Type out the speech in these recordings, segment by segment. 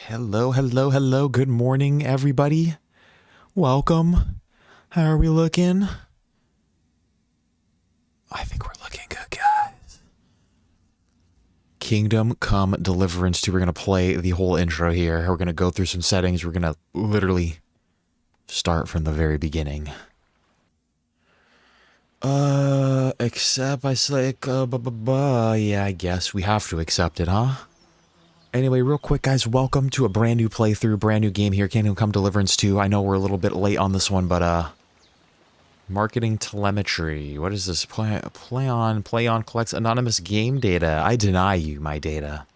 Hello, hello, hello. Good morning, everybody. Welcome. How are we looking? I think we're looking good, guys. Kingdom Come Deliverance 2. We're going to play the whole intro here. We're going to go through some settings. We're going to literally start from the very beginning. Accept, I say, yeah, I guess we have to accept it, huh? Anyway, real quick, guys, welcome to a brand new playthrough, brand new game here, Kingdom Come Deliverance 2. I know we're a little bit late on this one, but, marketing telemetry. What is this? Play on collects anonymous game data. I deny you my data.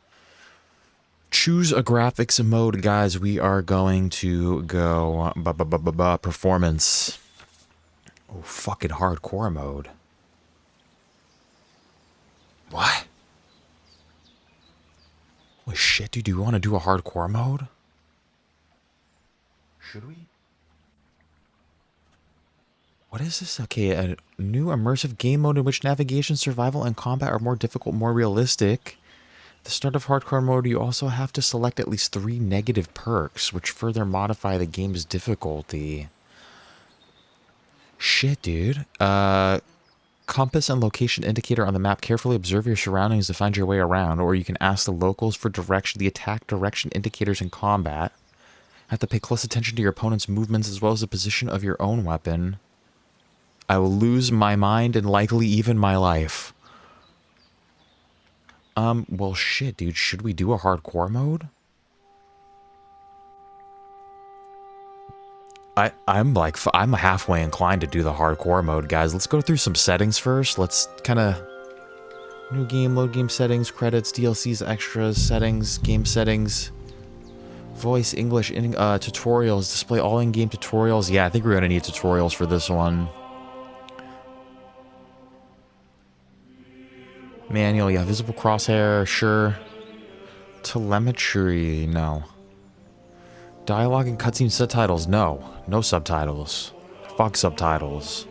Choose a graphics mode, guys. We are going to go, performance. Oh, fucking hardcore mode. What? Holy shit, dude, do you want to do a hardcore mode? Should we? What is this? Okay, a new immersive game mode in which navigation, survival, and combat are more difficult, more realistic. At the start of hardcore mode, you also have to select at least 3 negative perks, which further modify the game's difficulty. Shit, dude. Compass and location indicator on the map. Carefully observe your surroundings to find your way around, or you can ask the locals for direction. The attack direction indicators in combat. Have to pay close attention to your opponent's movements as well as the position of your own weapon. I will lose my mind and likely even my life. Well shit, dude. Should we do a hardcore mode? I'm halfway inclined to do the hardcore mode, guys. Let's go through some settings first. Let's kind of... New game, load game settings, credits, DLCs, extras, settings, game settings, voice, English, tutorials, display all in-game tutorials. Yeah, I think we're going to need tutorials for this one. Manual, yeah, visible crosshair, sure. Telemetry, no. Dialogue and cutscene subtitles, no. No subtitles. Fuck subtitles.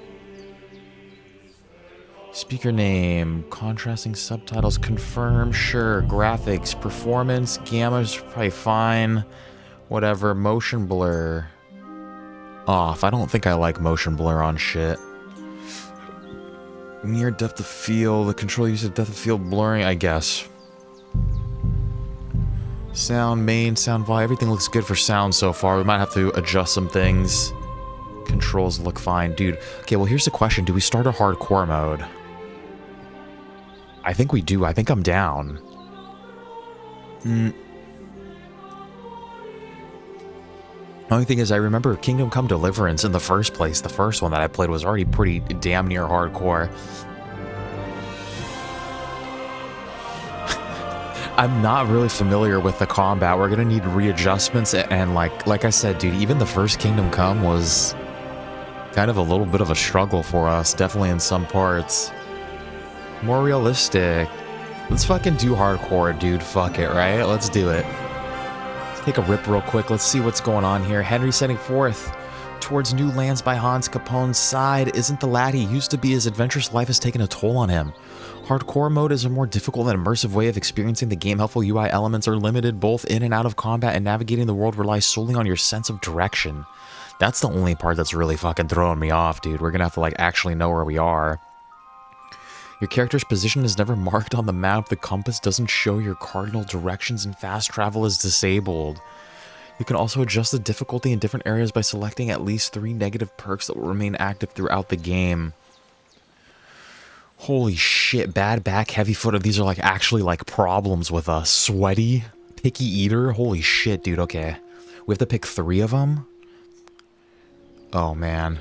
Speaker name, contrasting subtitles, confirm, sure. Graphics, performance, gamma's probably fine. Whatever, motion blur. Off. I don't think I like motion blur on shit. Near depth of field, the control use of depth of field blurring, I guess. Sound, main, sound volume, everything looks good for sound so far. We might have to adjust some things. Controls look fine. Dude, okay, well here's the question. Do we start a hardcore mode? I think we do. I think I'm down. Only thing is, I remember Kingdom Come Deliverance in the first place. The first one that I played was already pretty damn near hardcore. I'm not really familiar with the combat. We're gonna need readjustments, and like I said, dude, even the first Kingdom Come was kind of a little bit of a struggle for us, definitely in some parts. More realistic. Let's fucking do hardcore, dude. Fuck it, right? Let's do it. Let's take a rip real quick. Let's see what's going on here. Henry setting forth towards new lands by Hans Capone's side. Isn't the lad he used to be? His adventurous life has taken a toll on him. Hardcore mode is a more difficult and immersive way of experiencing the game. Helpful UI elements are limited both in and out of combat, and navigating the world relies solely on your sense of direction. That's the only part that's really fucking throwing me off, dude. We're gonna have to, like, actually know where we are. Your character's position is never marked on the map. The compass doesn't show your cardinal directions, and fast travel is disabled. You can also adjust the difficulty in different areas by selecting at least 3 negative perks that will remain active throughout the game. Holy shit, bad back, heavy footed. These are like actually like problems with us. Sweaty, picky eater. Holy shit, dude. Okay. We have to pick 3 of them. Oh, man.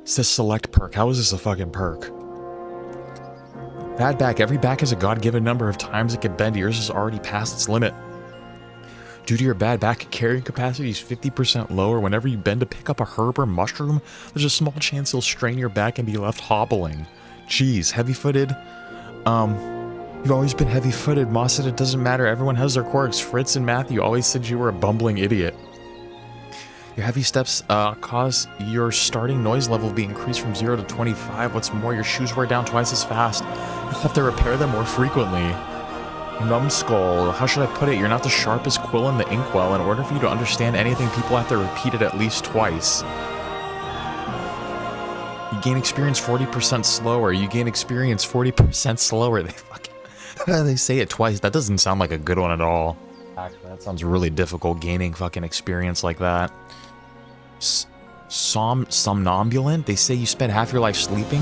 It says select perk. How is this a fucking perk? Bad back. Every back has a god-given number of times it can bend. Yours is already past its limit. Due to your bad back, carrying capacity is 50% lower. Whenever you bend to pick up a herb or mushroom, there's a small chance you'll strain your back and be left hobbling. Jeez, heavy-footed. You've always been heavy-footed. Ma said it doesn't matter. Everyone has their quirks. Fritz and Matthew always said you were a bumbling idiot. Your heavy steps cause your starting noise level to be increased from 0 to 25. What's more, your shoes wear down twice as fast. You have to repair them more frequently. Numbskull, how should I put it? You're not the sharpest quill in the inkwell. In order for you to understand anything, people have to repeat it at least twice. You gain experience 40% slower. You gain experience 40% slower. They say it twice. That doesn't sound like a good one at all. Actually, that sounds really difficult, gaining fucking experience like that. Somnambulant? They say you spend half your life sleeping?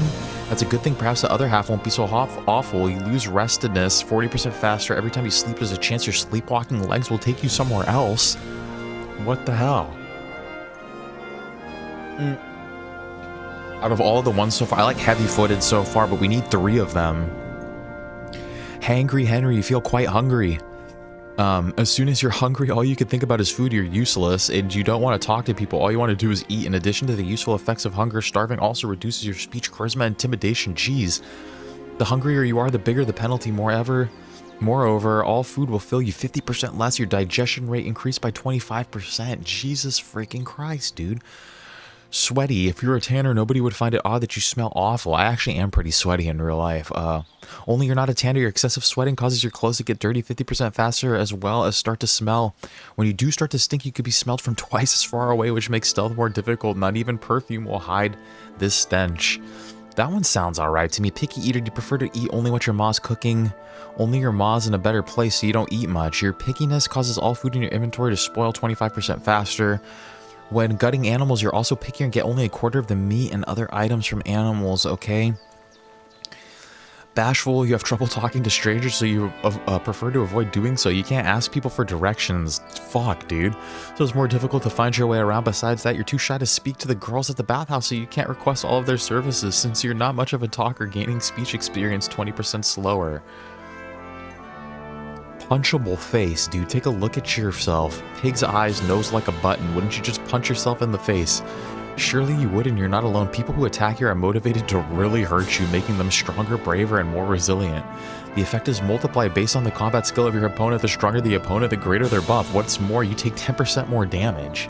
That's a good thing. Perhaps the other half won't be so awful. You lose restedness 40% faster. Every time you sleep, there's a chance your sleepwalking legs will take you somewhere else. What the hell? Out of all the ones so far, I like heavy-footed so far, but we need 3 of them. Hangry Henry, you feel quite hungry. As soon as you're hungry, all you can think about is food. You're useless, and you don't want to talk to people. All you want to do is eat. In addition to the useful effects of hunger, starving also reduces your speech, charisma, intimidation. Jeez. The hungrier you are, the bigger the penalty. Moreover, all food will fill you 50% less. Your digestion rate increased by 25%. Jesus freaking Christ, dude. Sweaty. If you're a tanner, nobody would find it odd that you smell awful. I actually am pretty sweaty in real life. Only you're not a tanner. Your excessive sweating causes your clothes to get dirty 50% faster, as well as start to smell. When you do start to stink, you could be smelled from twice as far away, which makes stealth more difficult. Not even perfume will hide this stench. That one sounds alright to me. Picky eater, do you prefer to eat only what your ma's cooking? Only your ma's in a better place, so you don't eat much. Your pickiness causes all food in your inventory to spoil 25% faster. When gutting animals, you're also pickier and get only a quarter of the meat and other items from animals, okay? Bashful, you have trouble talking to strangers, so you prefer to avoid doing so. You can't ask people for directions. Fuck, dude. So it's more difficult to find your way around. Besides that, you're too shy to speak to the girls at the bathhouse, so you can't request all of their services. Since you're not much of a talker, gaining speech experience 20% slower. Punchable face, dude. Take a look at yourself. Pig's eyes, nose like a button. Wouldn't you just punch yourself in the face? Surely you would, and you're not alone. People who attack you are motivated to really hurt you, making them stronger, braver, and more resilient. The effect is multiplied based on the combat skill of your opponent. The stronger the opponent, the greater their buff. What's more, you take 10% more damage.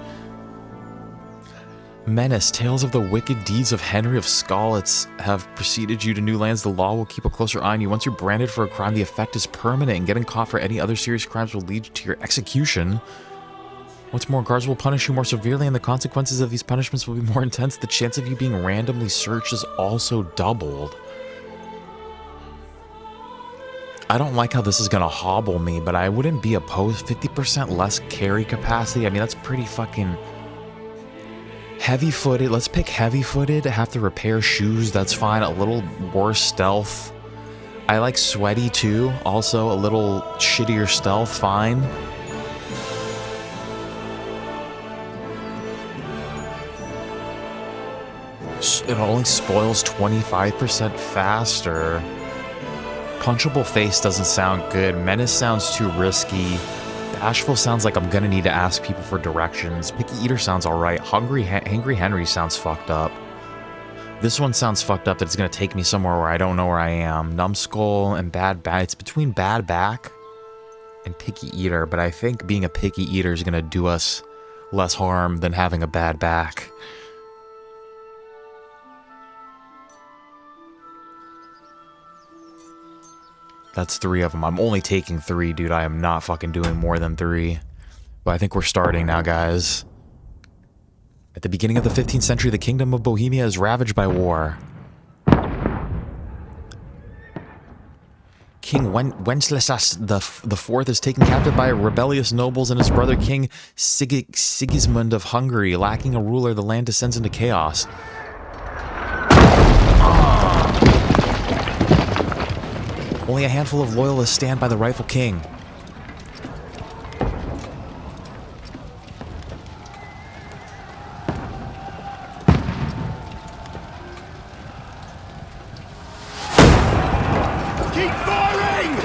Menace, tales of the wicked deeds of Henry of Skalitz have preceded you to new lands. The law will keep a closer eye on you. Once you're branded for a crime, the effect is permanent, and getting caught for any other serious crimes will lead to your execution. What's more, guards will punish you more severely, and the consequences of these punishments will be more intense. The chance of you being randomly searched is also doubled. I don't like how this is gonna hobble me, but I wouldn't be opposed. 50% less carry capacity. I mean, that's pretty fucking... Heavy-footed. Let's pick heavy-footed. Have to repair shoes. That's fine. A little worse stealth. I like sweaty too. Also a little shittier stealth. Fine. It only spoils 25% faster. Punchable face doesn't sound good. Menace sounds too risky. Bashful sounds like I'm gonna need to ask people for directions. Picky eater sounds alright. Hangry Henry sounds fucked up. This one sounds fucked up that it's gonna take me somewhere where I don't know where I am. Numbskull and bad back. It's between bad back and picky eater, but I think being a picky eater is gonna do us less harm than having a bad back. That's 3 of them. I'm only taking 3, dude. I am not fucking doing more than 3. But I think we're starting now, guys. At the beginning of the 15th century, the kingdom of Bohemia is ravaged by war. King Wenceslas the Fourth is taken captive by rebellious nobles and his brother King Sigismund of Hungary. Lacking a ruler, the land descends into chaos. Only a handful of loyalists stand by the rightful king. Keep firing!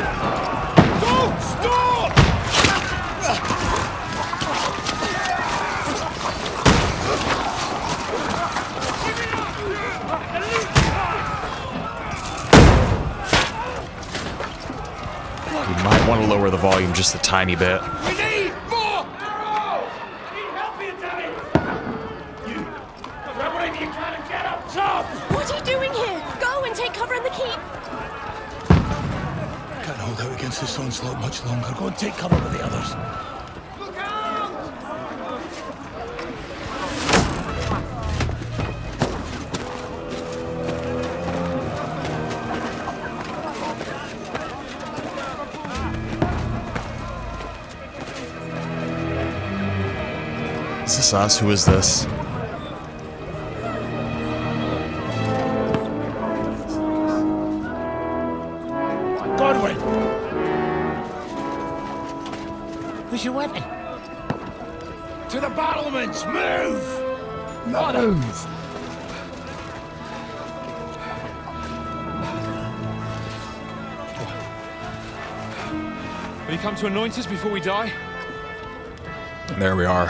Don't stop! You might want to lower the volume just a tiny bit. We need more! Need help here, Danny! You! Grab whatever you can and get up top! What are you doing here? Go and take cover in the keep. Can't hold out against this onslaught much longer. Go and take cover with the others. Look out! Is this us? Who is this? Godwin! Where's your weapon? To the battlements! Move! Move! Will you come to anoint us before we die? There we are.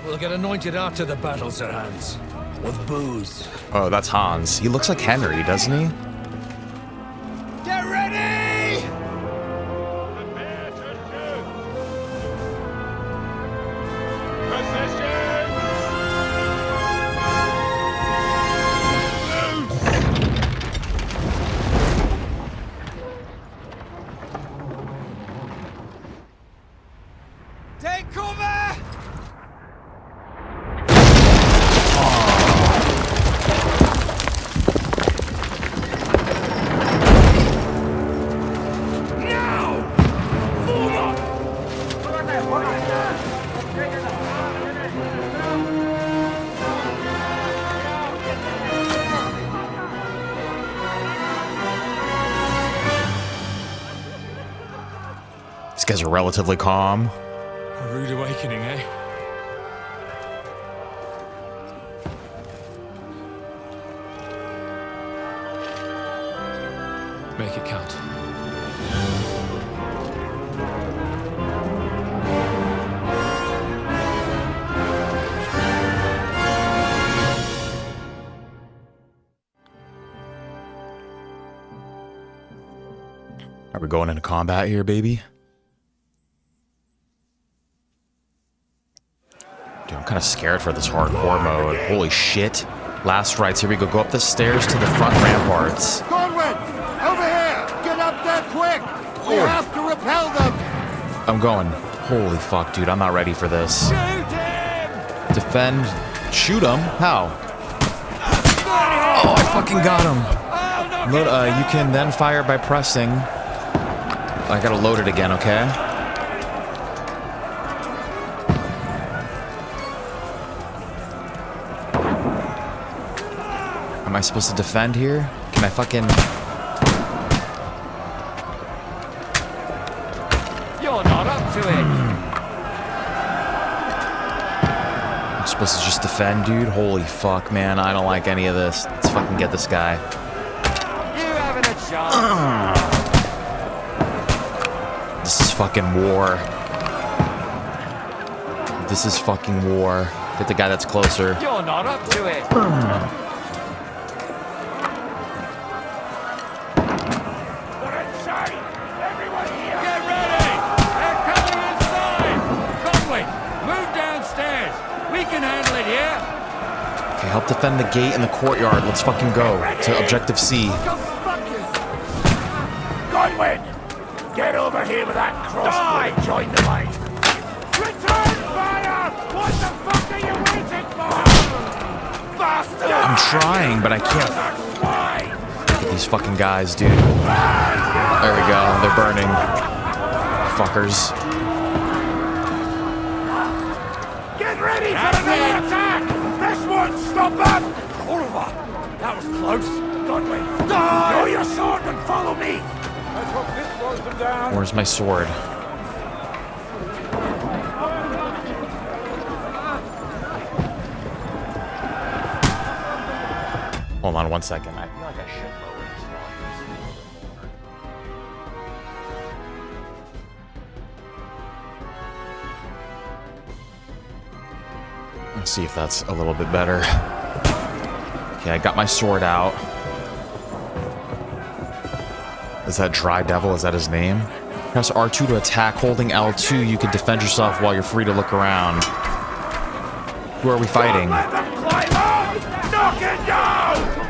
We'll get anointed after the battle's at hands. With booze. Oh, that's Hans. He looks like Henry, doesn't he? Get ready! Prepare to shoot! Position! Take cover! These guys are relatively calm. A rude awakening, eh? Make it count. Are we going into combat here, baby? Dude, I'm kind of scared for this hardcore mode. Holy shit. Last rites. Here we go. Go up the stairs to the front ramparts. Godwin! Over here! Get up there quick! We have to repel them! I'm going. Holy fuck, dude. I'm not ready for this. Shoot him! Defend. Shoot him? How? Oh, I fucking got him. Load, you can then fire by pressing. I gotta load it again, okay? Am I supposed to defend here? Can I fucking... You're not up to it. I'm supposed to just defend, dude? Holy fuck, man. I don't like any of this. Let's fucking get this guy. You having a chance? This is fucking war. This is fucking war. Get the guy that's closer. You're not up to it. We're inside! Everyone here! Get ready! They're coming inside! Conway, move downstairs. We can handle it here. Okay, help defend the gate in the courtyard. Let's fucking go to objective C. Godwin! Get over here with that crossbow and join the line! Return fire! What the fuck are you waiting for? Bastard! I'm trying, but I can't. Why? Get these fucking guys, dude. There we go. They're burning. Fuckers. Get ready for another attack! This won't stop them! Horrible. That was close. Godwin! Draw your sword and follow me! Where's my sword? Hold on one second. I feel like I should lower this volume. Let's see if that's a little bit better. Okay, I got my sword out. Is that Dry Devil? Is that his name? Press R2 to attack. Holding L2, you can defend yourself while you're free to look around. Who are we fighting? Let them climb up! Knock it down!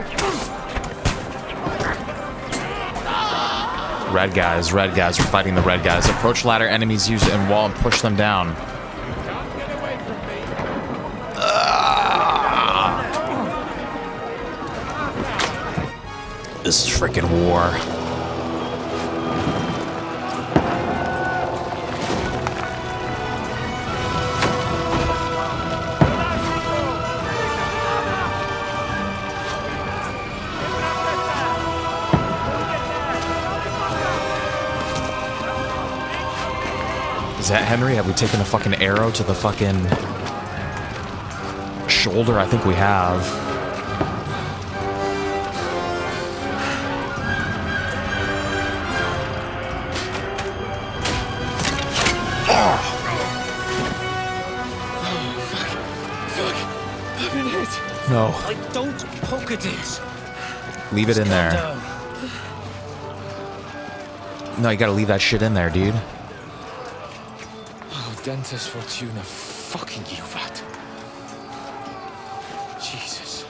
Red guys, we're fighting the red guys. Approach ladder enemies, use it and wall and push them down. Can't get away from me. This is freaking war. Is that Henry? Have we taken a fucking arrow to the fucking shoulder? I think we have. Fuck. I've been hit. No. Like, don't poke at it. Leave it in there. Down. No, you gotta leave that shit in there, dude. Oh, Dentes Fortuna, fucking you, that. Jesus.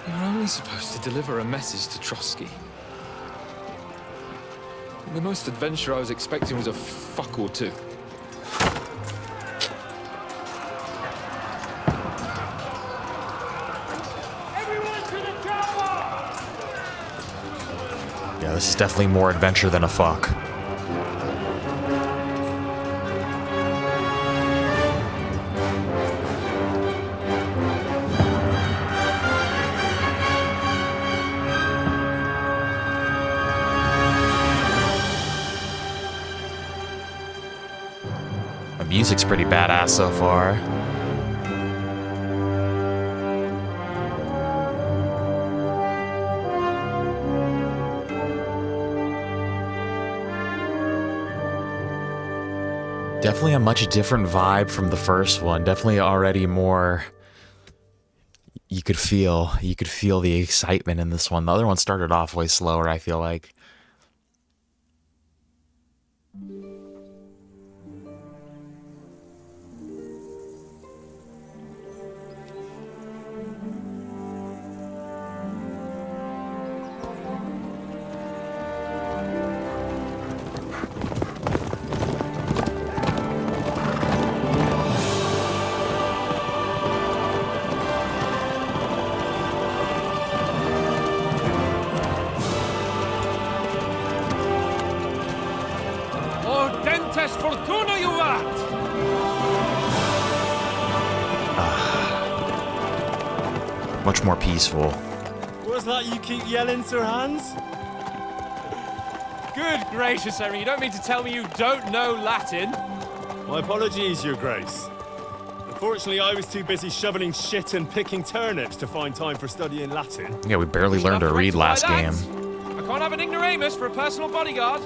You're only supposed to deliver a message to Trotsky. The most adventure I was expecting was a fuck or two. Yeah, this is definitely more adventure than a fuck. The music's pretty badass so far. Definitely a much different vibe from the first one. Definitely already more. You could feel the excitement in this one. The other one started off way slower, I feel like. Dentes Fortuna, you rat! Much more peaceful. What's that you keep yelling, Sir Hans? Good gracious, Henry, you don't mean to tell me you don't know Latin? My apologies, Your Grace. Unfortunately, I was too busy shoveling shit and picking turnips to find time for studying Latin. Yeah, we barely learned to read last game. I can't have an ignoramus for a personal bodyguard.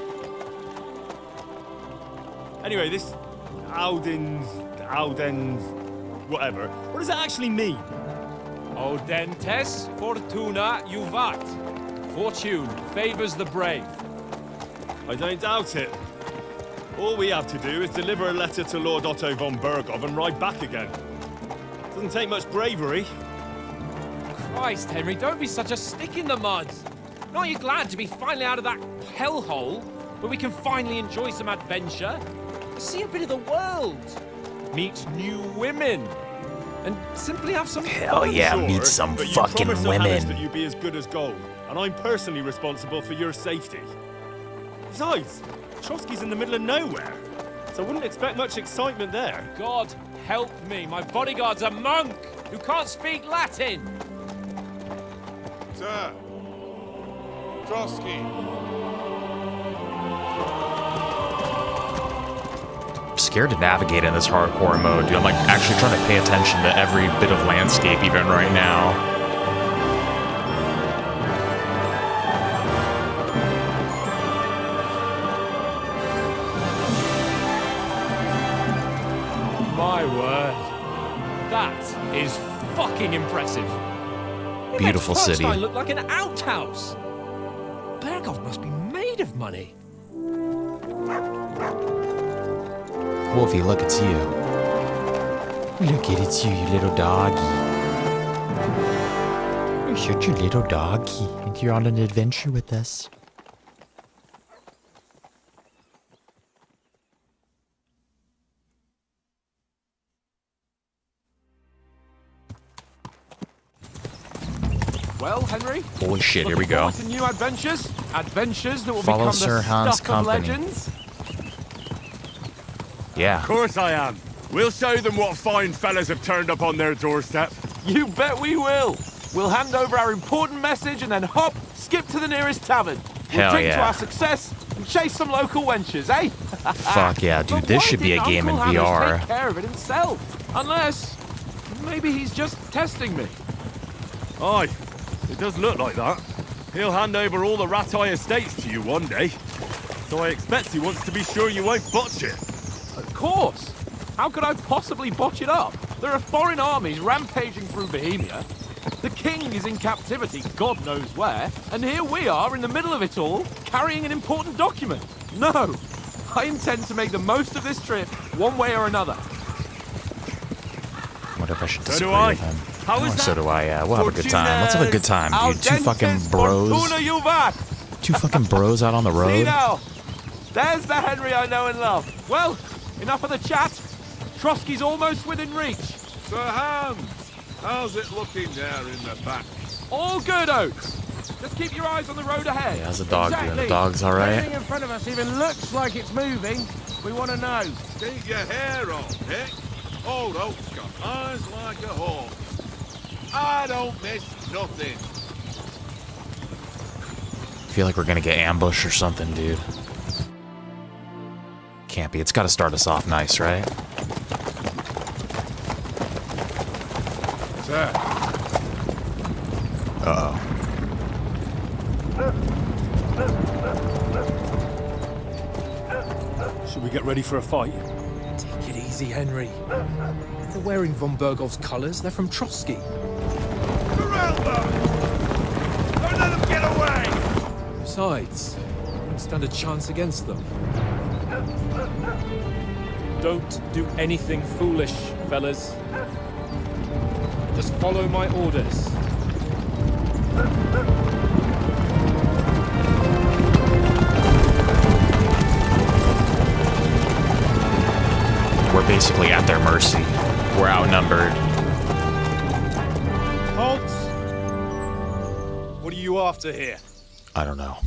Anyway, this Audens, whatever. What does that actually mean? O Dentes Fortuna Juvat. Fortune favors the brave. I don't doubt it. All we have to do is deliver a letter to Lord Otto von Bergov and ride back again. Doesn't take much bravery. Christ, Henry, don't be such a stick in the mud. Aren't you glad to be finally out of that hellhole where we can finally enjoy some adventure? See a bit of the world, meet new women, and simply have some Hell fun. yeah, Sure, meet some but you fucking promised Sir Hannes that women. you'd be as good as gold, and I'm personally responsible for your safety. Besides, Trotsky's in the middle of nowhere, so I wouldn't expect much excitement there. God help me, my bodyguard's a monk who can't speak Latin. Sir! Trotsky! I'm scared to navigate in this hardcore mode, dude. I'm like actually trying to pay attention to every bit of landscape even right now. My word, that is fucking impressive. Beautiful city. It makes Holstein look like an outhouse. Bergov must be kind of money? Wolfie, look, it's you. Look at it's you, you little doggy. You're such a little doggy, and you're on an adventure with us. Well, Henry. Holy shit, here we looking go. forward to new adventures. Adventures that will Follow become Sir the Hans' stuff company. of legends. Yeah. Of course I am. We'll show them what fine fellas have turned up on their doorstep. You bet we will. We'll hand over our important message and then hop, skip to the nearest tavern. We'll Hell drink to yeah. our success and chase some local wenches, eh? Fuck yeah, dude. But This why should be a didn't game in Uncle Hamish VR. Take care of it himself. Unless maybe he's just testing me. Aye, it does look like that. He'll hand over all the Ratai estates to you one day. So I expect he wants to be sure you won't botch it. Of course. How could I possibly botch it up? There are foreign armies rampaging through Bohemia. The king is in captivity, God knows where, and here we are in the middle of it all, carrying an important document. No, I intend to make the most of this trip, one way or another. What if I should So disagree do I. with him? How is that? So do I, yeah. We'll have a good time. Let's have a good time, dude. Two fucking bros. Two fucking bros out on the See road. now, there's the Henry I know and love. Well, enough of the chat. Trotsky's almost within reach. Sir Hans, how's it looking there in the back? All good, Oates. Just keep your eyes on the road ahead. Yeah, how's the dog doing? The dog's Anything alright? in front of us even looks like it's moving. We want to know. Keep your hair on, Dick. Old Oak's got eyes like a hawk. I don't miss nothing. I feel like we're gonna get ambushed or something, dude. Can't be. It's gotta start us off nice, right? Sir, Uh-oh. Should we get ready for a fight? Take it easy, Henry. They're wearing von Bergov's colours. They're from Trotsky. corral them! Don't let them get away! Besides, I don't stand a chance against them. Don't do anything foolish, fellas. Just follow my orders. We're basically at their mercy. We're outnumbered. Halt! What are you after here? I don't know.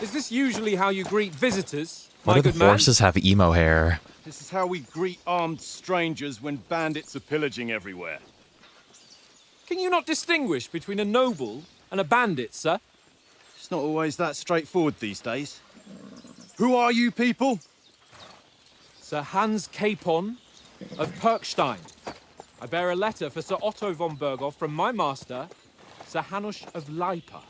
Is this usually how you greet visitors, Why my do the good man? horses have emo hair? This is how we greet armed strangers when bandits are pillaging everywhere. Can you not distinguish between a noble and a bandit, sir? It's not always that straightforward these days. Who are you people? Sir Hans Capon of Perkstein. I bear a letter for Sir Otto von Berghoff from my master, Sir Hanush of Leipa.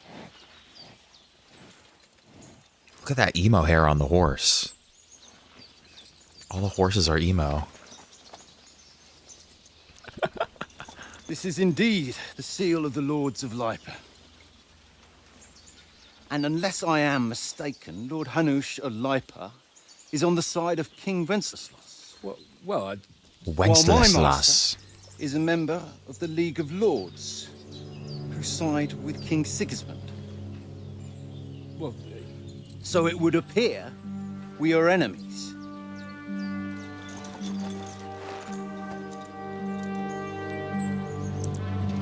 Look at that emo hair on the horse. All the horses are emo. This is indeed the seal of the Lords of Leipa. And unless I am mistaken, Lord Hanush of Leipa is on the side of King Wenceslas. Well, Wenceslas. Is a member of the League of Lords, who side with King Sigismund. well, So it would appear we are enemies.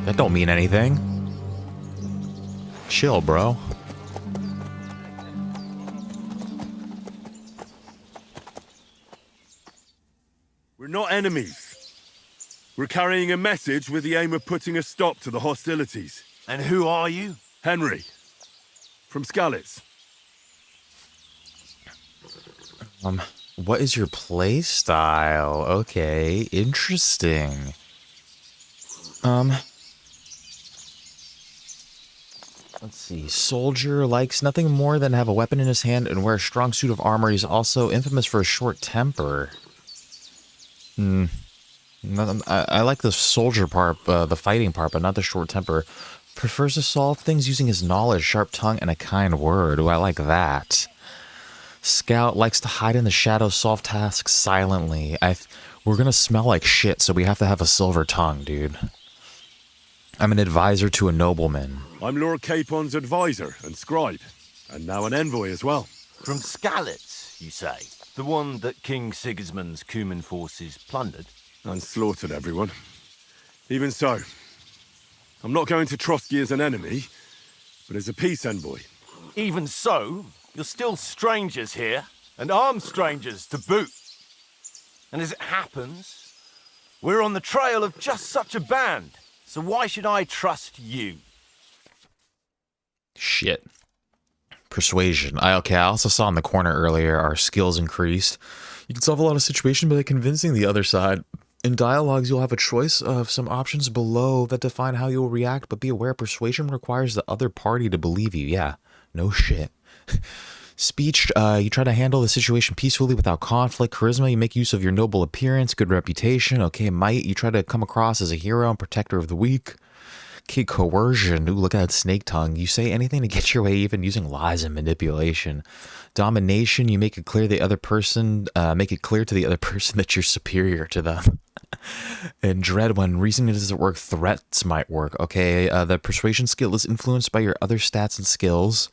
That don't mean anything. Chill, bro. We're not enemies. We're carrying a message with the aim of putting a stop to the hostilities. And who are you? Henry. From Skalitz. What is your play style? Okay, interesting. Let's see. Soldier likes nothing more than have a weapon in his hand and wear a strong suit of armor. He's also infamous for a short temper. I like the soldier part, the fighting part, but not the short temper. Prefers to solve things using his knowledge, sharp tongue, and a kind word. Ooh, I like that. Scout likes to hide in the shadows, solve tasks silently. We're gonna smell like shit, so we have to have a silver tongue, dude. I'm an advisor to a nobleman. I'm Lord Capon's advisor and scribe, and now an envoy as well. From Skalitz, you say? The one that King Sigismund's Cuman forces plundered? And slaughtered everyone. Even so, I'm not going to Trotsky as an enemy, but as a peace envoy. Even so, you're still strangers here, and armed strangers to boot. And as it happens, we're on the trail of just such a band, so why should I trust you? Shit. Persuasion. I also saw in the corner earlier our skills increased. You can solve a lot of situations by convincing the other side. In dialogues, you'll have a choice of some options below that define how you'll react, but be aware persuasion requires the other party to believe you. Yeah, no shit. Speech, you try to handle the situation peacefully without conflict. Charisma, you make use of your noble appearance, good reputation. Okay, might, you try to come across as a hero and protector of the weak. Okay, coercion, ooh, look at that snake tongue. You say anything to get your way, even using lies and manipulation. Domination, you make it clear to the other person that you're superior to them. And dread, when reasoning doesn't work, threats might work. Okay, the persuasion skill is influenced by your other stats and skills.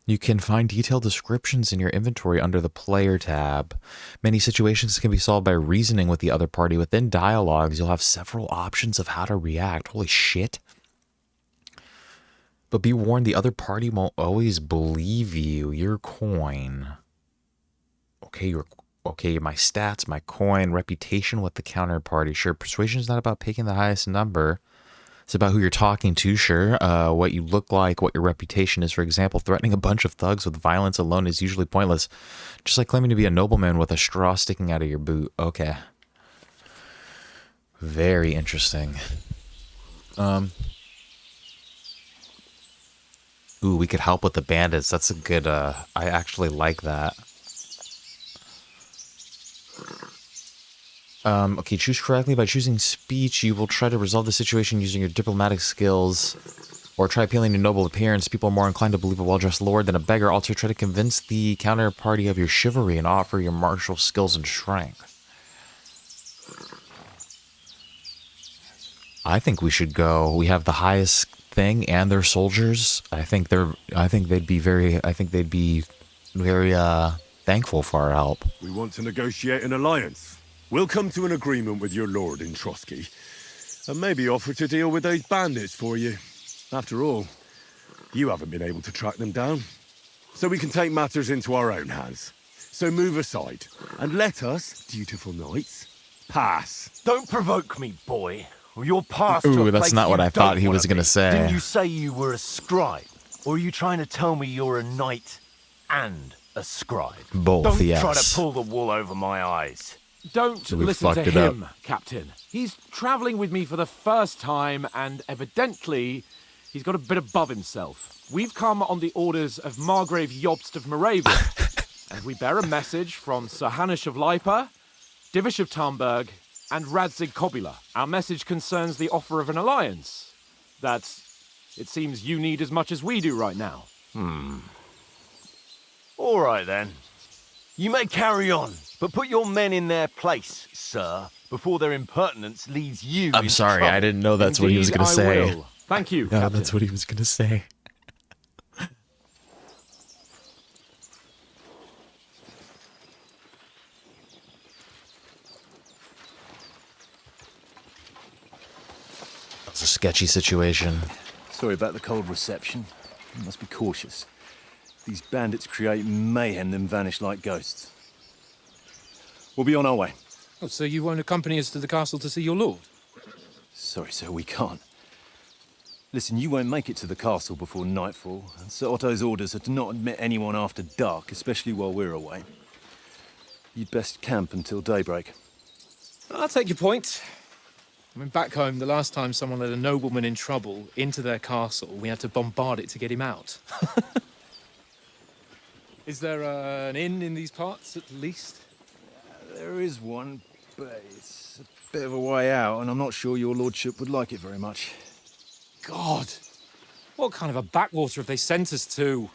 You can find detailed descriptions in your inventory under the player tab. Many situations can be solved by reasoning with the other party. Within dialogues, you'll have several options of how to react. Holy shit. But be warned, the other party won't always believe you. Your coin. Okay, my stats, my coin, reputation with the counterparty. Sure, persuasion is not about picking the highest number. It's about who you're talking to, sure. What you look like, what your reputation is. For example, threatening a bunch of thugs with violence alone is usually pointless. Just like claiming to be a nobleman with a straw sticking out of your boot. Okay. Very interesting. Ooh, we could help with the bandits. That's a good, I actually like that. Okay, choose correctly. By choosing speech, you will try to resolve the situation using your diplomatic skills, or try appealing to noble appearance. People are more inclined to believe a well-dressed lord than a beggar. Also, try to convince the counterparty of your chivalry and offer your martial skills and strength. I think we should go. We have the highest thing, and they're soldiers. I think they'd be very thankful for our help. We want to negotiate an alliance. We'll come to an agreement with your lord in Trotsky, and maybe offer to deal with those bandits for you. After all, you haven't been able to track them down. So we can take matters into our own hands. So move aside, and let us, dutiful knights, pass. Don't provoke me, boy. Or you'll pass. Ooh, that's not what I thought he was going to say. Didn't you say you were a scribe? Or are you trying to tell me you're a knight and a scribe? Both, yes. Don't try to pull the wool over my eyes. Don't listen to him, Captain. He's travelling with me for the first time, and evidently, he's got a bit above himself. We've come on the orders of Margrave Jobst of Moravia, and we bear a message from Sir Hanush of Lipa, Divish of Tarnberg, and Radzig Kobula. Our message concerns the offer of an alliance that it seems you need as much as we do right now. All right, then. You may carry on, but put your men in their place, sir, before their impertinence leads you I'm sorry, trouble. I didn't know that's what he was going to say. Will. Thank you, Yeah, Captain. that's what he was going to say. That's a sketchy situation. Sorry about the cold reception. You must be cautious. These bandits create mayhem, then vanish like ghosts. We'll be on our way. Oh, so you won't accompany us to the castle to see your lord? Sorry, sir, we can't. Listen, you won't make it to the castle before nightfall, and Sir Otto's orders are to not admit anyone after dark, especially while we're away. You'd best camp until daybreak. I'll take your point. I mean, back home, the last time someone led a nobleman in trouble into their castle, we had to bombard it to get him out. Is there an inn in these parts, at least? There is one, but it's a bit of a way out, and I'm not sure your lordship would like it very much. God, What kind of a backwater have they sent us to?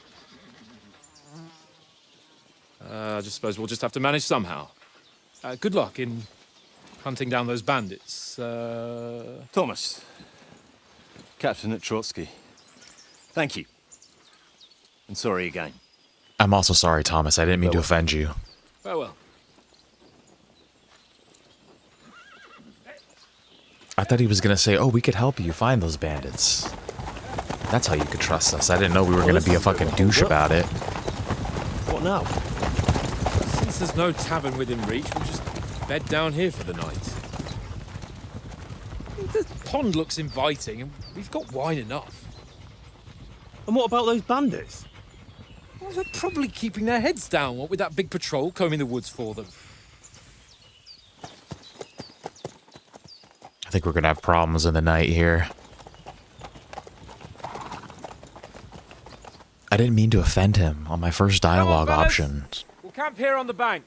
I just suppose we'll just have to manage somehow. Good luck in hunting down those bandits. Thomas, Captain at Trotsky. Thank you. And sorry again. I'm also sorry, Thomas. I didn't mean to offend you. Farewell. I thought he was going to say, oh, we could help you find those bandits. That's how you could trust us. I didn't know we were going to be a fucking douche about it. What now? Since there's no tavern within reach, we'll just bed down here for the night. The pond looks inviting, and we've got wine enough. And what about those bandits? Well, they're probably keeping their heads down, what with that big patrol combing the woods for them. I think we're going to have problems in the night here. I didn't mean to offend him on my first dialogue Come on, fellas. option. We'll camp here on the bank.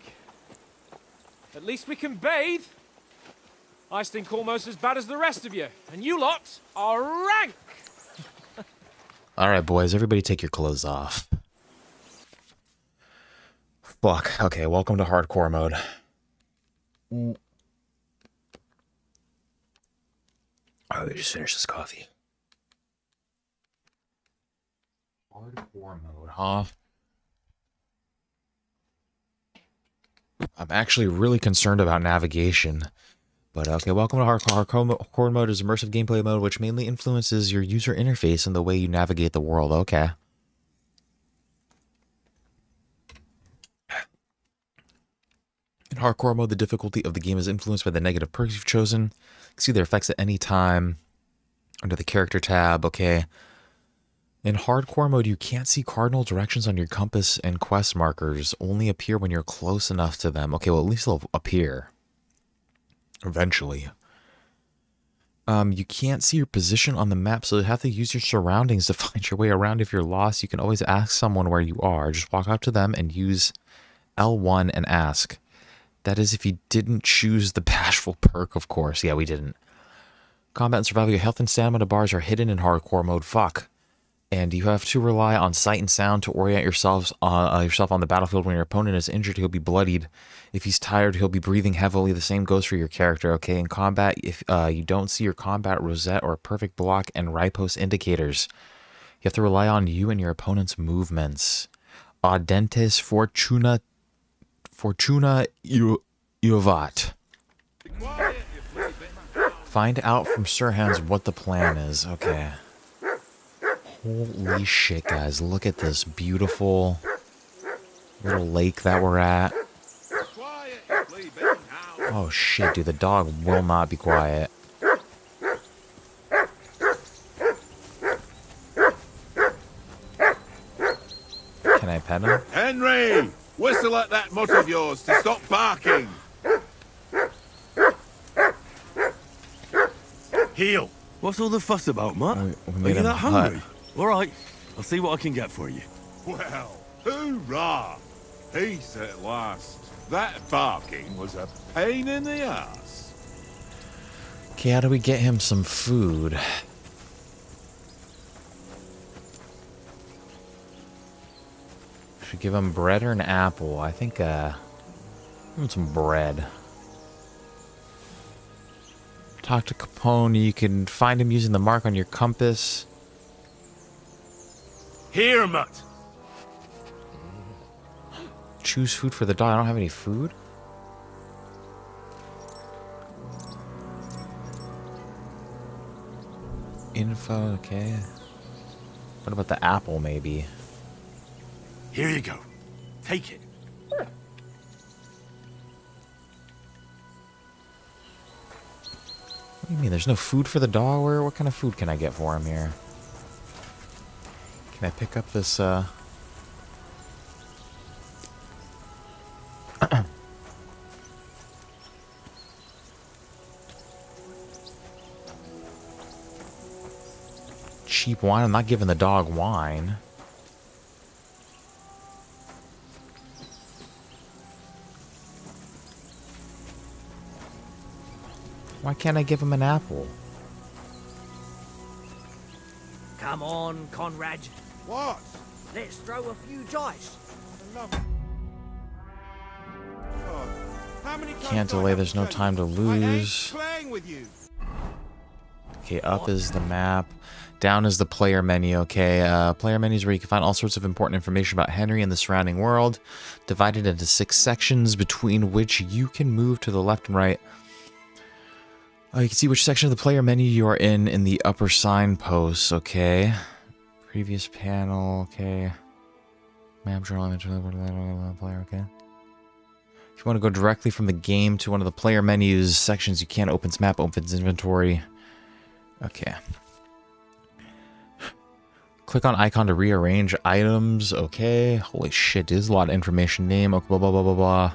At least we can bathe. I stink almost as bad as the rest of you, and you lot are rank. All right, boys, everybody take your clothes off. Fuck. Okay, welcome to hardcore mode. Oh, we just finished this coffee. Hardcore mode, huh? I'm actually really concerned about navigation. But okay, welcome to hardcore mode is immersive gameplay mode, which mainly influences your user interface and the way you navigate the world. Okay. In hardcore mode, the difficulty of the game is influenced by the negative perks you've chosen. You can see their effects at any time under the character tab. Okay. In hardcore mode, you can't see cardinal directions on your compass, and quest markers only appear when you're close enough to them. Okay, well, at least they'll appear eventually. You can't see your position on the map, so you have to use your surroundings to find your way around. If you're lost, you can always ask someone where you are. Just walk up to them and use L1 and ask. That is if you didn't choose the bashful perk, of course. Yeah, we didn't. Combat and survival, your health and stamina bars are hidden in hardcore mode. Fuck. And you have to rely on sight and sound to orient yourself on the battlefield. When your opponent is injured, he'll be bloodied. If he's tired, he'll be breathing heavily. The same goes for your character, okay? In combat, if you don't see your combat rosette or perfect block and riposte indicators, you have to rely on you and your opponent's movements. Audentes Fortuna Iovat. Find out from Sirhan's what the plan is. Okay. Holy shit, guys. Look at this beautiful little lake that we're at. Oh shit, dude. The dog will not be quiet. Can I pet him? Henry! Whistle at that mutt of yours to stop barking! Heel! What's all the fuss about, Mutt? We Are you that hungry? hut. All right, I'll see what I can get for you. Well, hoorah! Peace at last. That barking was a pain in the ass. Okay, how do we get him some food? Should give him bread or an apple? I think, give him some bread. Talk to Capone. You can find him using the mark on your compass. Here, Mutt! Choose food for the dog. I don't have any food. Info, okay. What about the apple, maybe? Here you go. Take it. What do you mean? There's no food for the dog? What kind of food can I get for him here? Can I pick up this, cheap wine? I'm not giving the dog wine. Why can't I give him an apple? Come on, Conrad. What? Let's throw a few dice. How many times Can't do I delay, have there's to no tell time to you? I ain't lose. playing with you. Okay, up is the map. Down is the player menu, okay? Player menu is where you can find all sorts of important information about Henry and the surrounding world, divided into 6 sections between which you can move to the left and right. You can see which section of the player menu you are in the upper signposts, okay? Previous panel, okay. Map journal, player, okay? If you want to go directly from the game to one of the player menus sections, you can. Opens map, opens inventory. Okay. Click on icon to rearrange items. Okay. Holy shit, there's a lot of information. Name, okay, blah, blah, blah, blah, blah.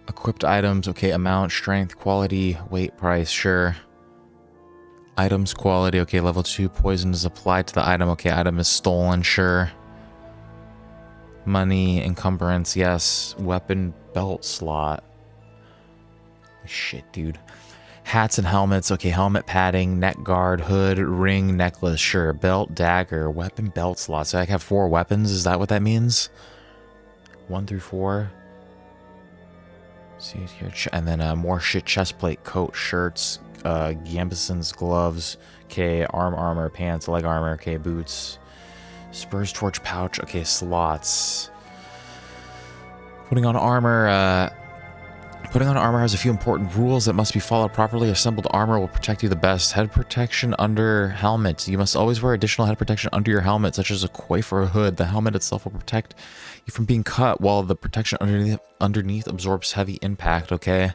Equipped items. Okay, amount, strength, quality, weight, price, sure. Items, quality. Okay, level 2. Poison is applied to the item. Okay, item is stolen, sure. Money, encumbrance, yes. Weapon, belt slot. Shit, dude. Hats and helmets. Okay, helmet, padding, neck guard, hood, ring, necklace, sure. Belt, dagger, weapon, belt slot. So I have 4 weapons. Is that what that means? 1 through 4. See it here. And then more shit. Chest plate, coat, shirts, gambesons, gloves. Okay, armor, pants, leg armor. Okay, boots. Spurs, torch, pouch. Okay, slots. Putting on armor. Putting on armor has a few important rules that must be followed properly. Assembled armor will protect you the best. Head protection under helmet. You must always wear additional head protection under your helmet, such as a coif or a hood. The helmet itself will protect you from being cut, while the protection underneath absorbs heavy impact, okay?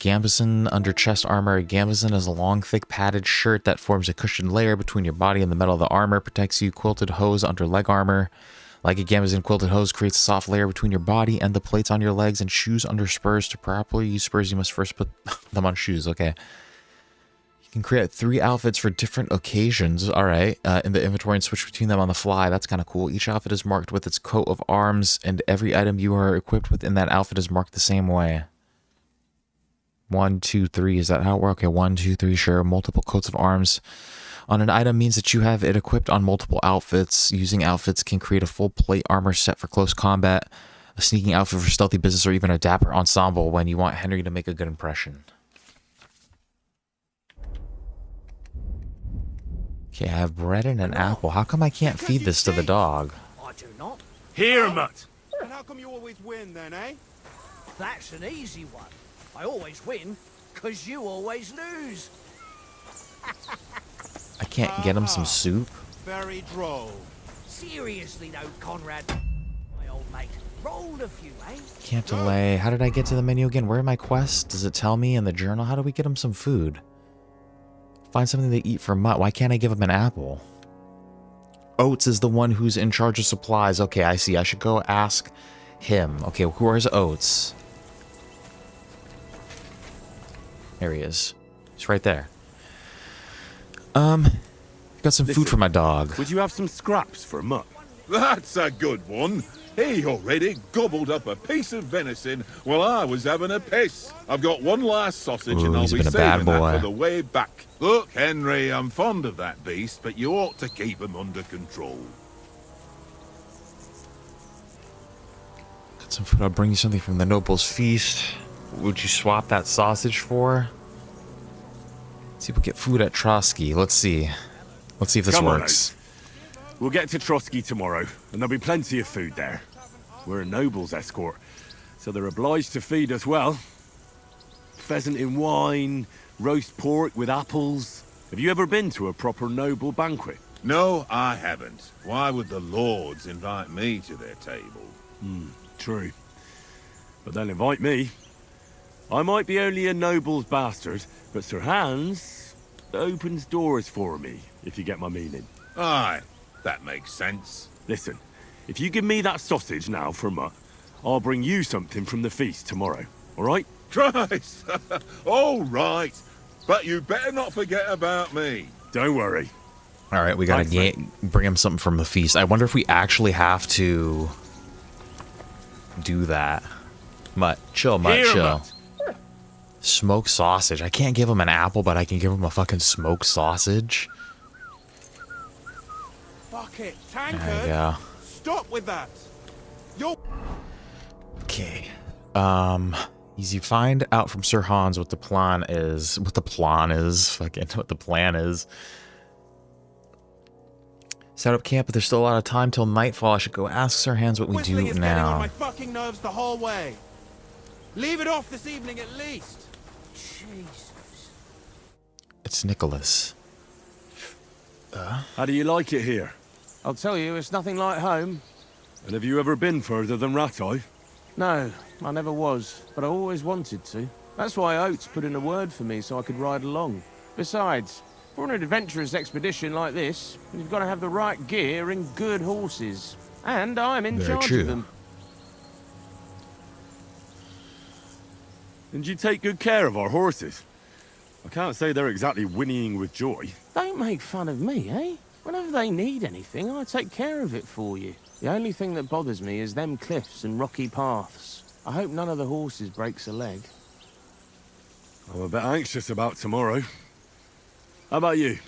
Gambeson under chest armor. Gambeson is a long, thick, padded shirt that forms a cushioned layer between your body and the metal of the armor. Protects you. Quilted hose under leg armor. Like a gambeson, quilted hose creates a soft layer between your body and the plates on your legs. And shoes under spurs. To properly use spurs, you must first put them on shoes, okay? You can create 3 outfits for different occasions, alright, in the inventory and switch between them on the fly. That's kind of cool. Each outfit is marked with its coat of arms, and every item you are equipped with in that outfit is marked the same way. 1, 2, 3. Is that how it works? Okay, 1, 2, 3, sure. Multiple coats of arms on an item means that you have it equipped on multiple outfits. Using outfits can create a full plate armor set for close combat, a sneaking outfit for stealthy business, or even a dapper ensemble when you want Henry to make a good impression. Okay, I have bread and an apple. How come I can't feed this to the dog? I do not. Here, mutt. And how come you always win then, eh? That's an easy one. I always win, 'cause you always lose. I can't get him some soup? Very droll. Seriously though, Conrad, my old mate, roll a few, eh? Can't delay. How did I get to the menu again? Where are my quests? Does it tell me in the journal? How do we get him some food? Find something to eat for Mutt. Why can't I give him an apple? Oates is the one who's in charge of supplies. Okay, I see. I should go ask him. Okay, where's Oates? There he is. He's right there. Got some food for my dog. Would you have some scraps for Mutt? That's a good one. He already gobbled up a piece of venison while I was having a piss. I've got one last sausage and I'll he's be been a bad saving that boy. for the way back. Look, Henry, I'm fond of that beast, but you ought to keep him under control. Got some food. I'll bring you something from the noble's feast. Would you swap that sausage for? Let's see if we get food at Trotsky. Let's see. Let's see if this Come on, works. We'll get to Trotsky tomorrow, and there'll be plenty of food there. We're a noble's escort, so they're obliged to feed us well. Pheasant in wine, roast pork with apples. Have you ever been to a proper noble banquet? No, I haven't. Why would the lords invite me to their table? True. But they'll invite me. I might be only a noble's bastard, but Sir Hans opens doors for me, if you get my meaning. Aye, that makes sense. Listen, if you give me that sausage now for Mutt, I'll bring you something from the feast tomorrow, all right? Christ! All right, but you better not forget about me. Don't worry. All right, we gotta bring him something from the feast. I wonder if we actually have to do that. Mutt, chill, Mutt, Here, chill. Mutt. Smoked sausage. I can't give him an apple, but I can give him a fucking smoked sausage. it. There you go. Stop with that. Okay. You find out from Sir Hans what the plan is. Fucking what the plan is. Set up camp, but there's still a lot of time till nightfall. I should go ask Sir Hans what we do Whistling is getting on now. my fucking nerves the whole way. Leave it off this evening at least. Jesus. It's Nicholas. How do you like it here? I'll tell you, it's nothing like home. And have you ever been further than Rattay? No, I never was, but I always wanted to. That's why Oates put in a word for me so I could ride along. Besides, for an adventurous expedition like this, you've got to have the right gear and good horses. And I'm in Very charge true. of them. And you take good care of our horses. I can't say they're exactly whinnying with joy. Don't make fun of me, eh? Whenever they need anything, I take care of it for you. The only thing that bothers me is them cliffs and rocky paths. I hope none of the horses breaks a leg. I'm a bit anxious about tomorrow. How about you?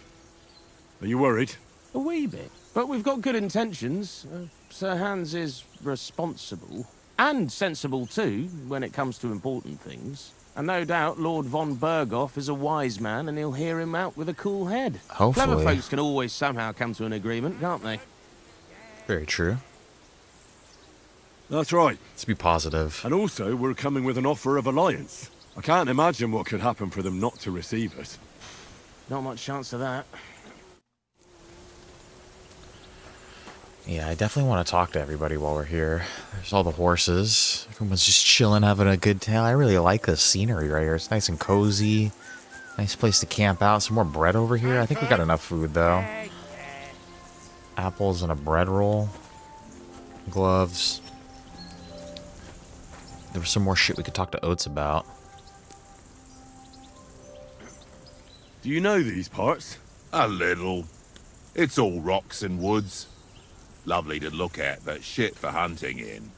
Are you worried? A wee bit. But we've got good intentions. Sir Hans is responsible. And sensible too, when it comes to important things. And no doubt Lord von Berghoff is a wise man and he'll hear him out with a cool head. Hopefully. Clever folks can always somehow come to an agreement, can't they? Very true. That's right. Let's be positive. And also, we're coming with an offer of alliance. I can't imagine what could happen for them not to receive us. Not much chance of that. Yeah, I definitely want to talk to everybody while we're here. There's all the horses. Everyone's just chilling, having a good time. I really like the scenery right here. It's nice and cozy. Nice place to camp out. Some more bread over here. I think we got enough food, though. Apples and a bread roll. Gloves. There was some more shit we could talk to Oates about. Do you know these parts? A little. It's all rocks and woods. Lovely to look at, but shit for hunting in.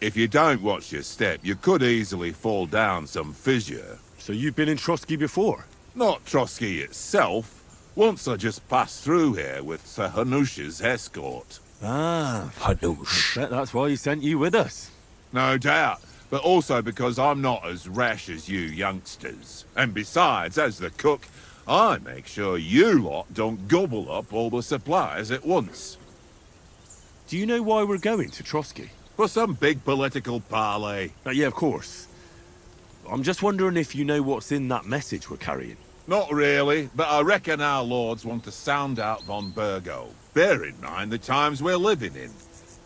If you don't watch your step, you could easily fall down some fissure. So you've been in Trotsky before? Not Trotsky itself. Once I just passed through here with Sir Hanush's escort. Ah, Hanush. bet that's why he sent you with us. No doubt, but also because I'm not as rash as you youngsters. And besides, as the cook, I make sure you lot don't gobble up all the supplies at once. Do you know why we're going to Trotsky? For some big political parley. Yeah, of course. I'm just wondering if you know what's in that message we're carrying. Not really, but I reckon our lords want to sound out von Burgo. Bear in mind the times we're living in.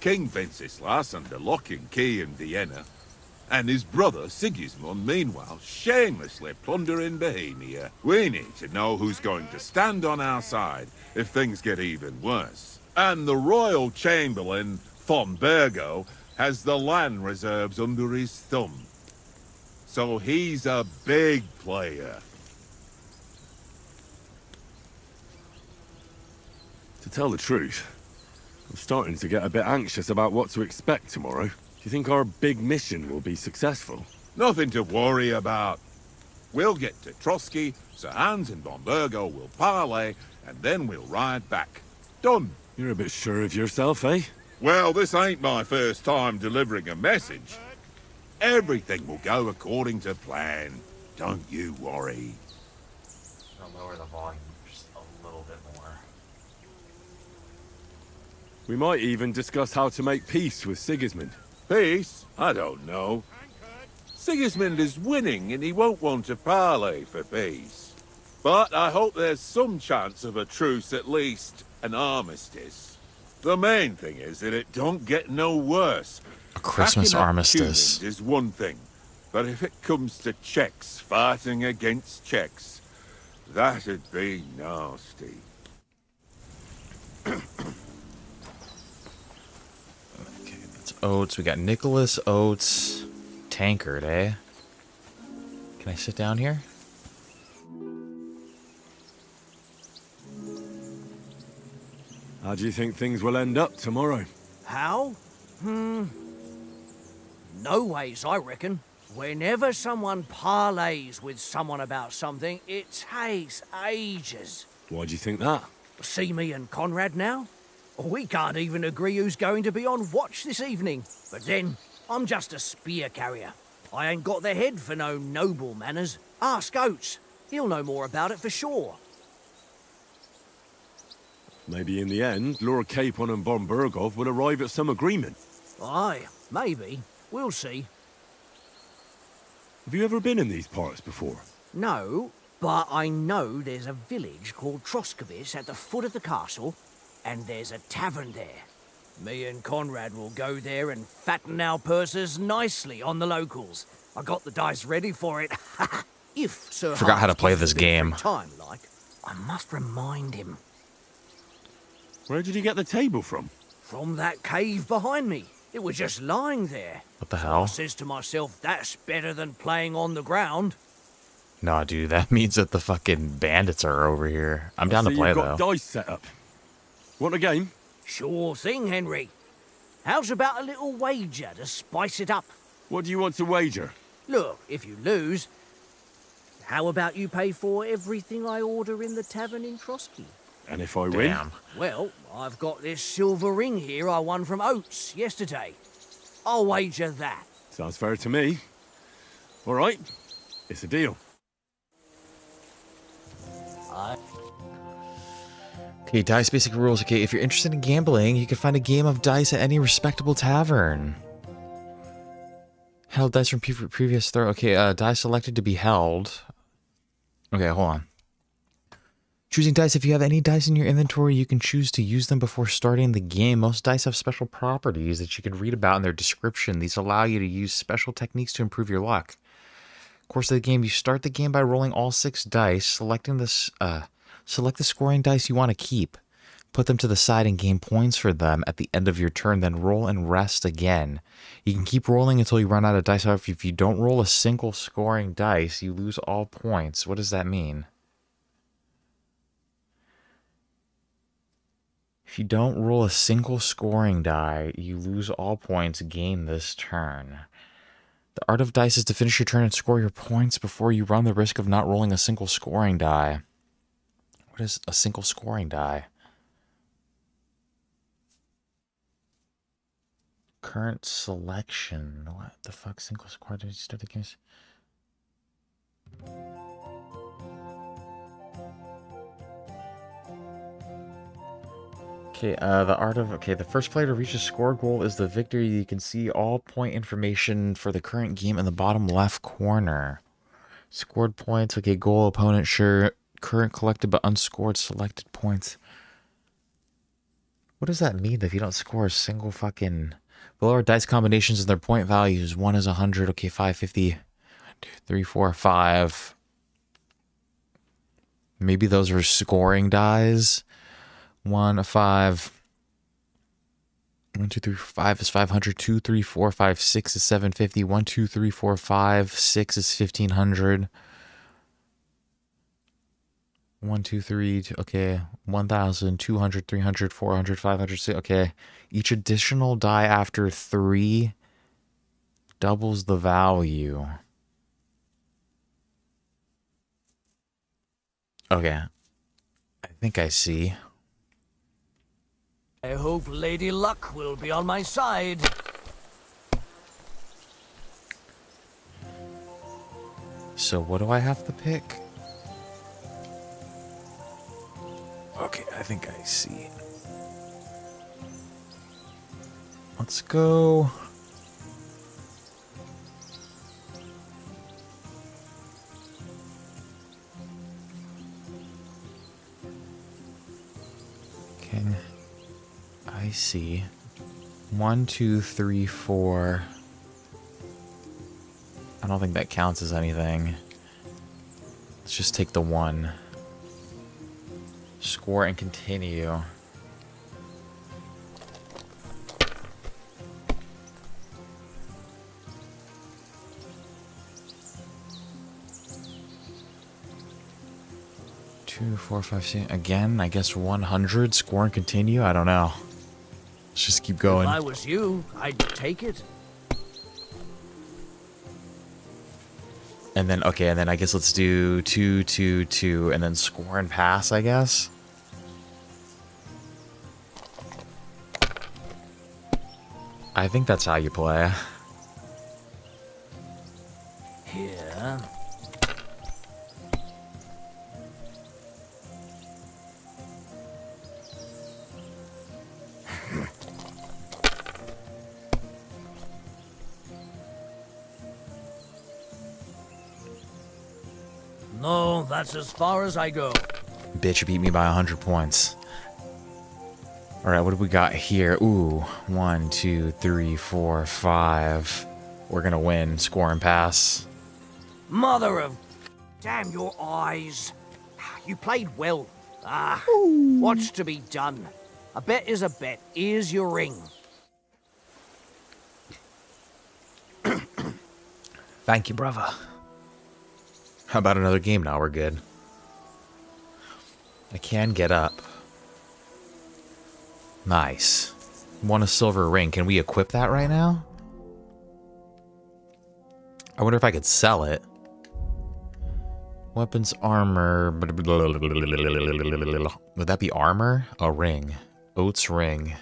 King Wenceslas under lock and key in Vienna, and his brother Sigismund meanwhile shamelessly plundering Bohemia. We need to know who's going to stand on our side if things get even worse. And the royal chamberlain, von Burgo, has the land reserves under his thumb. So he's a big player. To tell the truth, I'm starting to get a bit anxious about what to expect tomorrow. Do you think our big mission will be successful? Nothing to worry about. We'll get to Trotsky, Sir Hans and von Burgo will parley, and then we'll ride back. Done. You're a bit sure of yourself, eh? Well, this ain't my first time delivering a message. Everything will go according to plan. Don't you worry. I'll lower the volume just a little bit more. We might even discuss how to make peace with Sigismund. Peace? I don't know. Sigismund is winning and he won't want to parley for peace. But I hope there's some chance of a truce, at least an armistice. The main thing is that it don't get no worse. A Christmas Packing up armistice. tunings is one thing, but if it comes to Czechs fighting against Czechs, that'd be nasty. Okay, that's Oates. We got Nicholas, Oates, Tankard, eh? Can I sit down here? How do you think things will end up tomorrow? How? No ways, I reckon. Whenever someone parleys with someone about something, it takes ages. Why do you think that? See me and Conrad now? We can't even agree who's going to be on watch this evening. But then, I'm just a spear carrier. I ain't got the head for no noble manners. Ask Oates. He'll know more about it for sure. Maybe in the end, Lord Capon and Von Burgov will arrive at some agreement. Aye, maybe. We'll see. Have you ever been in these parts before? No, but I know there's a village called Troskovitz at the foot of the castle, and there's a tavern there. Me and Conrad will go there and fatten our purses nicely on the locals. I got the dice ready for it. If Sir Forgot how to Hans play gives this a bit game. free time, like, I must remind him. Where did you get the table from? From that cave behind me. It was just lying there. What the I hell? says to myself, that's better than playing on the ground. Nah, dude, that means that the fucking bandits are over here. I'm down to See, play, you've got though. dice set up. Want a game? Sure thing, Henry. How's about a little wager to spice it up? What do you want to wager? Look, if you lose, how about you pay for everything I order in the tavern in Trotsky? And if I win? Damn. Well, I've got this silver ring here I won from Oates yesterday. I'll wager that. Sounds fair to me. All right, it's a deal. Okay, dice basic rules. Okay, if you're interested in gambling, you can find a game of dice at any respectable tavern. Held dice from previous throw. Okay, dice selected to be held. Okay, hold on. Choosing dice. If you have any dice in your inventory, you can choose to use them before starting the game. Most dice have special properties that you can read about in their description. These allow you to use special techniques to improve your luck. Course of the game, you start the game by rolling all 6 dice, select the scoring dice you want to keep. Put them to the side and gain points for them at the end of your turn, then roll and rest again. You can keep rolling until you run out of dice. However, if you don't roll a single scoring dice, you lose all points. What does that mean? If you don't roll a single scoring die, you lose all points gained this turn. The art of dice is to finish your turn and score your points before you run the risk of not rolling a single scoring die. What is a single scoring die? Current selection. What the fuck? Single score? Did you start the game? Okay, the first player to reach a score goal is the victor. You can see all point information for the current game in the bottom left corner. Scored points, okay, goal, opponent, sure. Current collected but unscored selected points. What does that mean if you don't score a single fucking... Below are dice combinations and their point values. 1 is 100, okay, 550. 1, 2, 3, 4, 5. Maybe those are scoring dies. 1, 5. 1, 2, 3, 5 is 500. 2, 3, 4, 5, 6 is 750. 1, 2, 3, 4, 5, 6 is 1500. 1, 2, 3, okay, 1,000, 200, 300, 400, 500, okay. Each additional die after 3 doubles the value. Okay. I think I see. I hope Lady Luck will be on my side. So what do I have to pick? Okay, I think I see. Let's go. Okay. I see. 1, 2, 3, 4. I don't think that counts as anything. Let's just take the 1. Score and continue. Two, 4, 5, 6. Again, I guess 100. Score and continue. I don't know. Let's just keep going. If I was you, I'd take it. And then, okay, and then I guess let's do 2, 2, 2, and then score and pass, I guess. I think that's how you play. Here. No, that's as far as I go. Bitch beat me by 100 points. Alright, what do we got here? Ooh, 1, 2, 3, 4, 5. We're gonna win. Score and pass. Mother of... Damn your eyes. You played well. What's to be done? A bet is a bet. Here's your ring. Thank you, brother. How about another game now? We're good. I can get up. Nice. Won a silver ring. Can we equip that right now? I wonder if I could sell it. Weapons, armor. Would that be armor? A ring. Oats ring.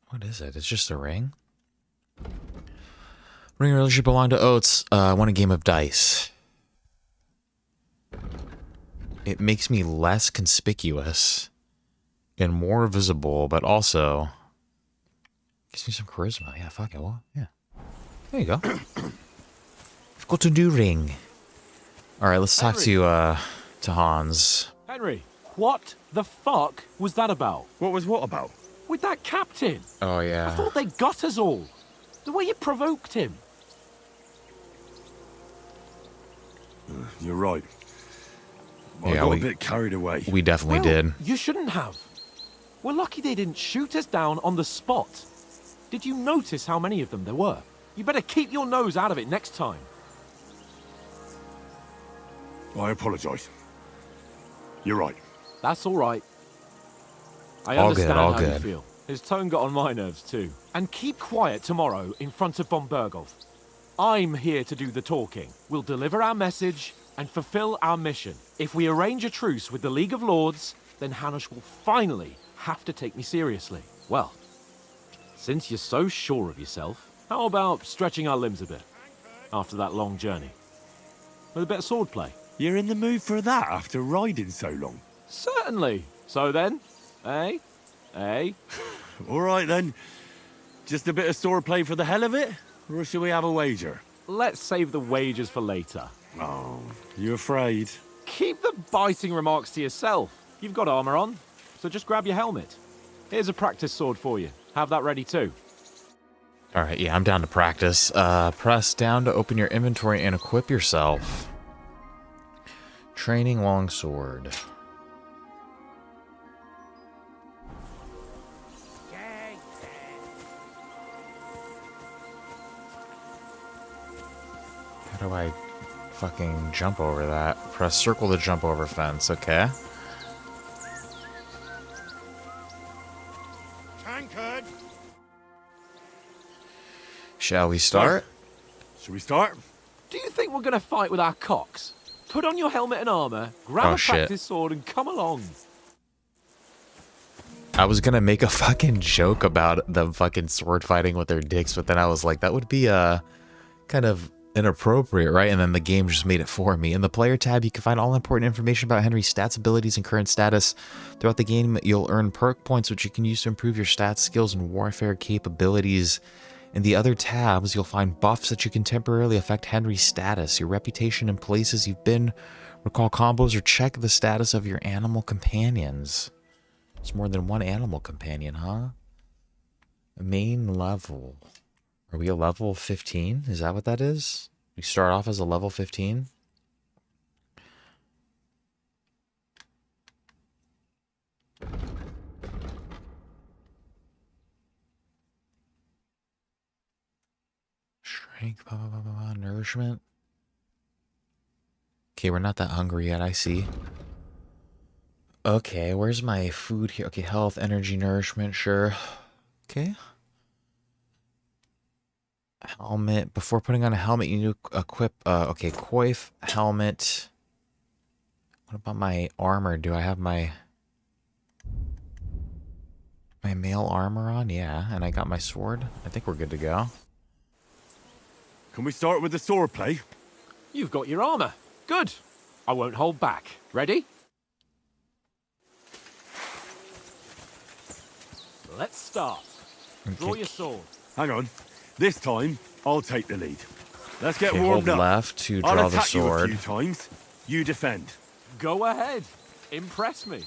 What is it? It's just a ring? Ring relationship belonged to Oats. Won a game of dice. It makes me less conspicuous and more visible, but also gives me some charisma. Yeah, fuck it. Well, yeah. There you go. I've got a new ring. All right, let's talk to Hans. Henry, what the fuck was that about? What was what about? With that captain. Oh, I yeah. thought they got us all. The way you provoked him. You're right. I Yeah, got a bit carried away. We definitely did. You shouldn't have. We're lucky they didn't shoot us down on the spot. Did you notice how many of them there were? You better keep your nose out of it next time. I apologise. You're right. That's all right. I All good, understand all how good. you feel. His tone got on my nerves too. And keep quiet tomorrow in front of von Berghoff. I'm here to do the talking. We'll deliver our message and fulfill our mission. If we arrange a truce with the League of Lords, then Hanush will finally have to take me seriously. Well, since you're so sure of yourself, how about stretching our limbs a bit after that long journey? With a bit of swordplay. You're in the mood for that after riding so long? Certainly. So then, eh? Eh? All right then. Just a bit of swordplay for the hell of it? Or shall we have a wager? Let's save the wagers for later. Oh, you afraid? Keep the biting remarks to yourself. You've got armor on, so just grab your helmet. Here's a practice sword for you. Have that ready too. All right, yeah, I'm down to practice. Press down to open your inventory and equip yourself. Training longsword. How do I fucking jump over that? Press circle to jump over fence, okay. Tankard! Shall we start? Shall we start? Do you think we're gonna fight with our cocks? Put on your helmet and armor, grab Oh, a shit. practice sword, and come along. I was gonna make a fucking joke about them fucking sword fighting with their dicks, but then I was like, that would be kind of inappropriate, right? And then the game just made it for me. In the player tab, you can find all important information about Henry's stats, abilities, and current status. Throughout the game, you'll earn perk points, which you can use to improve your stats, skills, and warfare capabilities. In the other tabs, you'll find buffs that you can temporarily affect Henry's status, your reputation, and places you've been, recall combos, or check the status of your animal companions. It's more than one animal companion, huh? Main level. Are we a level 15? Is that what that is? We start off as a level 15? Strength, blah, blah, blah, blah, blah, nourishment. Okay, we're not that hungry yet, I see. Okay, where's my food here? Okay, health, energy, nourishment, sure. Okay. Helmet. Before putting on a helmet, you need to equip, okay, coif, helmet. What about my armor? Do I have my... my mail armor on? Yeah, and I got my sword. I think we're good to go. Can we start with the sword play? You've got your armor. Good. I won't hold back. Ready? Let's start. Draw your sword. Hang on. This time, I'll take the lead. Let's get Okay, warmed hold up. left to I'll draw the attack you a sword. few times. You defend. Go ahead. Impress me.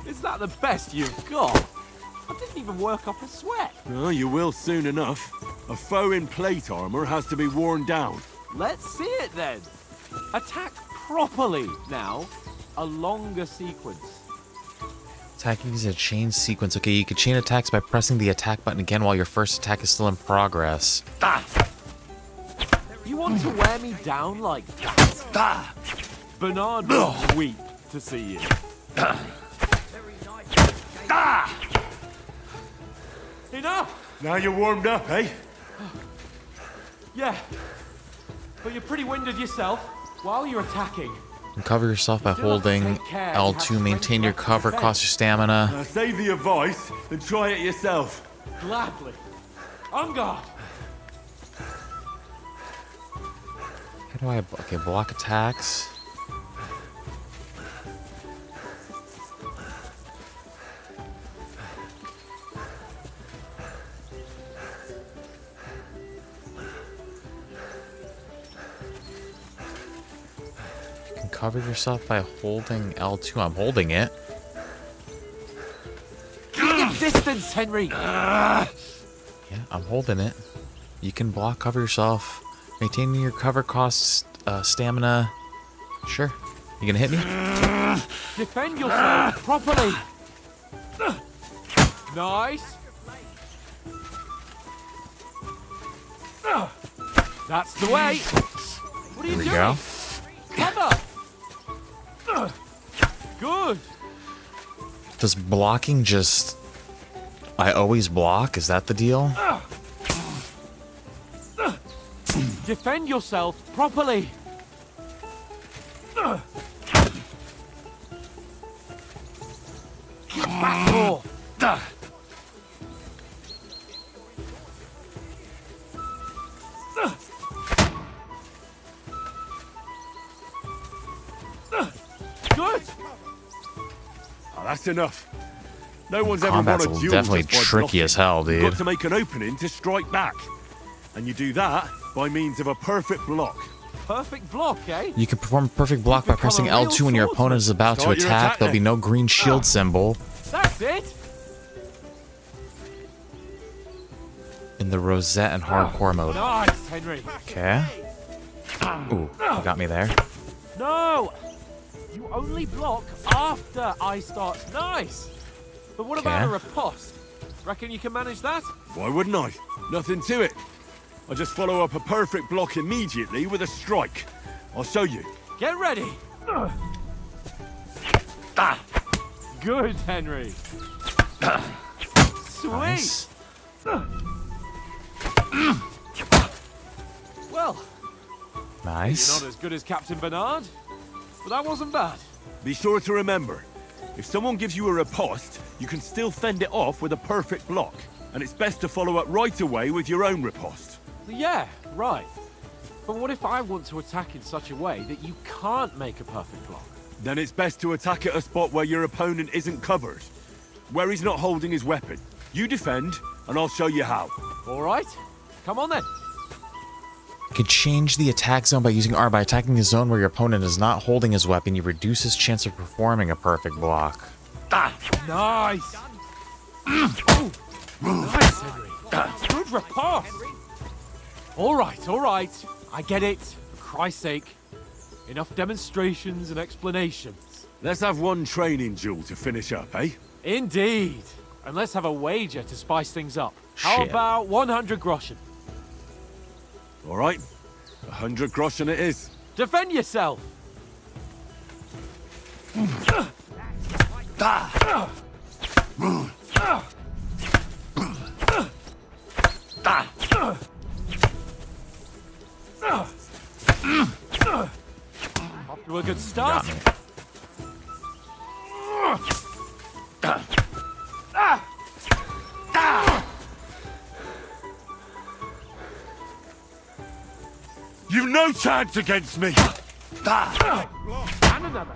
Is that the best you've got? I didn't even work up a sweat. Oh, you will soon enough. A foe in plate armor has to be worn down. Let's see it then. Attack properly now. A longer sequence. Attacking is a chain sequence. Okay, you can chain attacks by pressing the attack button again while your first attack is still in progress. You want to wear me down like that? Bernard will weep to see you. Enough! Now you're warmed up, eh? Yeah. But you're pretty winded yourself while you're attacking. And cover yourself by holding L2. Maintain your cover, cost your stamina. Now save the advice and try it yourself. Gladly. On guard. How do I... Okay, block attacks. You can cover yourself by holding L2. I'm holding it. Keep your distance, Henry. Yeah, I'm holding it. You can block, cover yourself. Maintaining your cover costs stamina. Sure. You gonna hit me? Defend yourself properly. Nice. That's the way. What are you There we doing? go. Cover. Good. Does blocking just... I always block? Is that the deal? Defend yourself properly. Back more. Good. Oh, that's enough. No one's ever won Combat's a duel definitely just by tricky blocking. as hell, You've dude. got to make an opening to strike back. And you do that by means of a perfect block. Perfect block, eh? You can perform a perfect block by become pressing a real L2 when your opponent is about to Start your attack. attack There'll be then. no green shield symbol That's it. in the Rosette and Hardcore mode. Nice, Henry. Okay. Ooh, you got me there. No! You only block after I start. Nice! But what about a Okay. riposte? Reckon you can manage that? Why wouldn't I? Nothing to it. I just follow up a perfect block immediately with a strike. I'll show you. Get ready! Good, Henry. Sweet! Nice. Well, Nice. you're not as good as Captain Bernard, but that wasn't bad. Be sure to remember, if someone gives you a riposte, you can still fend it off with a perfect block. And it's best to follow up right away with your own riposte. Yeah, right. But what if I want to attack in such a way that you can't make a perfect block? Then it's best to attack at a spot where your opponent isn't covered. Where he's not holding his weapon. You defend, and I'll show you how. All right, come on then. You can change the attack zone by using R. By attacking a zone where your opponent is not holding his weapon, you reduce his chance of performing a perfect block. Nice. Ooh, nice, Henry. Good riposte. All right. I get it. For Christ's sake. Enough demonstrations and explanations. Let's have one training duel to finish up, eh? Indeed. And let's have a wager to spice things up. How Shit. about 100 groschen? All right. 100 groschen it is. Defend yourself. Off to a good start. Got me. You've no chance against me! And another.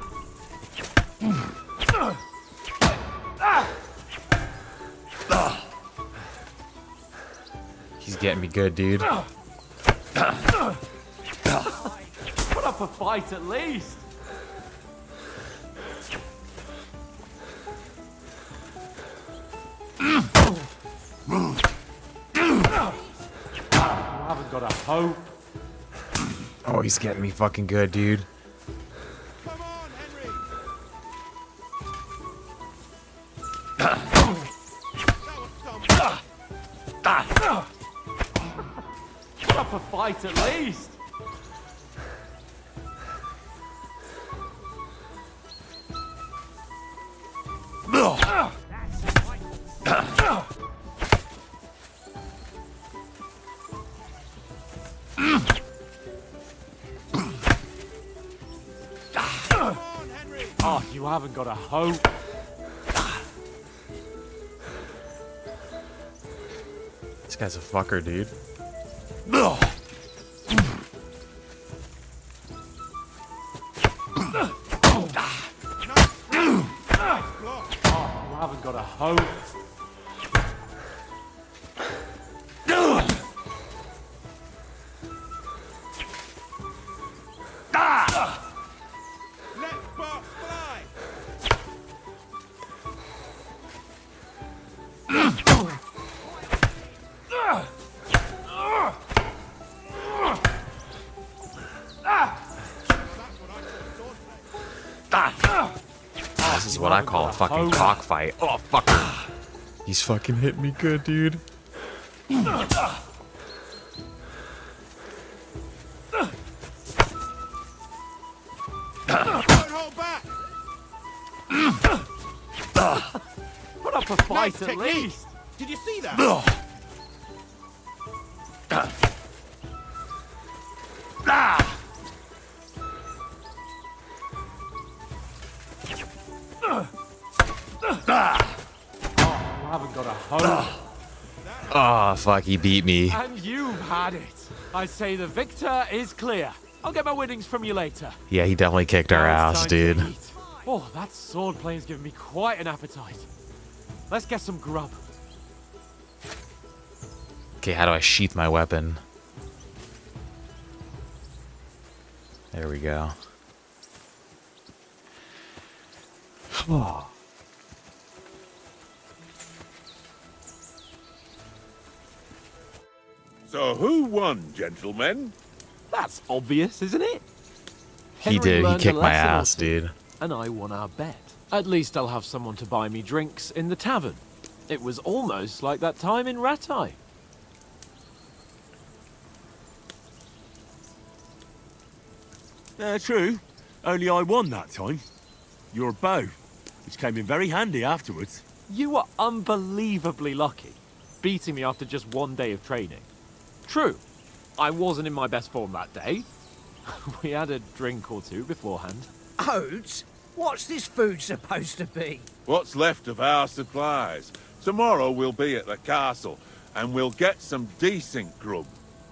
He's getting me good, dude. Put up a fight at least. You haven't got a hope. Oh, he's getting me fucking good, dude. Come on, Henry! Put up a fight at least. Oh, you haven't got a hope. This guy's a fucker, dude. You haven't got a hope. Let sparks fly! This is what I call a fucking cockfight. Oh, fucker. He's fucking hitting me good, dude. Don't hold back! Put up a fight Nice at technique. least. Did you see that? You haven't got a hope. Oh, fuck, he beat me. And you've had it. I say the victor is clear. I'll get my winnings from you later. Yeah, he definitely kicked our Now it's ass, time to dude. eat. Oh, that sword playing's giving me quite an appetite. Let's get some grub. Okay, how do I sheath my weapon? There we go. So who won, gentlemen? That's obvious, isn't it? He Henry did. He learned a kicked my lesson or ass, two, dude. And I won our bet. At least I'll have someone to buy me drinks in the tavern. It was almost like that time in Rattay. True. Only I won that time. Your bow, which came in very handy afterwards. You were unbelievably lucky, beating me after just one day of training. True, I wasn't in my best form that day. We had a drink or two beforehand. Oats? What's this food supposed to be? What's left of our supplies? Tomorrow we'll be at the castle, and we'll get some decent grub.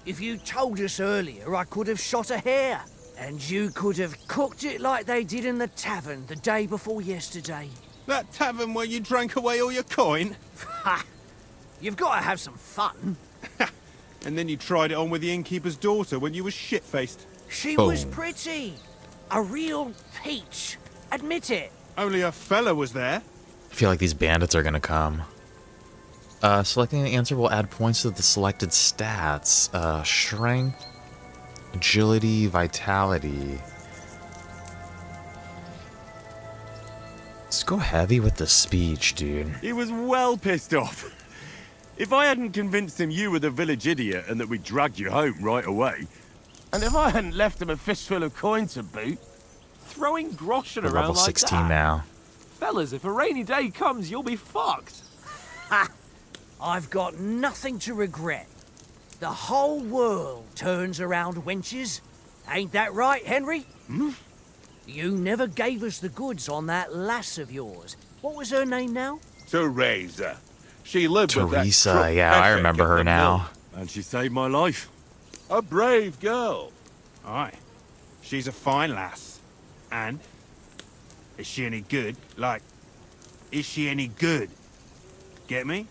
If you told us earlier, I could have shot a hare. And you could have cooked it like they did in the tavern the day before yesterday. That tavern where you drank away all your coin? Ha! You've got to have some fun. And then you tried it on with the innkeeper's daughter when you were shit-faced. She was Boom. pretty. A real peach. Admit it. Only a fella was there. I feel like these bandits are gonna come. Selecting the answer will add points to the selected stats. Strength, agility, vitality. Let's go heavy with the speech, dude. He was well pissed off. If I hadn't convinced him you were the village idiot and that we dragged you home right away, And if I hadn't left him a fistful of coin to boot, Throwing groschen We're around level like 16 that. now. Fellas, if a rainy day comes, you'll be fucked. Ha! I've got nothing to regret. The whole world turns around wenches. Ain't that right, Henry? Hmm? You never gave us the goods on that lass of yours. What was her name now? Teresa. She lived with that Teresa, crook yeah, I Essex remember in her the now. mill. And she saved my life. A brave girl. Aye. She's a fine lass. And? Is she any good? Like, is she any good? Get me?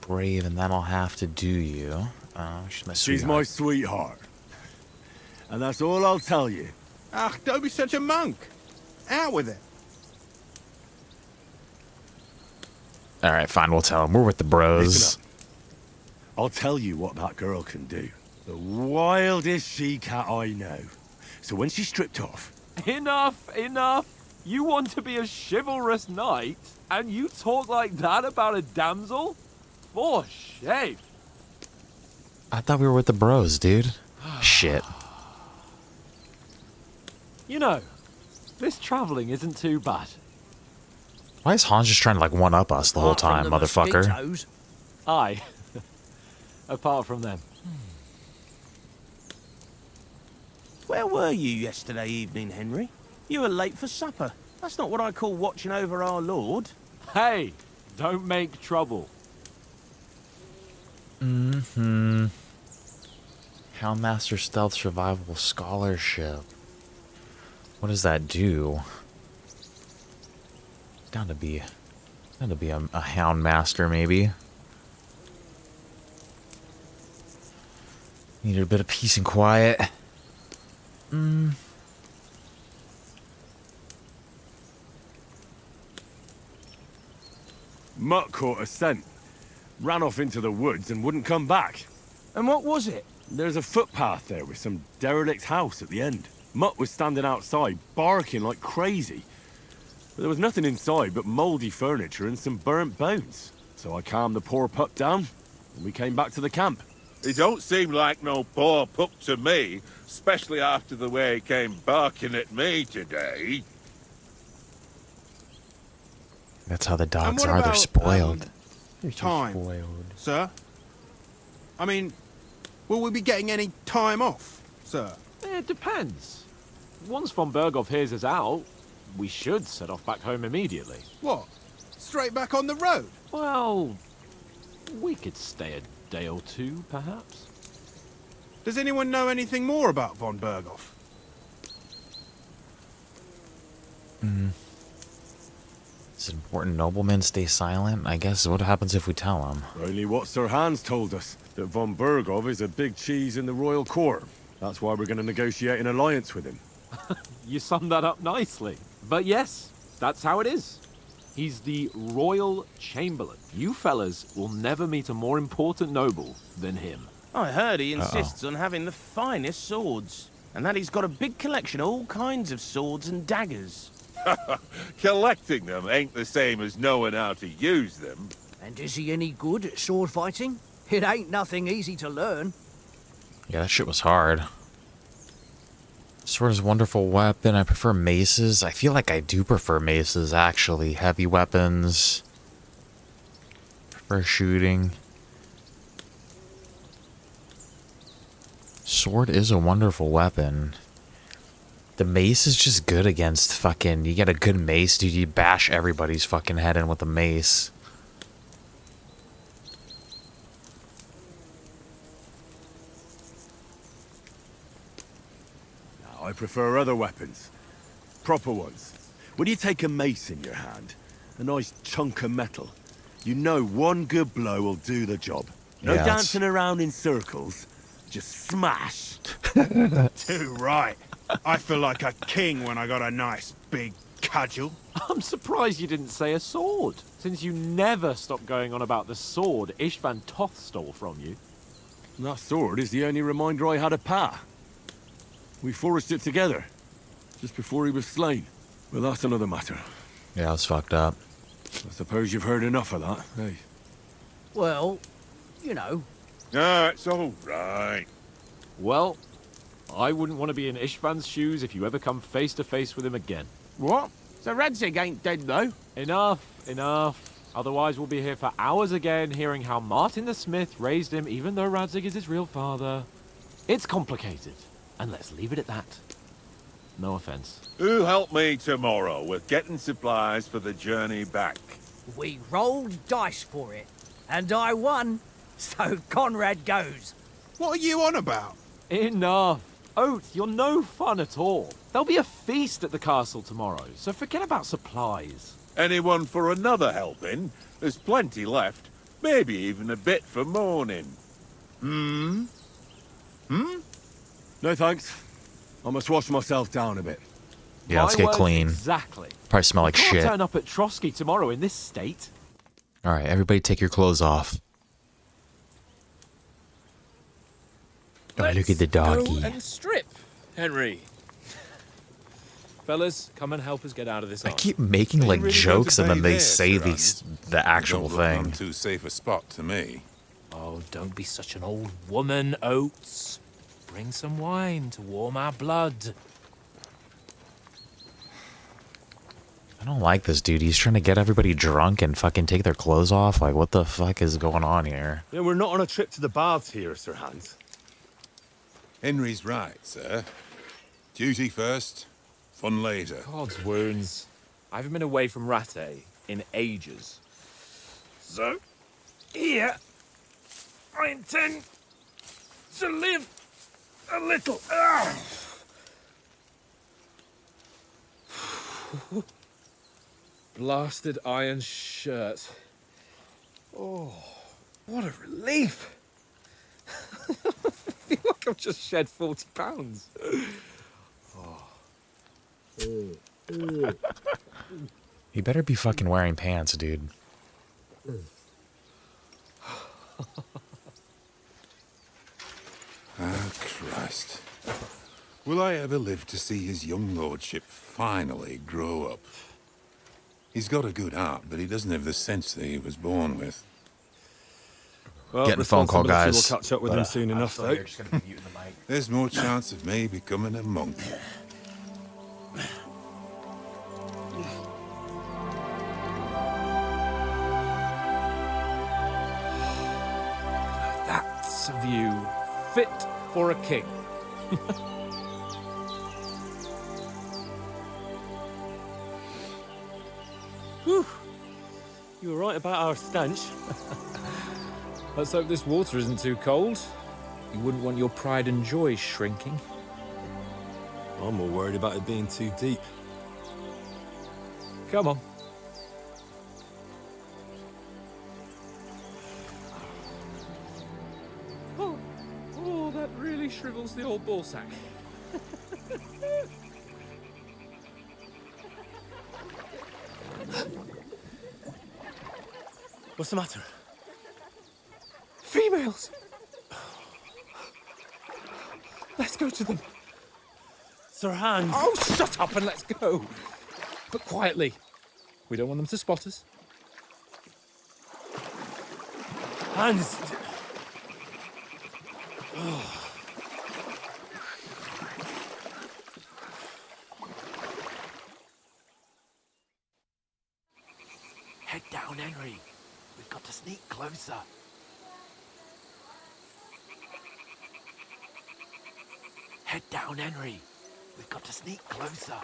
Brave, and that'll have to do you. She's my She's sweetheart. my sweetheart. And that's all I'll tell you. Ach, don't be such a monk. Out with it. All right, fine, we'll tell him. We're with the bros. Listen up. I'll tell you what that girl can do. The wildest she-cat I know. So when she's stripped off... Enough, enough. You want to be a chivalrous knight, and you talk like that about a damsel? For shame. I thought we were with the bros, dude. Shit. You know, this traveling isn't too bad. Why is Hans just trying to, like, one-up us the whole Apart from time, the motherfucker? mosquitoes. Aye. Apart from them. Where were you yesterday evening, Henry? You were late for supper. That's not what I call watching over our lord. Hey, don't make trouble. Mm-hmm. Houndmaster Stealth Survival Scholarship. What does that do? Down to be a Houndmaster, maybe. Needed a bit of peace and quiet. Mutt caught a scent. Ran off into the woods and wouldn't come back. And what was it? There's a footpath there with some derelict house at the end. Mutt was standing outside, barking like crazy. But there was nothing inside but mouldy furniture and some burnt bones. So I calmed the poor pup down, and we came back to the camp. He don't seem like no poor pup to me, especially after the way he came barking at me today. That's how the dogs what are. They're about, spoiled. Time, sir? I mean, will we be getting any time off, sir? It depends. Once von Berghoff hears us out, we should set off back home immediately. What? Straight back on the road? Well, we could stay a day or two, perhaps. Does anyone know anything more about von Berghoff? Is it important noblemen stay silent? I guess what happens if we tell them? Only what Sir Hans told us, that von Berghoff is a big cheese in the royal court. That's why we're going to negotiate an alliance with him. You summed that up nicely. But yes, that's how it is. He's the Royal Chamberlain. You fellas will never meet a more important noble than him. I heard he insists on having the finest swords. And that he's got a big collection of all kinds of swords and daggers. Collecting them ain't the same as knowing how to use them. And is he any good at sword fighting? It ain't nothing easy to learn. Yeah, that shit was hard. Sword is a wonderful weapon. I prefer maces. I feel like I do prefer maces, actually. Heavy weapons. Prefer shooting. Sword is a wonderful weapon. The mace is just good against fucking... You get a good mace, dude, you bash everybody's fucking head in with a mace. I prefer other weapons. Proper ones. When you take a mace in your hand, a nice chunk of metal, you know one good blow will do the job. No Yeah, dancing around in circles. Just smash. Too right. I feel like a king when I got a nice big cudgel. I'm surprised you didn't say a sword, since you never stop going on about the sword Ishvan Toth stole from you. That sword is the only reminder I had of Pa. We forged it together, just before he was slain. But that's another matter. Yeah, it's fucked up. I suppose you've heard enough of that, hey? Well, you know. Ah, it's all right. Well, I wouldn't want to be in Ishvan's shoes if you ever come face to face with him again. What? So Radzig ain't dead, though. Enough. Otherwise, we'll be here for hours again, hearing how Martin the Smith raised him, even though Radzig is his real father. It's complicated, and let's leave it at that. No offense. Who helped me tomorrow with getting supplies for the journey back? We rolled dice for it, and I won. So Conrad goes. What are you on about? Enough. Oath, you're no fun at all. There'll be a feast at the castle tomorrow, so forget about supplies. Anyone for another helping? There's plenty left. Maybe even a bit for morning. No thanks. I must wash myself down a bit. Yeah, let's get clean. Exactly. Probably smell like Can't shit. turn up at Trotsky tomorrow in this state. All right, everybody take your clothes off. Oh, look at the doggy. Go and strip, Henry. Fellas, come and help us get out of this. I keep making like jokes and then they say the actual thing. Too safe a spot to me. Oh, don't be such an old woman, Oates. Bring some wine to warm our blood. I don't like this dude. He's trying to get everybody drunk and fucking take their clothes off. Like, what the fuck is going on here? Yeah, we're not on a trip to the baths here, Sir Hans. Henry's right, sir. Duty first, fun later. God's wounds. I haven't been away from Rattay in ages. So, here, I intend to live a little. Blasted iron shirt. Oh, what a relief. I feel like I've just shed 40 pounds. You better be fucking wearing pants, dude. Oh, Christ. Will I ever live to see his young lordship finally grow up? He's got a good heart, but he doesn't have the sense that he was born with. Well, Getting a phone call, guys. We'll catch up with him soon enough, though. There's more chance of me becoming a monk. That's a view fit for a king. Whew. You were right about our stench. Let's hope this water isn't too cold. You wouldn't want your pride and joy shrinking. I'm more worried about it being too deep. Come on. Oh, that really shrivels the old ballsack. What's the matter? Females! Let's go to them. Sir Hans. Oh, shut up and let's go. But quietly. We don't want them to spot us. Hans. Head down, Henry. We've got to sneak closer. Head down, Henry. We've got to sneak closer.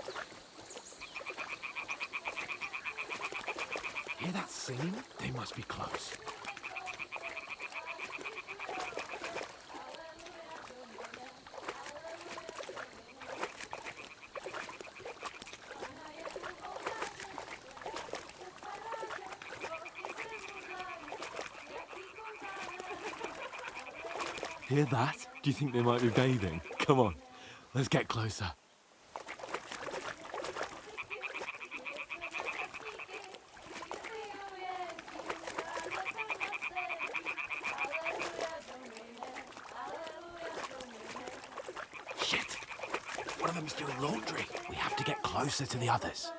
Hear that singing? They must be close. Hear that? Do you think they might be bathing? Come on, let's get closer. Shit! One of them's doing laundry. We have to get closer to the others.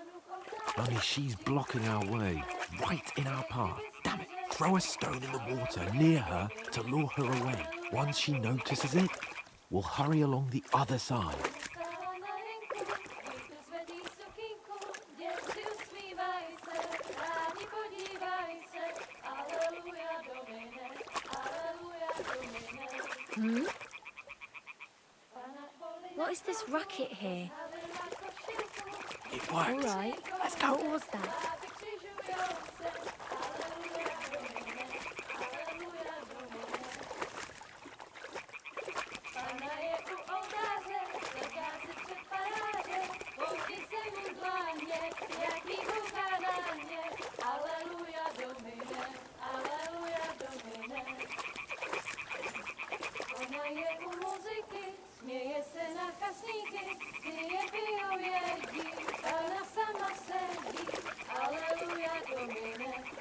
Only she's blocking our way, right in our path. Damn it! Throw a stone in the water near her to lure her away. Once she notices it, we'll hurry along the other side. What is this racket here? It All worked. right. Let's go. What was that?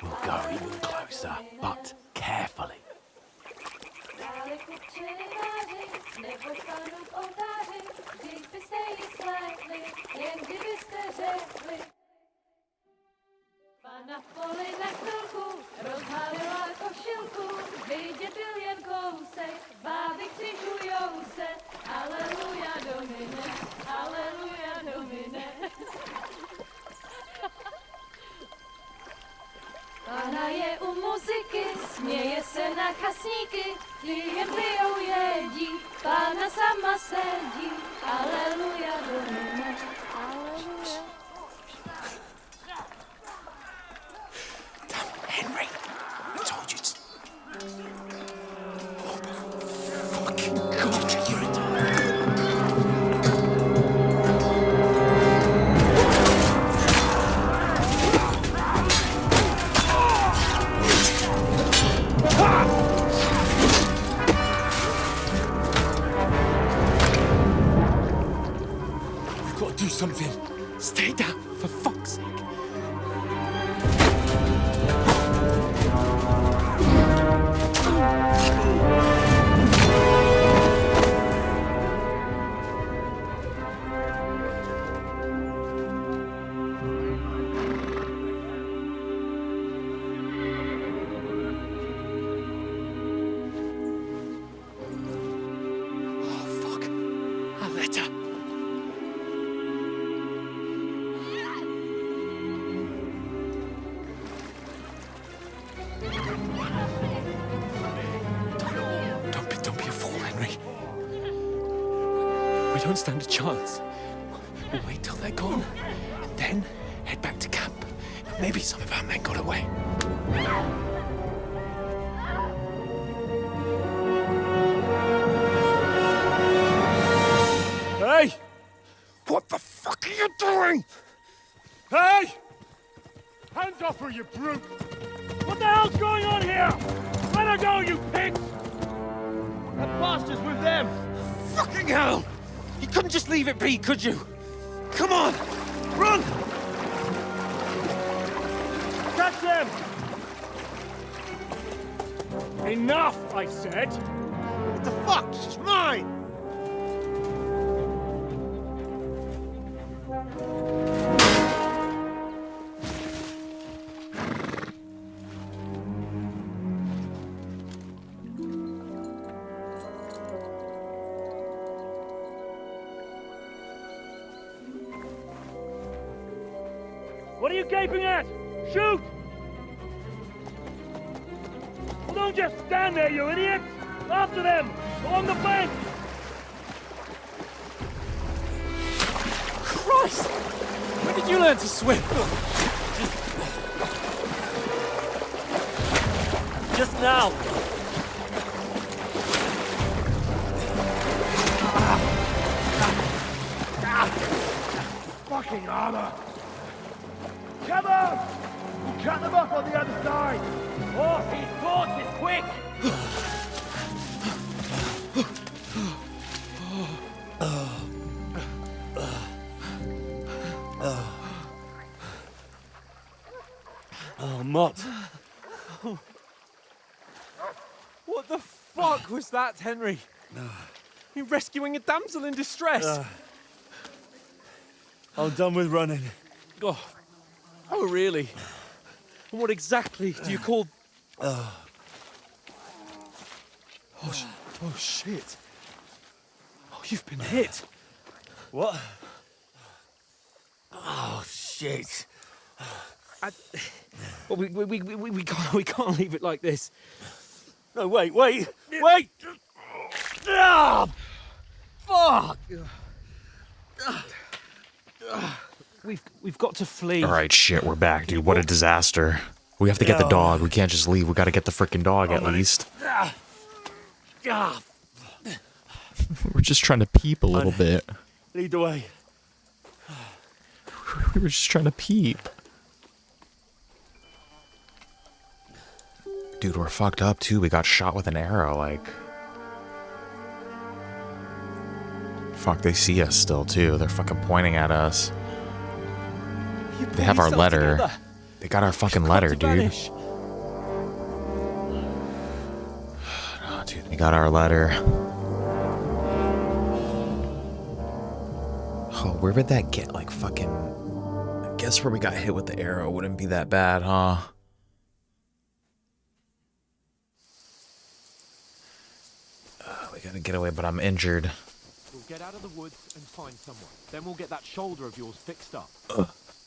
We'll go even closer, but carefully. Na poli na chvilku rozhalila košilku, vidět byl jen kousek, báby křižujou se, aleluja domine, aleluja domine. Pána je u muziky, směje se na chasníky, jen pijou jedí, pána sama sedí, aleluja domine, aleluja. Henry, I told you to... Oh, fucking God, you're a... We've got to do something. Stay down, for fuck's sake. We don't stand a chance. We'll wait till they're gone, and then head back to camp. Maybe some of our men got away. Hey! What the fuck are you doing? Hey! Hands off her, you brute! What the hell's going on here? Let her go, you pigs! That bastard's with them! Fucking hell! You couldn't just leave it be, could you? Come on! Run! Catch them! Enough, I said! What the fuck? She's mine! What are you gaping at? Shoot! Well, don't just stand there, you idiots! After them! Along the bank! Christ! When did you learn to swim? Just now! Fucking armor! Come on! We'll cut them off on the other side! Oh, these horses, quick! Oh, Mott. What the fuck was that, Henry? You rescuing a damsel in distress? I'm done with running. Oh, really? And what exactly do you call... Oh, shit. Oh, you've been hit. What? Oh, shit. Well, we can't leave it like this. No, wait! Ah! Fuck! We've got to flee. All right, shit, we're back, dude. What a disaster. We have to get the dog. We can't just leave. We got to get the freaking dog at least. We're just trying to peep a little bit. Lead the way. We were just trying to peep. Dude, we're fucked up too. We got shot with an arrow, like. Fuck, they see us still too. They're fucking pointing at us. They have our letter. Together. They got our fucking letter, dude. Oh, dude, they got our letter. Oh, where would that get? Like fucking. I guess where we got hit with the arrow wouldn't be that bad, huh? We gotta get away, but I'm injured. We'll get out of the woods and find someone. Then we'll get that shoulder of yours fixed up.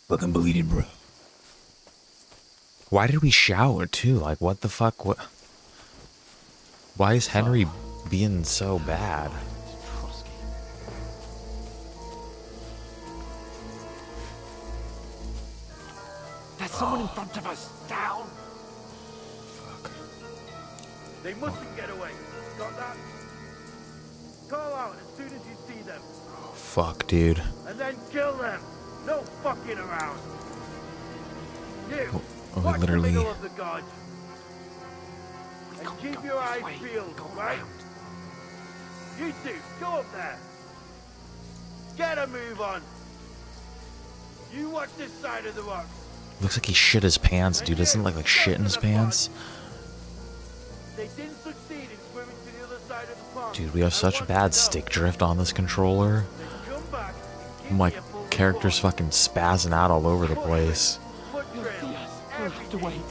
Fucking bleeding, bro. Why did we shower too? Like, what the fuck? What? Why is Henry being so bad? There's someone in front of us. Down. Fuck. They mustn't get away. Got that? Call out as soon as you see them. Fuck, dude. And then kill them. No fucking around. You, Oh, watch the literally. middle of the gorge. And keep your eyes peeled, right? You two, go up there. Get a move on. You watch this side of the rock. Looks like he shit his pants, dude. Doesn't it look like shit in his pants? They didn't succeed in swimming to the other side of the pond. Dude, we have such bad stick drift on this controller. My character's fucking spazzing out all over the place. We'll have to wait.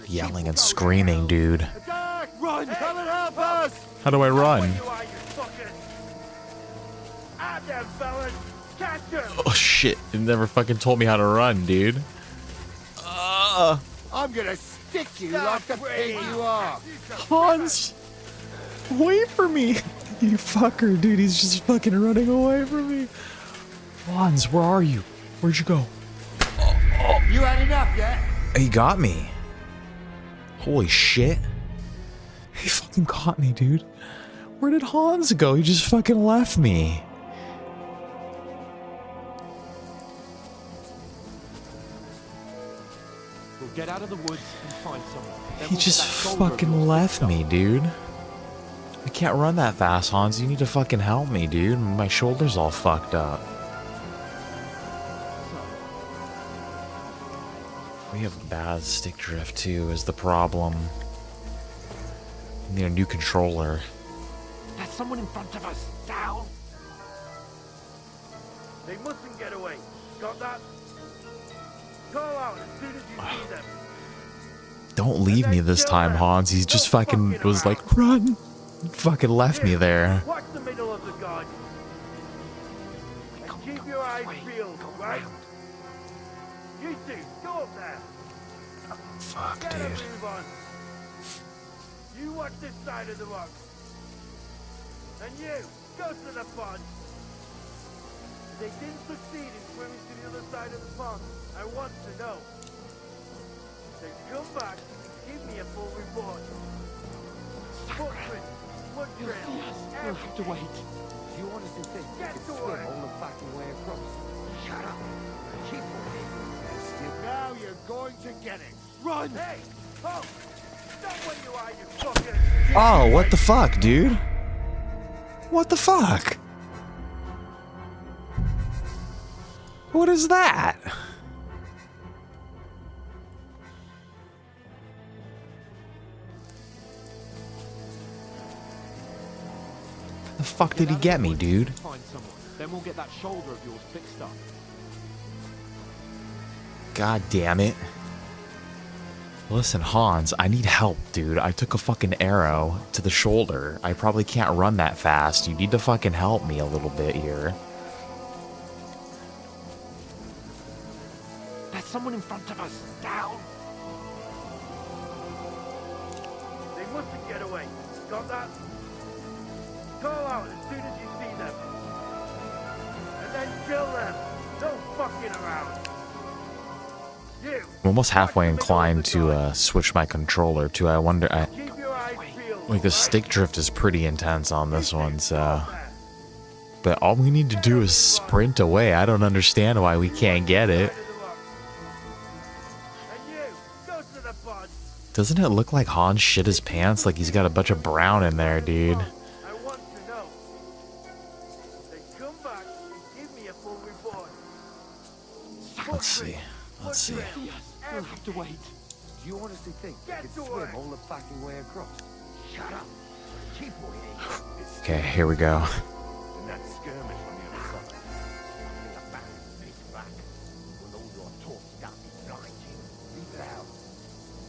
Yelling and screaming, dude. Run! Come and help us! How do I run? Oh shit, it never fucking told me how to run, dude. I'm gonna stick you like the pig you are. Hans! Wait for me! You fucker, dude, he's just fucking running away from me. Hans, where are you? Where'd you go? You had enough yet? He got me. Holy shit. He fucking caught me, dude. Where did Hans go? He just fucking left me. We'll get out of the woods and find someone. Then He we'll just get that shoulder of fucking yours left fixed me, up. dude. I can't run that fast, Hans. You need to fucking help me, dude. My shoulder's all fucked up. We have bad stick drift too, is the problem. We need a new controller. There's someone in front of us. Down. They mustn't get away. Got that? Call out as soon as you see them. Don't leave me this time, Hans. He just fucking was like, run. Fucking left me there. Watch the middle of the gorge. And keep your eyes peeled, right? You two, go up there. Fuck, Get a dude. move on. You watch this side of the rock. And you, go to the pond. They didn't succeed in swimming to the other side of the pond. I want to know. Then come back and give me a full report. Footprints, blood trails, We'll have to wait. You honestly think you Get could to swim work. all the fucking way across? Shut up. Keep moving. Now you're going to get it. Run! Hey, halt! Stop when you are, you fucker! Oh, what the fuck, dude? What the fuck? What is that? The fuck did he get me, dude? Find someone. Then we'll get that shoulder of yours fixed up. God damn it. Listen, Hans, I need help, dude. I took a fucking arrow to the shoulder. I probably can't run that fast. You need to fucking help me a little bit here. There's someone in front of us. Down. mustn't get away. Got that? Call out as soon as you see them. And then kill them. No fucking around. You. I'm almost halfway inclined to switch my controller to. I wonder. Keep your eyes peeled. Like the stick drift is pretty intense on this one, so. But all we need to do is sprint away. I don't understand why we can't get it. And you, go to the pod. Doesn't it look like Hans shit his pants? Like he's got a bunch of brown in there, dude. I want to know. Then come back and give me a full report. Let's see. Let's see. You'll have to wait. Do you honestly think you could swim all the fucking way across? Shut up. Keep waiting. Okay, here we go. And that skirmish on the other side. Nothing about face back. When all your talk got me blinding. Leave it out.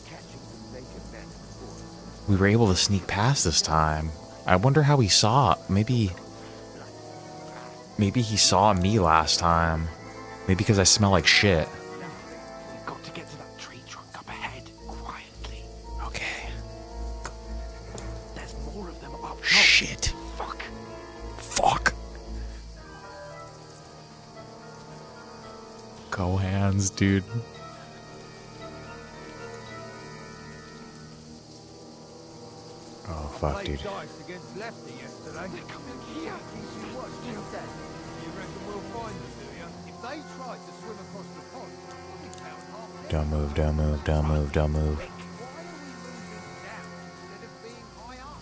Catching the naked men before. We were able to sneak past this time. I wonder how he saw. Maybe he saw me last time. Maybe because I smell like shit. We've got to get to that tree trunk up ahead, quietly. Okay. There's more of them up top. Shit. Fuck. Fuck. Go hands, dude. Oh, fuck, dude. Dice against Lefty yesterday. They're coming here. What, you said? You reckon we'll find them, do you? If they tried to swim across the pond, we found half their... Don't move, don't move, don't move, don't move. Why are we moving down instead of being high up?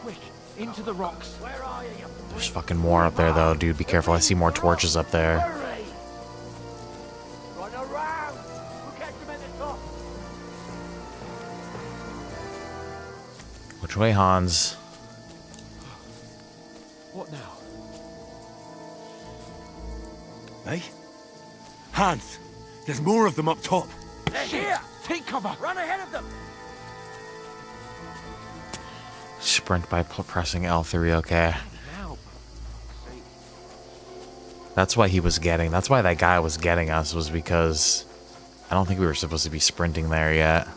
Quick, into the rocks. Where are you? There's fucking more up there, though, dude. Be careful. I see more torches up there. Hurry! Run around! We'll catch them at the top. Which way, Hans? What now? Hey? Hans! There's more of them up top. They're here! Take cover! Run ahead of them! Sprint by pressing L3, okay. Now. That's why he was getting. That's why that guy was getting us, was because I don't think we were supposed to be sprinting there yet.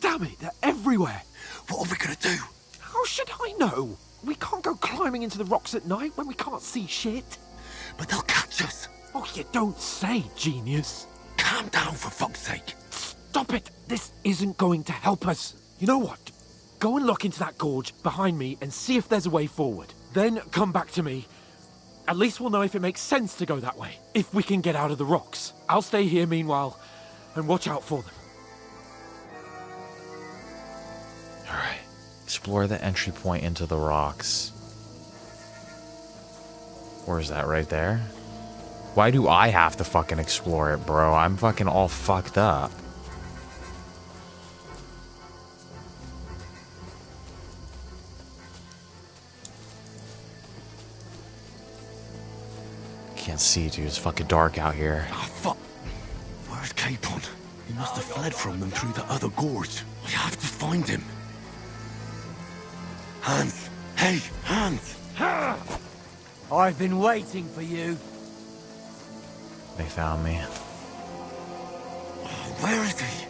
Damn it, they're everywhere. What are we gonna do? How should I know? We can't go climbing into the rocks at night when we can't see shit. But they'll catch us. Oh, you don't say, genius. Calm down, for fuck's sake. Stop it. This isn't going to help us. You know what? Go and look into that gorge behind me and see if there's a way forward. Then come back to me. At least we'll know if it makes sense to go that way. If we can get out of the rocks. I'll stay here meanwhile and watch out for them. Alright. Explore the entry point into the rocks. Where is that? Right there? Why do I have to fucking explore it, bro? I'm fucking all fucked up. Can't see, dude. It's fucking dark out here. Oh, fuck. Where's Capon? He must have fled from them through the other gorge. We have to find him. Hans! Hey, Hans! I've been waiting for you. They found me. Where is he?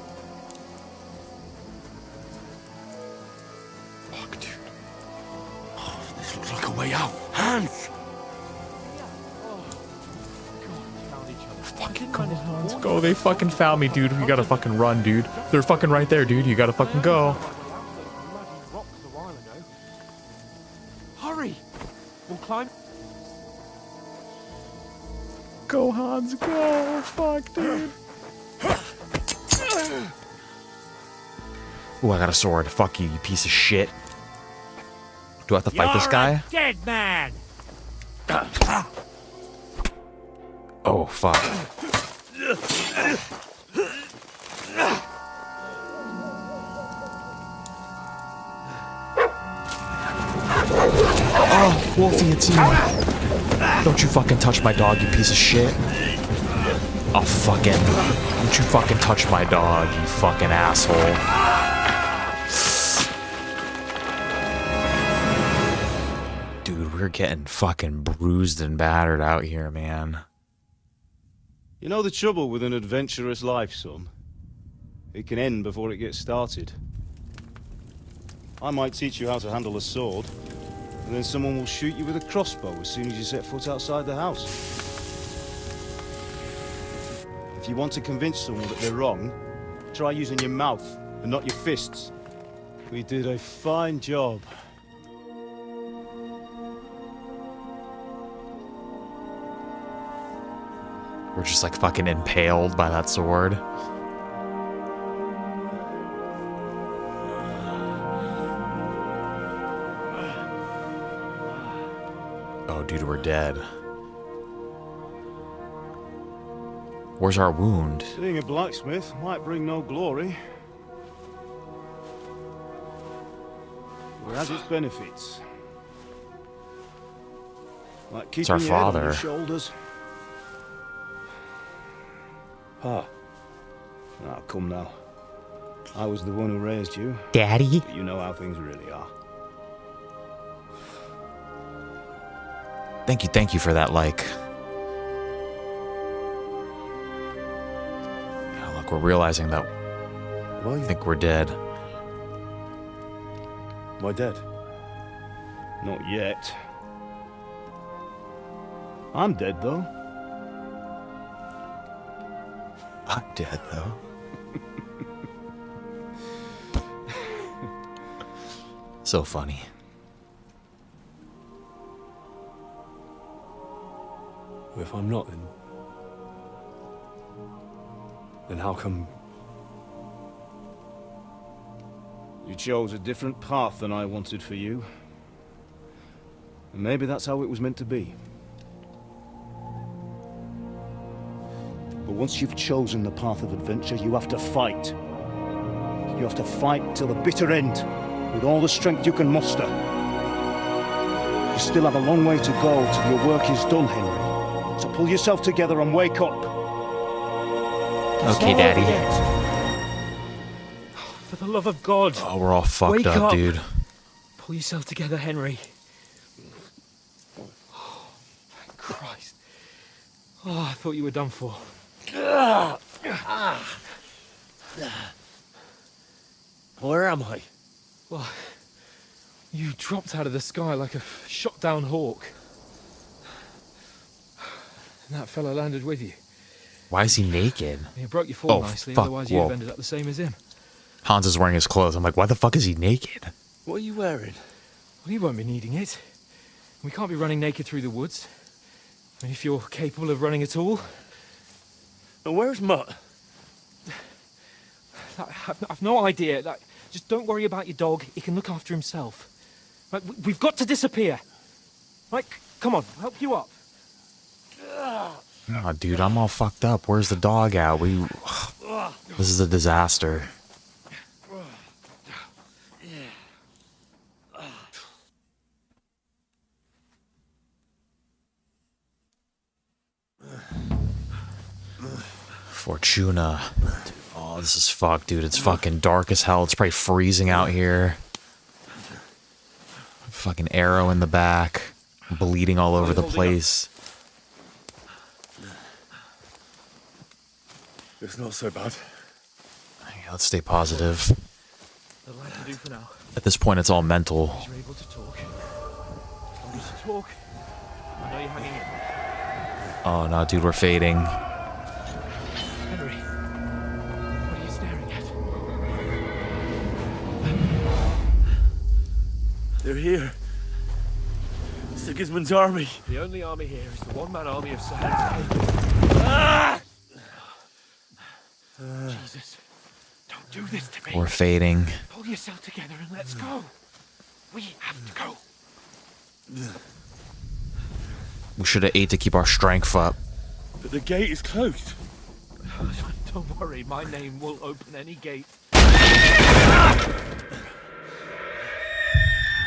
Fuck, dude. Oh, this looks like a way out. Hans! Fucking go, Hans. Go. They fucking found me, dude. You gotta fucking run, dude. They're fucking right there, dude. You gotta fucking go. Hurry! We'll climb. Go, Hans, go. Fuck, dude. Ooh, I got a sword. Fuck you, you piece of shit. Do I have to fight this guy? Dead man! Oh, fuck. Oh, Wolfie, it's you. Don't you fucking touch my dog, you piece of shit. Oh, fucking. Don't you fucking touch my dog, you fucking asshole. we're getting fucking bruised and battered out here, man. You know the trouble with an adventurous life, son? It can end before it gets started. I might teach you how to handle a sword, and then someone will shoot you with a crossbow as soon as you set foot outside the house. If you want to convince someone that they're wrong, try using your mouth and not your fists. We did a fine job. We're just like fucking impaled by that sword. Oh, dude, we're dead. Where's our wound? Being a blacksmith might bring no glory, but it has its benefits. Like keeping our your head on father. your shoulders. Ah. Ah, come now. I was the one who raised you. Daddy? But you know how things really are. Thank you for that, like... Oh, look, we're realizing that... I think we're dead. Am I dead? Not yet. I'm dead, though. I'm dead, though. So funny. If I'm not, then how come you chose a different path than I wanted for you? And maybe that's how it was meant to be. But once you've chosen the path of adventure, you have to fight. You have to fight till the bitter end, with all the strength you can muster. You still have a long way to go till your work is done, Henry. So pull yourself together and wake up. Okay, Daddy. For the love of God. Oh, we're all fucked Wake up, up, dude. Pull yourself together, Henry. Oh, thank Christ. Oh, I thought you were done for. Where am I? Well, you dropped out of the sky like a shot down hawk. And that fella landed with you. Why is he naked? You broke your fall Oh, nicely, fuck, otherwise you'd whoa. have ended up the same as him. Hans is wearing his clothes. I'm like, why the fuck is he naked? What are you wearing? Well, you won't be needing it. We can't be running naked through the woods. I mean, if you're capable of running at all. And where's Mutt? I've no idea. Just don't worry about your dog. He can look after himself. Right, we've got to disappear. Right, come on, I'll help you up. Oh, dude, I'm all fucked up. Where's the dog at? This is a disaster. Fortuna. Oh, this is fucked, dude. It's fucking dark as hell. It's probably freezing out here. Fucking arrow in the back. Bleeding all over the place. It's not so bad. Yeah, let's stay positive. That'll have to do for now. At this point, it's all mental. You're able to talk. As long as you talk, I know you're hanging in. Oh no, dude, we're fading. Henry, what are you staring at? They're here. Sigismund's army. The only army here is the one-man army of Sir Henry. Jesus, don't do this to me. We're fading. Pull yourself together and let's go. We have to go. We should have ate to keep our strength up. But the gate is closed. Don't worry, my name will open any gate.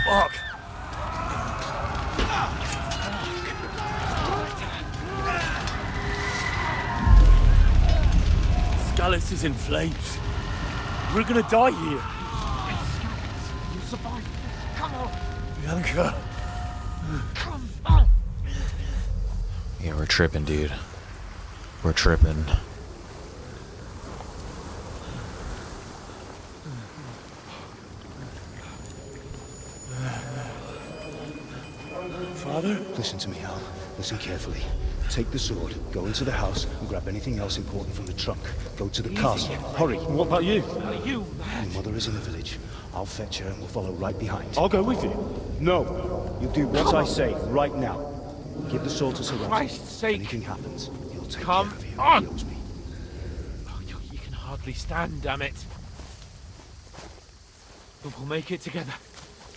Fuck. Scallis is in flames. We're gonna die here. You'll survive. Come on. Bianca. Come on! Yeah, we're tripping, dude. We're tripping. Father? Listen to me, Al. Listen carefully. Take the sword, go into the house, and grab anything else important from the trunk. Go to the castle. Hurry. What about you? You, Your mother is in the village. I'll fetch her and we'll follow right behind. I'll go with you. No. You do what I say right now. Give the sword to Sir Ralph. Christ's sake. If anything happens, he'll take Come care of you. on. He owes me. Oh, you can hardly stand, damn it. But we'll make it together.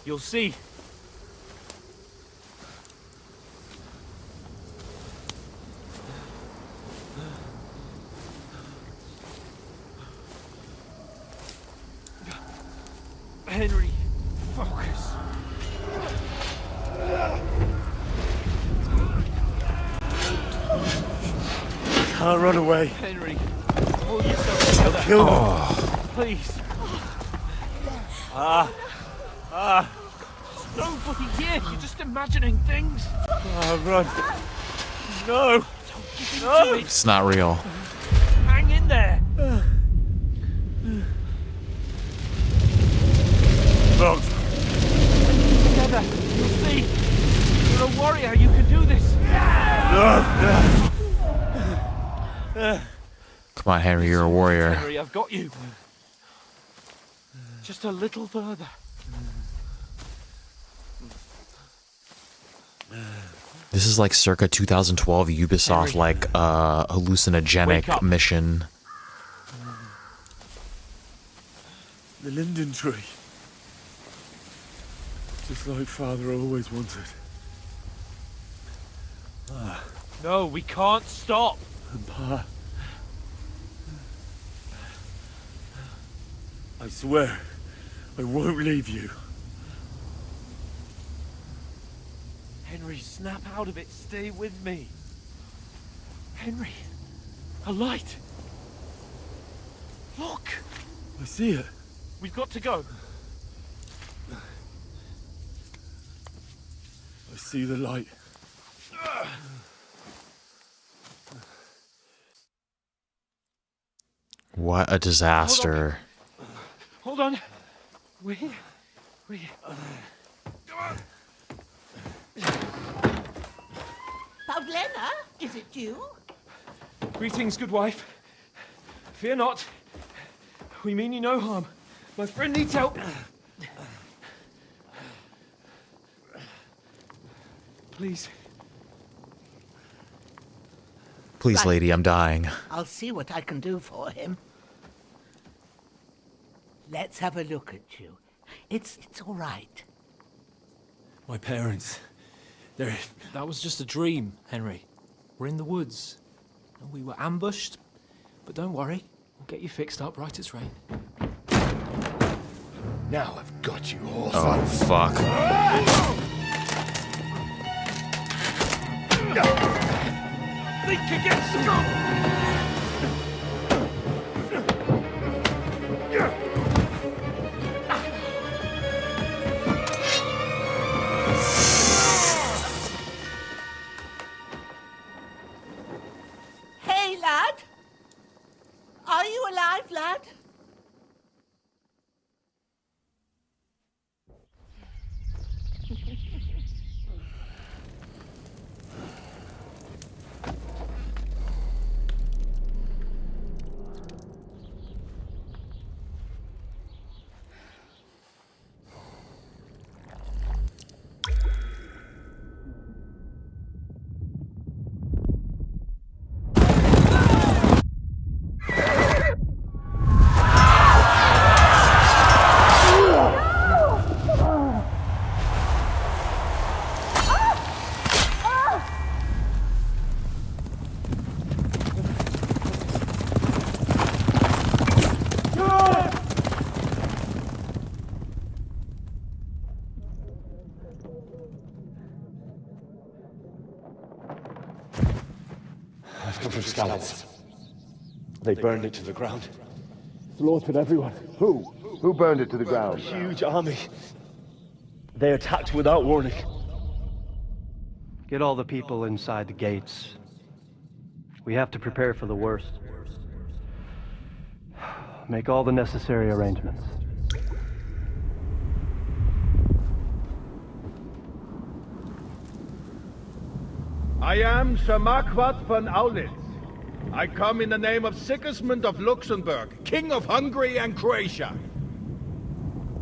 You'll see. Henry, focus. Can't run away. Henry, pull yourself together. Kill me. Please. There's nobody here. You're just imagining things. Run. No. No. It's not real. Hang in there. Wrong. Together. You'll see. You're a warrior. You can do this. Come on, Henry, you're a warrior. Henry, I've got you. Just a little further. This is like circa 2012 Ubisoft, Henry. like Wake hallucinogenic up. mission. The linden tree. Just like Father always wanted. No, we can't stop. And Pa. I swear, I won't leave you. Henry, snap out of it. Stay with me. Henry, a light. Look. I see it. We've got to go. I see the light. What a disaster. Hold on. We're here. Pavlena, is it you? Greetings, good wife. Fear not. We mean you no harm. My friend needs help. Please. Please, Right. lady, I'm dying. I'll see what I can do for him. Let's have a look at you. It's all right. My parents. They're... That was just a dream, Henry. We're in the woods. And we were ambushed. But don't worry. We'll get you fixed up right as rain. Now I've got you all. Oh, fuck. Think against scum! Hey, lad! Are you alive, lad? I've come from Scallops. They burned it to the ground. Slaughtered everyone. Who? Who burned it to the A ground? huge army. They attacked without warning. Get all the people inside the gates. We have to prepare for the worst. Make all the necessary arrangements. I am Sir Marquardt von Aulitz. I come in the name of Sigismund of Luxembourg, King of Hungary and Croatia.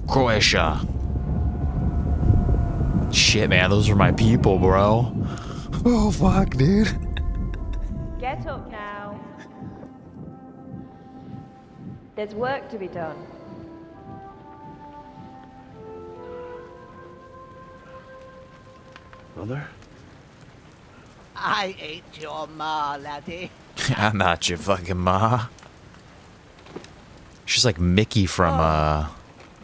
Croatia. Shit, man, those are my people, bro. Oh, fuck, dude. Get up now. There's work to be done. Mother? I ain't your ma, laddie. I'm not your fucking ma. She's like Mickey from,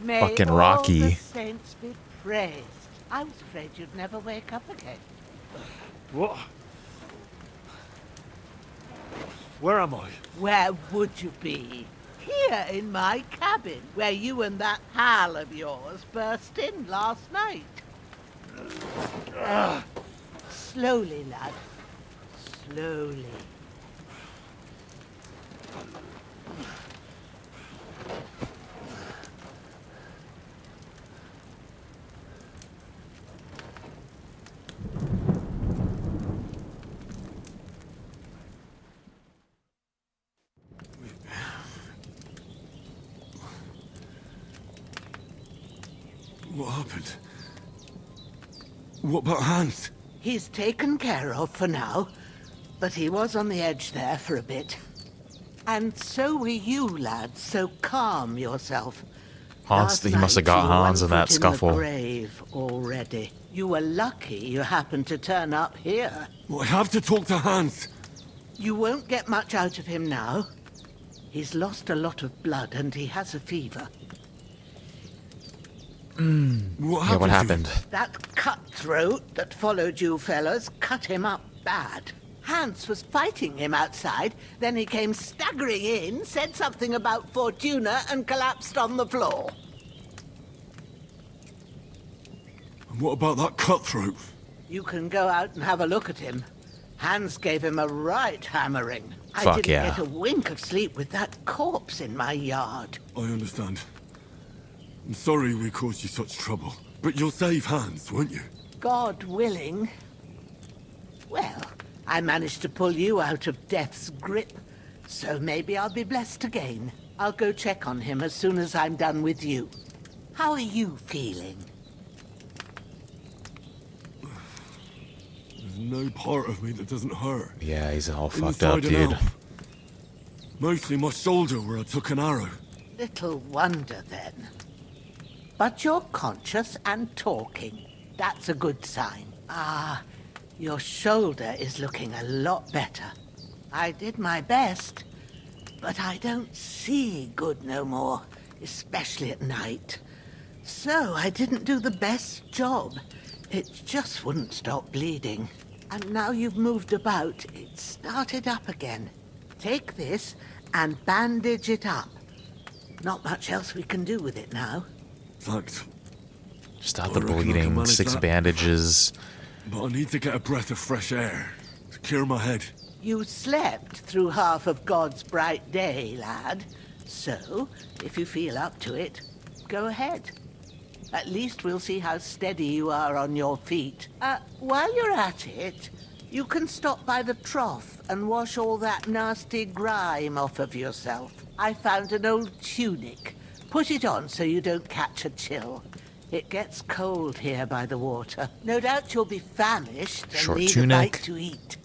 May fucking all Rocky. the saints be praised. I was afraid you'd never wake up again. What? Where am I? Where would you be? Here in my cabin, where you and that pal of yours burst in last night. Slowly, lad. Slowly. What happened? What about Hans? He's taken care of for now, but he was on the edge there for a bit. And so were you, lad, so calm yourself. Hans, he must have got Hans in that scuffle. In the grave already. You were lucky you happened to turn up here. Well, I have to talk to Hans. You won't get much out of him now. He's lost a lot of blood and he has a fever. What happened? That cutthroat that followed you fellas cut him up bad. Hans was fighting him outside, then he came staggering in, said something about Fortuna, and collapsed on the floor. And what about that cutthroat? You can go out and have a look at him. Hans gave him a right hammering. I Fuck didn't yeah. get a wink of sleep with that corpse in my yard. I understand. I'm sorry we caused you such trouble. But you'll save Hans, won't you? God willing. Well, I managed to pull you out of death's grip, so maybe I'll be blessed again. I'll go check on him as soon as I'm done with you. How are you feeling? There's no part of me that doesn't hurt. Yeah, he's all fucked Inside up, and dude. out. Mostly my shoulder where I took an arrow. Little wonder then. But you're conscious and talking. That's a good sign. Ah, your shoulder is looking a lot better. I did my best, but I don't see good no more, especially at night. So I didn't do the best job. It just wouldn't stop bleeding. And now you've moved about, it started up again. Take this and bandage it up. Not much else we can do with it now. Thanks. Stop I the reckon I can bleeding, manage 6 that. bandages. But I need to get a breath of fresh air to clear my head. You slept through half of God's bright day, lad. So, if you feel up to it, go ahead. At least we'll see how steady you are on your feet. While you're at it, you can stop by the trough and wash all that nasty grime off of yourself. I found an old tunic. Put it on so you don't catch a chill. It gets cold here by the water. No doubt you'll be famished and Short need tunic. a bite to eat.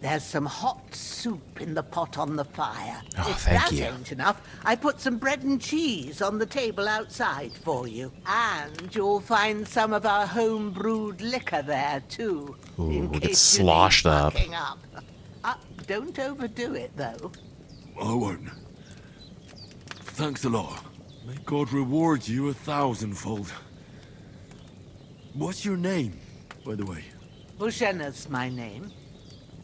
There's some hot soup in the pot on the fire. Oh, if thank that you. ain't enough, I put some bread and cheese on the table outside for you. And you'll find some of our home-brewed liquor there, too. Ooh, in we'll get case you need sloshed up. bucking up. Don't overdo it, though. I won't. Thanks a lot. May God reward you 1,000-fold. What's your name, by the way? Bushena's my name.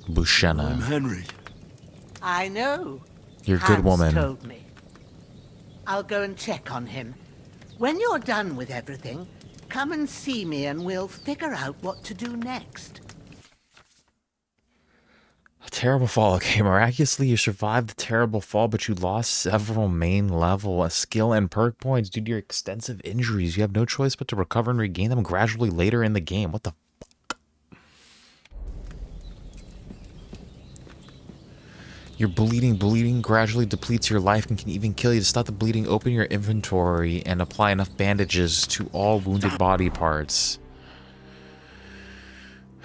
I'm Bushena. Henry. I know. You're a good Hans woman. told me. I'll go and check on him. When you're done with everything, come and see me and we'll figure out what to do next. terrible fall. Okay, miraculously you survived the terrible fall, but you lost several main level skill and perk points due to your extensive injuries. You have no choice but to recover and regain them gradually later in the game. What the fuck? Your bleeding gradually depletes your life and can even kill you. To stop the bleeding, open your inventory and apply enough bandages to all wounded body parts.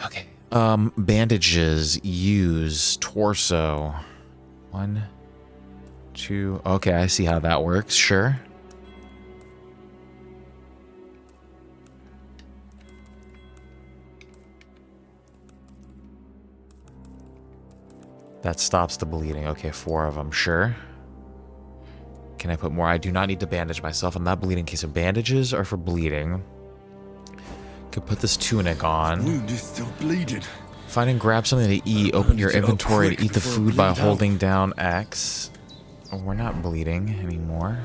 Okay. Bandages, use, torso. 1, 2. Okay, I see how that works. Sure. That stops the bleeding. Okay, 4 of them. Sure. Can I put more? I do not need to bandage myself. I'm not bleeding in case of bandages or for bleeding. Could put this tunic on. Wound is still bleeding. Find and grab something to eat. Open your inventory to eat the food by holding down X. Oh, we're not bleeding anymore.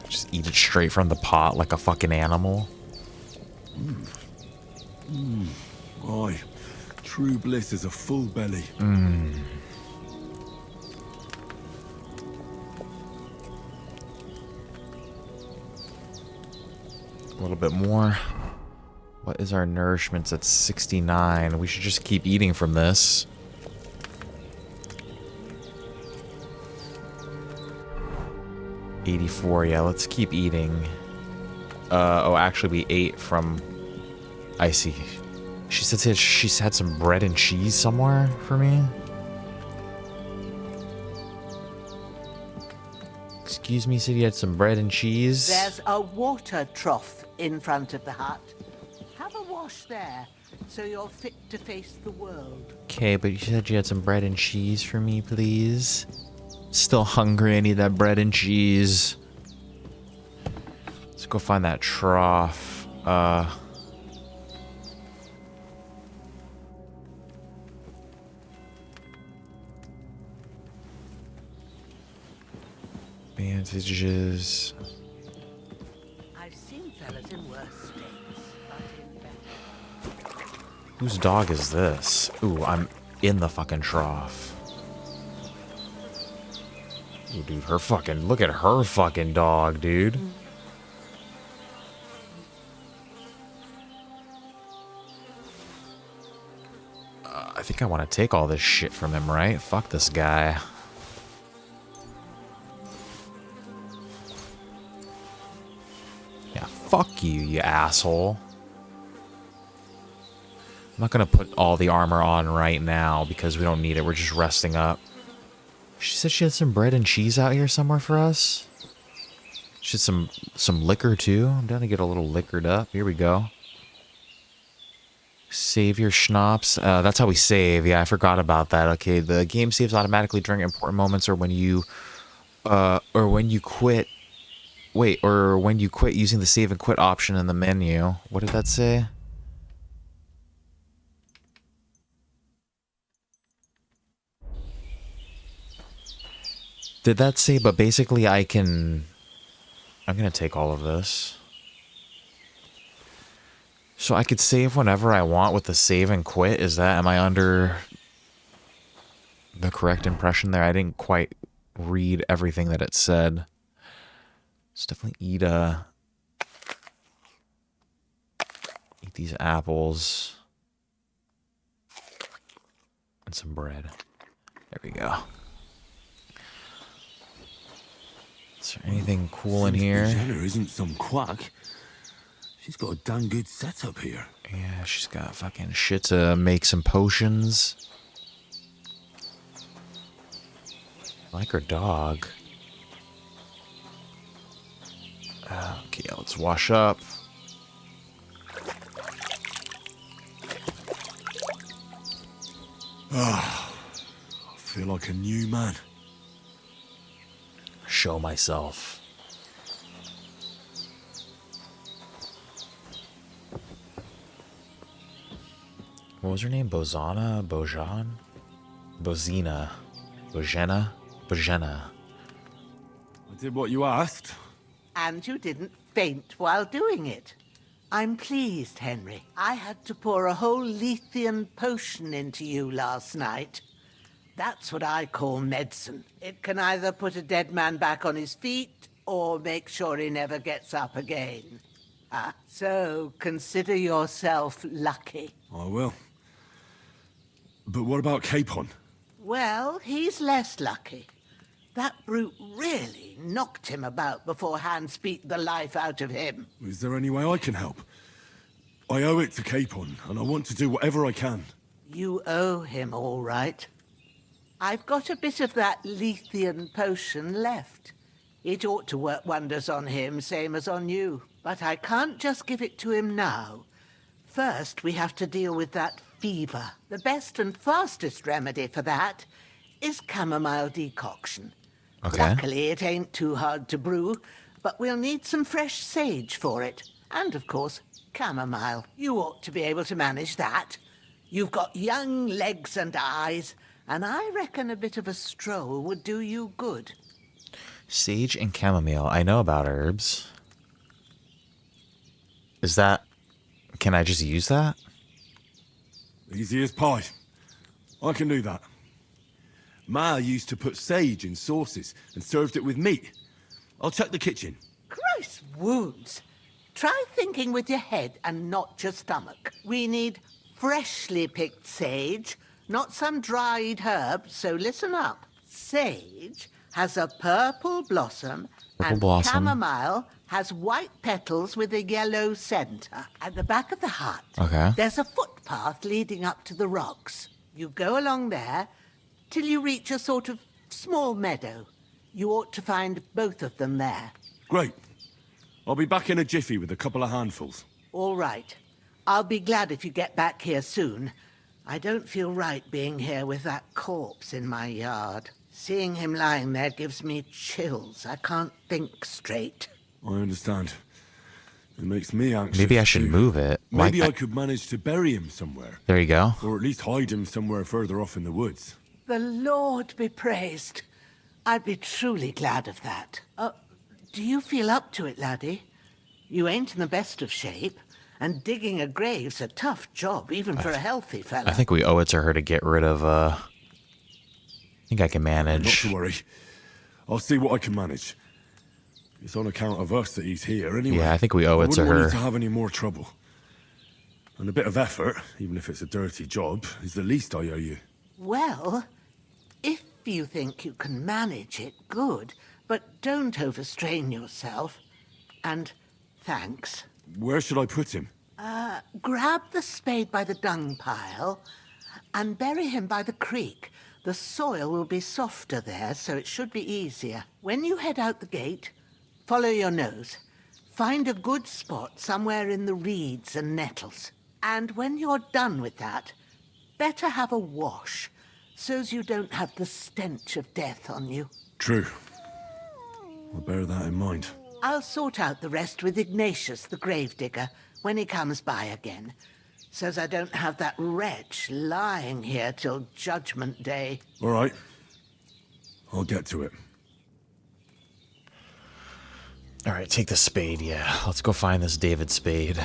Just eat it straight from the pot like a fucking animal. Aye. True bliss is a full belly. A little bit more. What is our nourishments at 69? We should just keep eating from this. $84, yeah, let's keep eating. Oh, actually we ate from... I see. She said she's had some bread and cheese somewhere for me. Excuse me, said you had some bread and cheese? There's a water trough in front of the hut. Have a wash there, so you're fit to face the world. Okay, but you said you had some bread and cheese for me, please. Still hungry, I need that bread and cheese. Let's go find that trough. Bandages. I've seen fellas in worse states, but in better. Whose dog is this? Ooh, I'm in the fucking trough. Ooh, dude, her fucking... Look at her fucking dog, dude. I think I want to take all this shit from him, right? Fuck this guy. Yeah, fuck you, you asshole. I'm not gonna put all the armor on right now because we don't need it. We're just resting up. She said she had some bread and cheese out here somewhere for us. She had some liquor too. I'm down to get a little liquored up. Here we go. Save your schnapps. That's how we save. Yeah, I forgot about that. Okay, the game saves automatically during important moments or when you quit. Wait, or when you quit using the save and quit option in the menu. What did that say? Did that say, but basically I'm gonna take all of this. So I could save whenever I want with the save and quit. Am I under the correct impression there? I didn't quite read everything that it said. Let's definitely eat these apples and some bread. There we go. Is there anything cool in here? Jenna isn't some quack. She's got a damn good setup here. Yeah, she's got fucking shit to make some potions. I like her dog. Okay, let's wash up. I feel like a new man. Show myself. What was her name? Bozana? Bojan? Bozina. Bojena? I did what you asked. And you didn't faint while doing it. I'm pleased, Henry. I had to pour a whole Lethean potion into you last night. That's what I call medicine. It can either put a dead man back on his feet or make sure he never gets up again. So consider yourself lucky. I will. But what about Capon? Well, he's less lucky. That brute really knocked him about before Hans beat the life out of him. Is there any way I can help? I owe it to Capon, and I want to do whatever I can. You owe him, all right. I've got a bit of that Lethean potion left. It ought to work wonders on him, same as on you. But I can't just give it to him now. First, we have to deal with that fever. The best and fastest remedy for that is chamomile decoction. Okay. Luckily, it ain't too hard to brew, but we'll need some fresh sage for it. And, of course, chamomile. You ought to be able to manage that. You've got young legs and eyes, and I reckon a bit of a stroll would do you good. Sage and chamomile. I know about herbs. Is that... Can I just use that? Easy as pie. I can do that. Ma used to put sage in sauces and served it with meat. I'll check the kitchen. Gross wounds. Try thinking with your head and not your stomach. We need freshly picked sage, not some dried herb, so listen up. Sage has a purple blossom, and chamomile has white petals with a yellow center. At the back of the hut, there's a footpath leading up to the rocks. You go along there till you reach a sort of small meadow. You ought to find both of them there. Great. I'll be back in a jiffy with a couple of handfuls. All right. I'll be glad if you get back here soon. I don't feel right being here with that corpse in my yard. Seeing him lying there gives me chills. I can't think straight. I understand. It makes me anxious. Maybe I should move it. Maybe I could manage to bury him somewhere. There you go. Or at least hide him somewhere further off in the woods. The Lord be praised. I'd be truly glad of that. Do you feel up to it, laddie? You ain't in the best of shape, and digging a grave's a tough job, even for a healthy fella. I think we owe it to her to get rid of, I think I can manage. Not to worry. I'll see what I can manage. It's on account of us that he's here anyway. Yeah, I think we owe it to I wouldn't want her. you to have any more trouble. And a bit of effort, even if it's a dirty job, is the least I owe you. Well, if you think you can manage it, good. But don't overstrain yourself. And thanks. Where should I put him? Grab the spade by the dung pile and bury him by the creek. The soil will be softer there, so it should be easier. When you head out the gate, follow your nose. Find a good spot somewhere in the reeds and nettles. And when you're done with that, better have a wash, so's you don't have the stench of death on you. True. I'll bear that in mind. I'll sort out the rest with Ignatius, the gravedigger, when he comes by again, so's I don't have that wretch lying here till Judgment Day. All right. I'll get to it. All right, take the spade, yeah. Let's go find this David spade.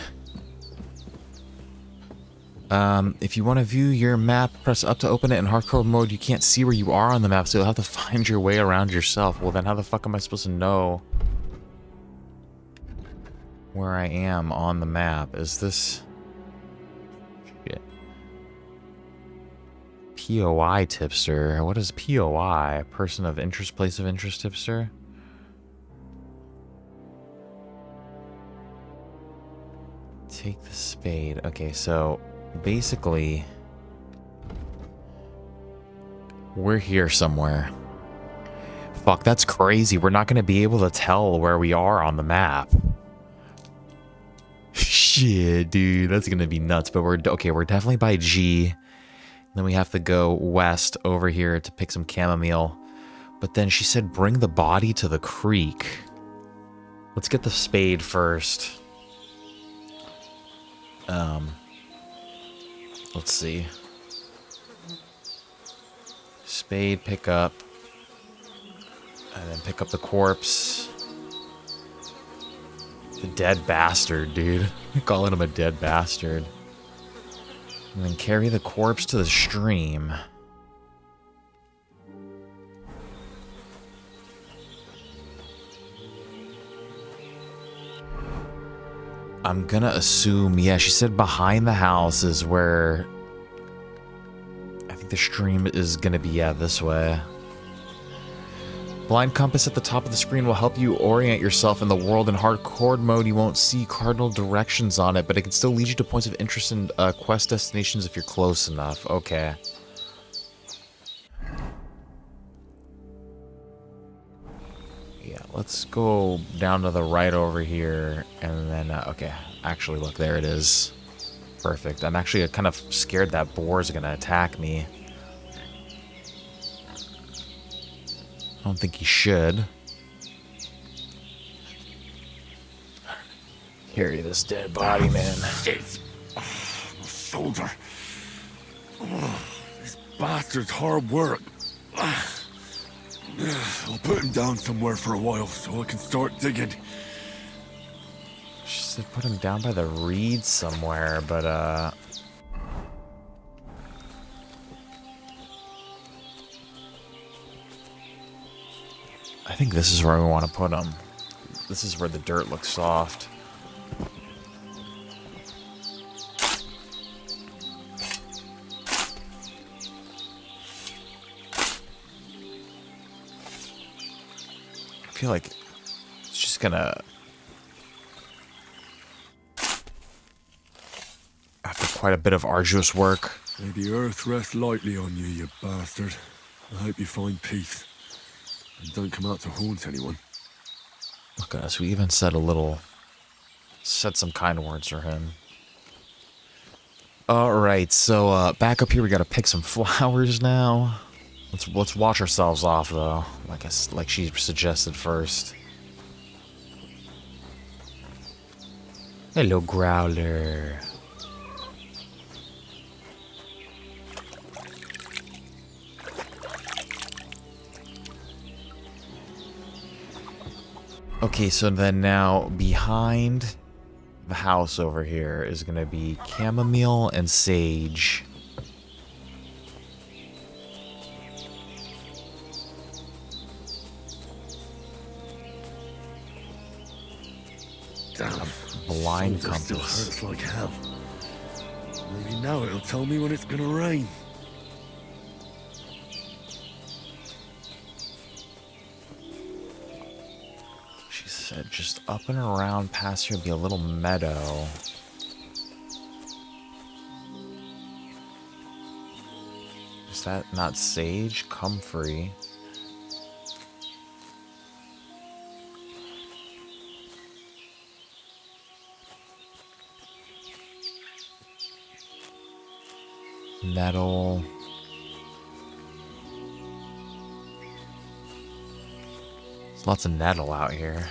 If you want to view your map, press up to open it. In hardcore mode, you can't see where you are on the map, so you'll have to find your way around yourself. Well, then how the fuck am I supposed to know where I am on the map? Is this... Shit. POI tipster. What is POI? Person of interest, place of interest tipster? Take the spade. Okay, so... basically, we're here somewhere. Fuck, that's crazy. We're not going to be able to tell where we are on the map. Shit, dude, that's going to be nuts. But we're definitely by G. Then we have to go west over here to pick some chamomile. But then she said bring the body to the creek. Let's get the spade first. Let's see. Spade, pick up. And then pick up the corpse. The dead bastard, dude. Calling him a dead bastard. And then carry the corpse to the stream. I'm gonna assume, yeah, she said behind the house is where... I think the stream is gonna be, yeah, this way. Blind compass at the top of the screen will help you orient yourself in the world. In hardcore mode, you won't see cardinal directions on it, but it can still lead you to points of interest and quest destinations if you're close enough. Okay. Yeah, let's go down to the right over here, and then, okay. Actually, look, there it is. Perfect. I'm actually kind of scared that boar is going to attack me. I don't think he should. Carry this dead body, man. Shit. My shoulder. This bastard's hard work. I'll put him down somewhere for a while so I can start digging. She said put him down by the reeds somewhere, but I think this is where we want to put him. This is where the dirt looks soft. I feel like it's just gonna... After quite a bit of arduous work. May the earth rest lightly on you, you bastard. I hope you find peace. And don't come out to haunt anyone. Look at us, we even said a little... Said some kind words for him. Alright, so back up here we gotta pick some flowers now. Let's wash ourselves off though, like she suggested first. Hello, Growler. Okay, so then now behind the house over here is gonna be chamomile and sage. Damn. Blind Shoulder still compass. hurts like hell. Maybe now it'll tell me when it's gonna rain. She said just up and around past here would be a little meadow. Is that not sage? Comfrey. Nettle. There's lots of nettle out here.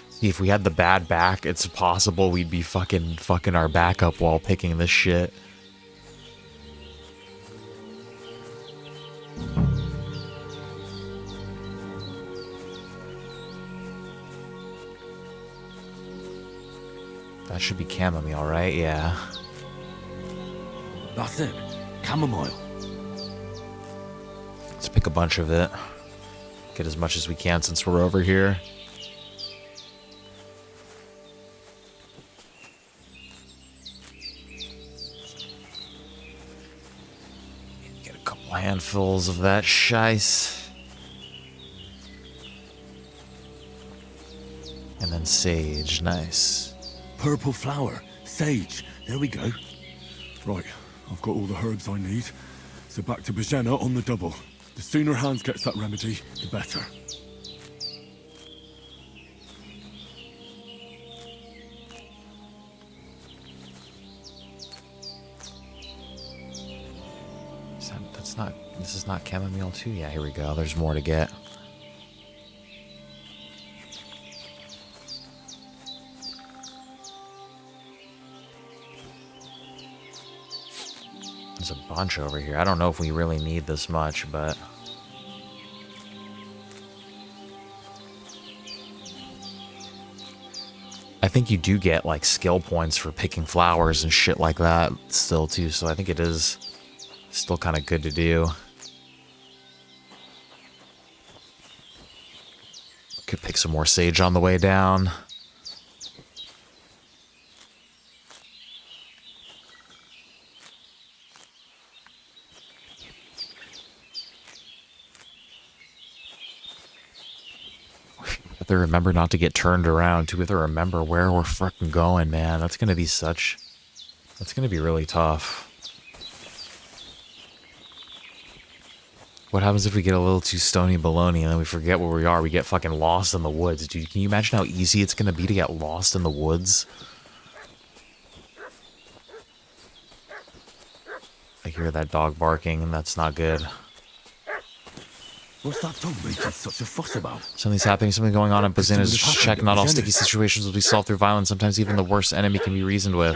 See, if we had the bad back, it's possible we'd be fucking our back up while picking this shit. That should be chamomile, right? Yeah. That's it. Chamomile. Let's pick a bunch of it. Get as much as we can since we're over here. Get a couple handfuls of that shice. And then sage. Nice. Purple flower. Sage. There we go. Right. I've got all the herbs I need. So back to Bajena on the double. The sooner Hans gets that remedy, the better. This is not chamomile too? Yeah, here we go. There's more to get. There's a bunch over here. I don't know if we really need this much, but I think you do get like skill points for picking flowers and shit like that still too, so I think it is still kind of good to do. Could pick some more sage on the way down. We have to remember not to get turned around too. We have to remember where we're fucking going, man. That's gonna be really tough. What happens if we get a little too stony baloney and then we forget where we are? We get fucking lost in the woods, dude. Can you imagine how easy it's gonna be to get lost in the woods? I hear that dog barking and that's not good. What's that dog making such a fuss about? Something's happening, something going on at Bazina's check. Not all sticky situations will be solved through violence. Sometimes even the worst enemy can be reasoned with.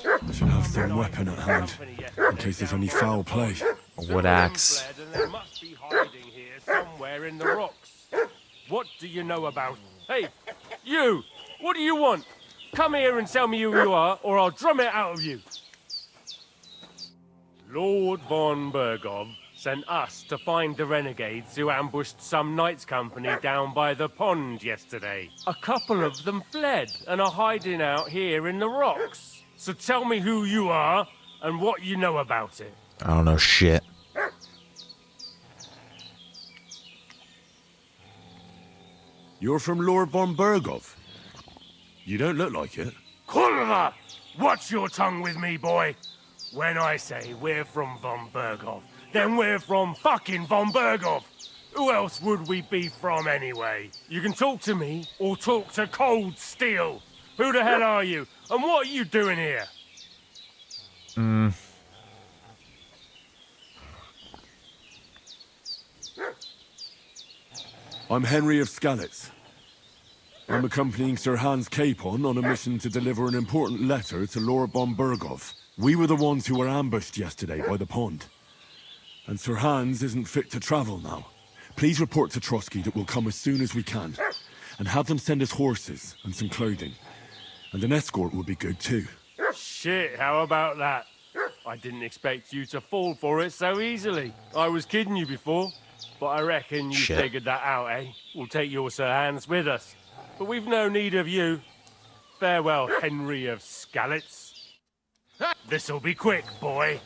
I should have some weapon at hand, in case there's any foul play. A wood axe. They must be hiding here somewhere in the rocks. What do you know about? Hey, you! What do you want? Come here and tell me who you are, or I'll drum it out of you. Lord von Bergov sent us to find the renegades who ambushed some knights' company down by the pond yesterday. A couple of them fled and are hiding out here in the rocks. So tell me who you are and what you know about it. I don't know shit. You're from Lord von Bergov? You don't look like it. Kulva! Watch your tongue with me, boy. When I say we're from von Bergov, then we're from fucking von Bergov. Who else would we be from anyway? You can talk to me or talk to Cold Steel. Who the hell are you? And what are you doing here? I'm Henry of Skalitz. I'm accompanying Sir Hans Capon on a mission to deliver an important letter to Lord von Bergov. We were the ones who were ambushed yesterday by the pond. And Sir Hans isn't fit to travel now. Please report to Trotsky that we'll come as soon as we can. And have them send us horses and some clothing. And an escort would be good too. Shit, how about that? I didn't expect you to fall for it so easily. I was kidding you before, but I reckon you figured that out, eh? We'll take your Sir Hans with us. But we've no need of you. Farewell, Henry of Skalitz. This'll be quick, boy.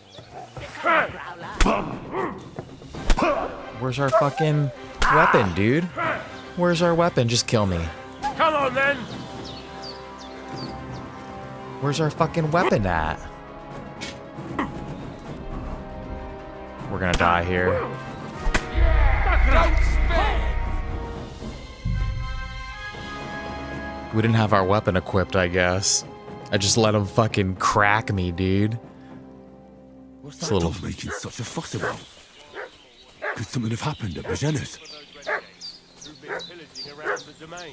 Where's our fucking weapon, dude? Where's our weapon? Just kill me. Come on, then. Where's our fucking weapon at? We're gonna die here. We didn't have our weapon equipped, I guess. I just let him fucking crack me, dude. What's that dog making such a fuss about? Could something have happened at Bajena's?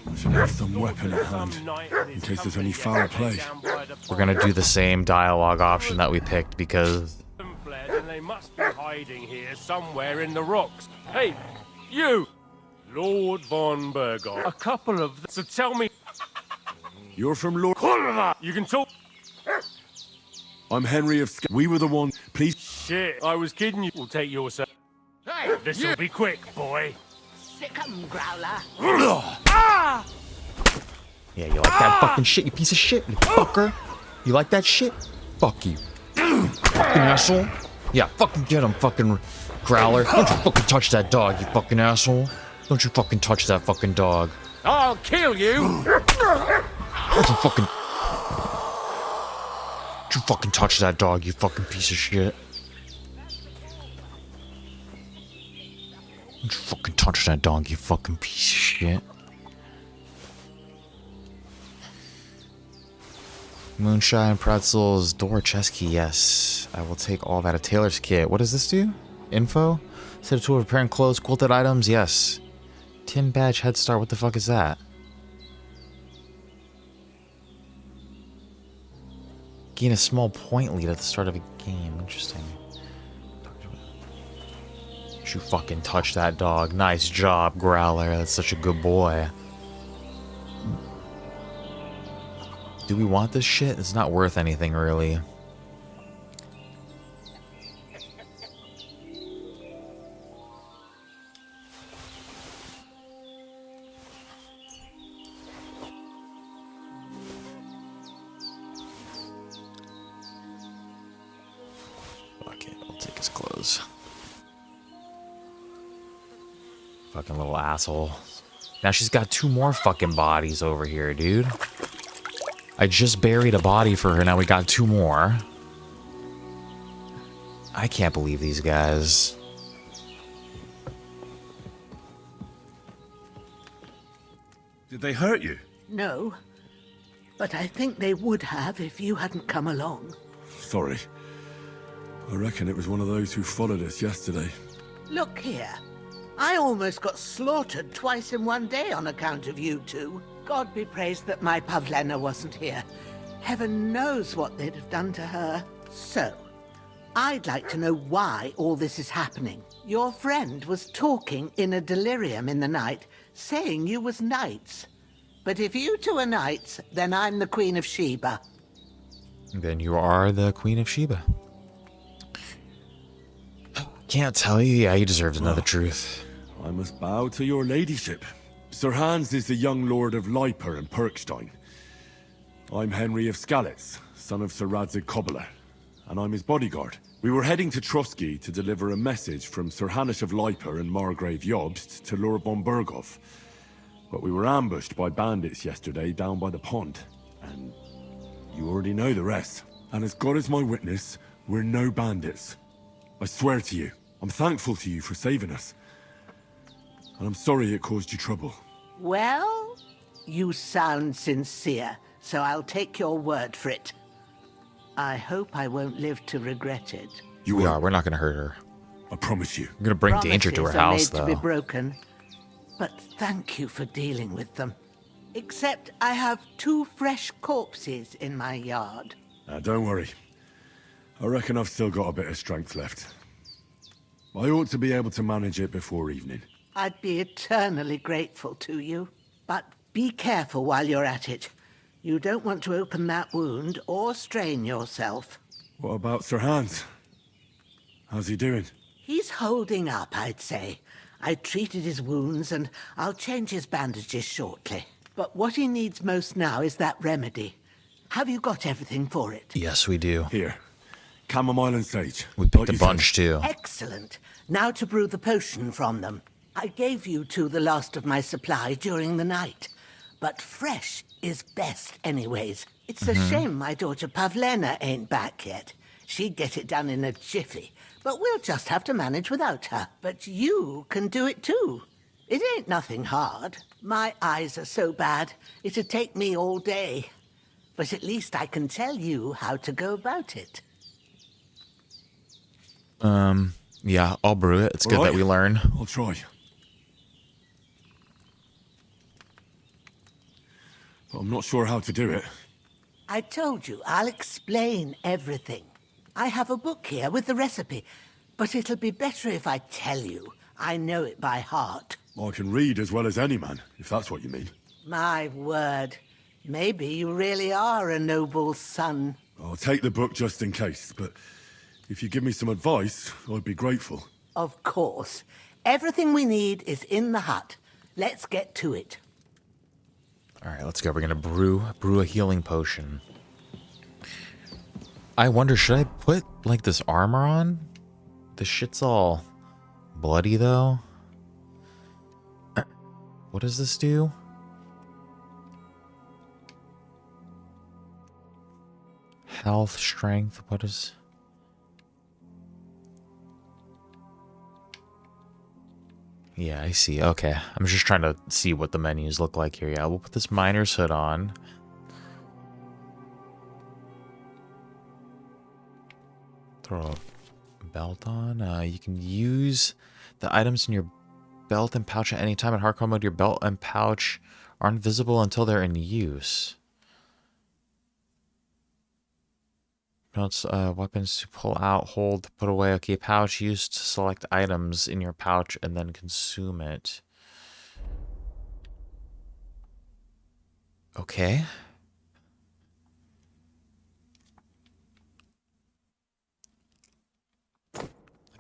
I should have some weapon at hand, in case there's any foul play. We're gonna do the same dialogue option that we picked because... And they must be hiding here somewhere in the rocks. Hey, you! Lord von Bergov. A couple of them. So tell me... You're from Lord... You can talk... I'm Henry of We were the one... Please... Shit, I was kidding you. We'll take your... Hey, this'll be quick, boy. Sick 'em, Growler. Yeah, you like that fucking shit, you piece of shit, you fucker? You like that shit? Fuck you. Fucking asshole. Yeah, fucking get him, fucking Growler. Don't you fucking touch that dog, you fucking asshole. Don't you fucking touch that fucking dog. I'll kill you. Don't you fucking... Don't you fucking touch that dog, you fucking piece of shit. Don't you fucking touch that dog, you fucking piece of shit. Moonshine, pretzels, door, chest key, yes. I will take all that. A tailor's kit. What does this do? Info? Set a tool of repairing clothes, quilted items, yes. Tin badge, head start, what the fuck is that? Gain a small point lead at the start of a game. Interesting. You fucking touch that dog. Nice job, Growler. That's such a good boy. do we want this shit? It's not worth anything, really. Fuck it, I'll take his clothes. Fucking little asshole. Now she's got 2 more fucking bodies over here, dude. I just buried a body for her, now we got 2 more. I can't believe these guys. Did they hurt you? No, but I think they would have if you hadn't come along. Sorry. I reckon it was one of those who followed us yesterday. Look here. I almost got slaughtered twice in one day on account of you two. God be praised that my Pavlena wasn't here. Heaven knows what they'd have done to her. So, I'd like to know why all this is happening. Your friend was talking in a delirium in the night, saying you was knights. But if you two are knights, then I'm the Queen of Sheba. Then you are the Queen of Sheba. Can't tell you. Yeah, you deserved another truth. I must bow to your ladyship. Sir Hans is the young lord of Leiper and Perkstein. I'm Henry of Skalitz, son of Sir Radzig Cobbler, and I'm his bodyguard. We were heading to Trotsky to deliver a message from Sir Hanish of Leiper and Margrave Jobst to Lord von Berghoff. But we were ambushed by bandits yesterday down by the pond, and you already know the rest. And as God is my witness, we're no bandits. I swear to you, I'm thankful to you for saving us. And I'm sorry it caused you trouble. Well, you sound sincere, so I'll take your word for it. I hope I won't live to regret it. We are. We're not going to hurt her. I promise you. We're going to bring danger to her house, though. Promises are made to be broken. But thank you for dealing with them. Except I have 2 fresh corpses in my yard. Don't worry. I reckon I've still got a bit of strength left. I ought to be able to manage it before evening. I'd be eternally grateful to you. But be careful while you're at it. You don't want to open that wound or strain yourself. What about Sir Hans? How's he doing? He's holding up, I'd say. I treated his wounds and I'll change his bandages shortly. But what he needs most now is that remedy. Have you got everything for it? Yes, we do. Here. Chamomile and sage. We picked a bunch, too. Excellent. Now to brew the potion from them. I gave you 2 the last of my supply during the night. But fresh is best anyways. It's a shame my daughter Pavlena ain't back yet. She'd get it done in a jiffy. But we'll just have to manage without her. But you can do it too. It ain't nothing hard. My eyes are so bad, it'd take me all day. But at least I can tell you how to go about it. Yeah, I'll brew it. It's good that we learn. I'll try. But I'm not sure how to do it. I told you, I'll explain everything. I have a book here with the recipe, but it'll be better if I tell you. I know it by heart. I can read as well as any man, if that's what you mean. My word. Maybe you really are a noble son. I'll take the book just in case, but if you give me some advice, I'd be grateful. Of course. Everything we need is in the hut. Let's get to it. All right, let's go. We're going to brew a healing potion. I wonder, should I put, like, this armor on? This shit's all bloody, though. What does this do? Health, strength, what is... Yeah, I see. Okay. I'm just trying to see what the menus look like here. Yeah, we'll put this miner's hood on. Throw a belt on. You can use the items in your belt and pouch at any time. In hardcore mode, your belt and pouch aren't visible until they're in use. Notes weapons to pull out, hold, put away. Okay, pouch used to select items in your pouch and then consume it. Okay.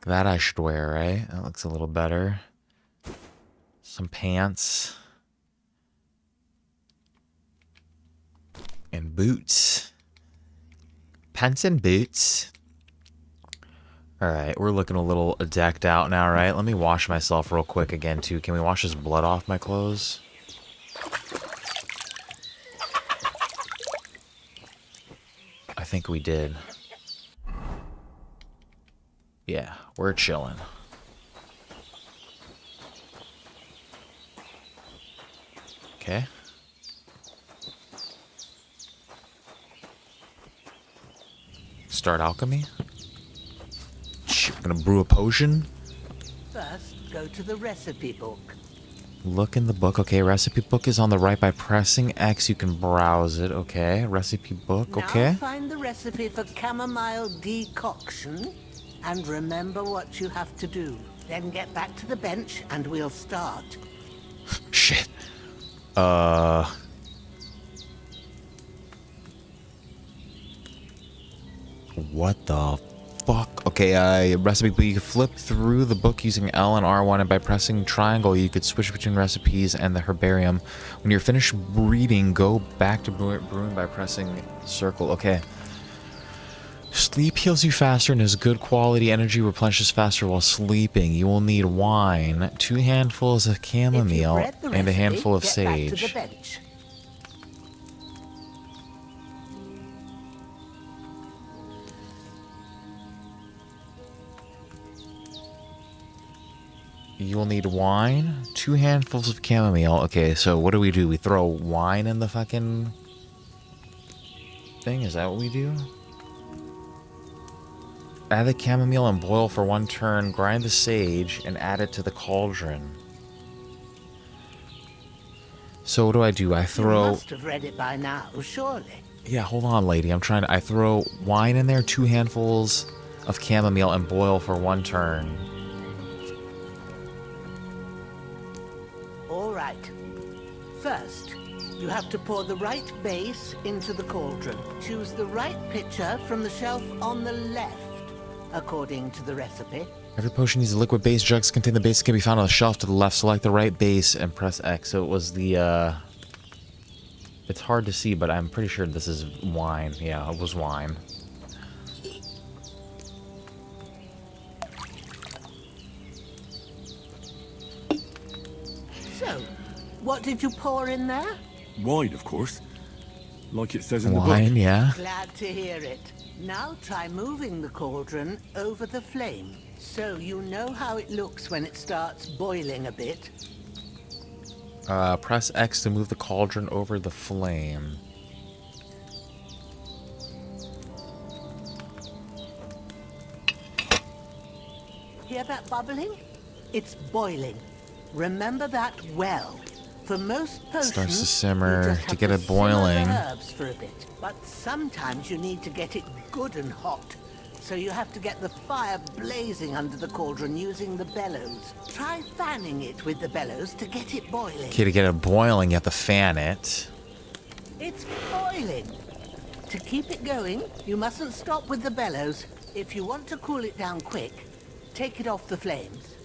That I should wear, right? That looks a little better. Some pants. And boots. Pants and boots. Alright, we're looking a little decked out now, right? Let me wash myself real quick again, too. Can we wash this blood off my clothes? I think we did. Yeah, we're chilling. Okay. Start alchemy. Shit, we're gonna brew a potion. First, go to the recipe book. Look in the book. Okay, recipe book is on the right. By pressing X, you can browse it. Okay, recipe book. Okay. Now find the recipe for chamomile decoction, and remember what you have to do. Then get back to the bench, and we'll start. Shit. What the fuck? Okay, recipe book. You can flip through the book using L and R1, and by pressing triangle, you could switch between recipes and the herbarium. When you're finished reading, go back to brewing by pressing circle. Okay. Sleep heals you faster and is good quality. Energy replenishes faster while sleeping. You will need wine, 2 handfuls of chamomile, and a handful of sage. Back to the bench. You will need wine, 2 handfuls of chamomile. Okay, so what do? We throw wine in the fucking thing? Is that what we do? Add the chamomile and boil for 1 turn. Grind the sage and add it to the cauldron. So what do? I throw... You must have read it by now, surely. Yeah, hold on, lady. I throw wine in there, 2 handfuls of chamomile, and boil for 1 turn. All right. First, you have to pour the right base into the cauldron. Choose the right pitcher from the shelf on the left, according to the recipe. Every potion needs a liquid base. Jugs contain the base that can be found on the shelf to the left. Select the right base and press X. So it was the, It's hard to see, but I'm pretty sure this is wine. Yeah, it was wine. So, what did you pour in there? Wine, of course. Like it says in the book. Wine, yeah. Glad to hear it. Now try moving the cauldron over the flame, so you know how it looks when it starts boiling a bit. Press X to move the cauldron over the flame. Hear that bubbling? It's boiling. Remember that well. For most potions, Starts to you simmer just have to get it simmer boiling. the herbs for a bit. But sometimes you need to get it good and hot. So you have to get the fire blazing under the cauldron using the bellows. Try fanning it with the bellows to get it boiling. Okay, to get it boiling, you have to fan it. It's boiling. To keep it going, you mustn't stop with the bellows. If you want to cool it down quick, take it off the flames.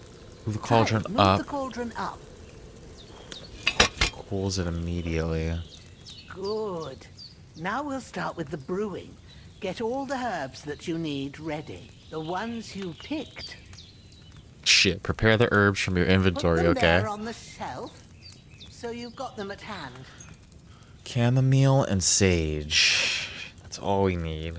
Move the cauldron Move up. the cauldron up. Cools it immediately. Good. Now we'll start with the brewing. Get all the herbs that you need ready. The ones you picked. Shit, prepare the herbs from your inventory, Put them okay? there on the shelf, so you've got them at hand. Chamomile and sage. That's all we need.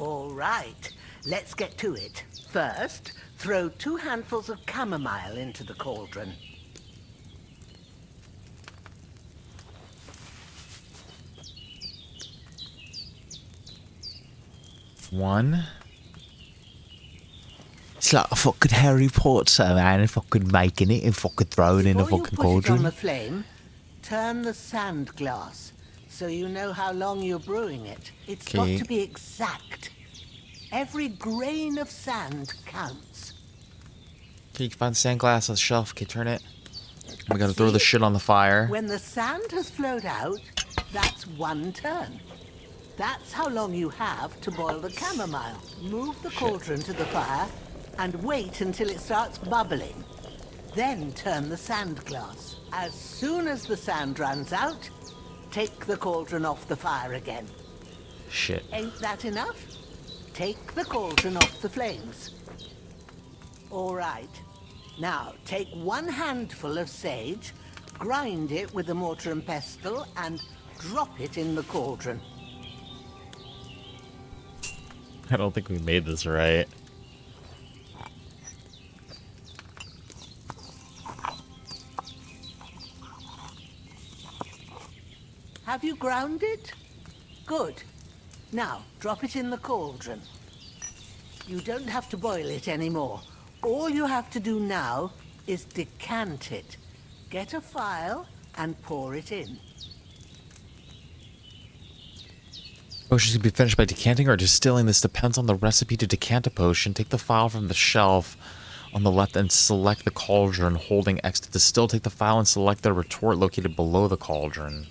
All right, let's get to it. First, throw 2 handfuls of chamomile into the cauldron. One. It's like a fucking Harry Potter, man. Fucking making it and fucking throwing in a Before you fucking put it on cauldron. the flame, turn the sand glass so you know how long you're brewing it. It's Okay. got to be exact. Every grain of sand counts. Okay, you can find the sand glass on the shelf. Okay, turn it. We gotta throw the shit on the fire. When the sand has flowed out, that's 1 turn. That's how long you have to boil the chamomile. Move the cauldron to the fire and wait until it starts bubbling. Then turn the sand glass. As soon as the sand runs out, take the cauldron off the fire again. Shit. Ain't that enough? Take the cauldron off the flames. All right. Now, take 1 handful of sage, grind it with a mortar and pestle, and drop it in the cauldron. I don't think we made this right. Have you ground it? Good. Now, drop it in the cauldron. You don't have to boil it anymore. All you have to do now is decant it. Get a phial and pour it in. Potions can be finished by decanting or distilling. This depends on the recipe to decant a potion. Take the phial from the shelf on the left and select the cauldron. Holding X to distill, take the phial and select the retort located below the cauldron.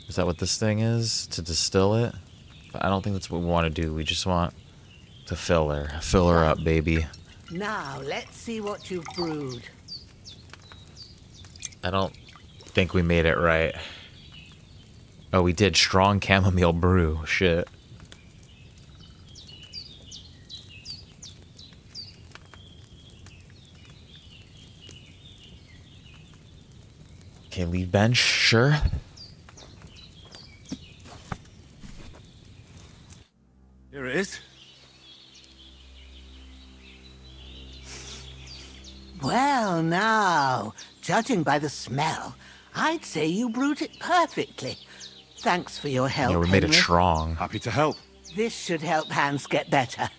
Is that what this thing is? To distill it? But I don't think that's what we want to do. We just want to fill her. Fill her up, baby. Now, let's see what you've brewed. I don't think we made it right. Oh, we did strong chamomile brew. Shit. Okay, leave bench. Sure. Here it is. Well, now, judging by the smell, I'd say you brewed it perfectly. Thanks for your help, Yeah, we made it Henry. strong. Happy to help. This should help Hans get better.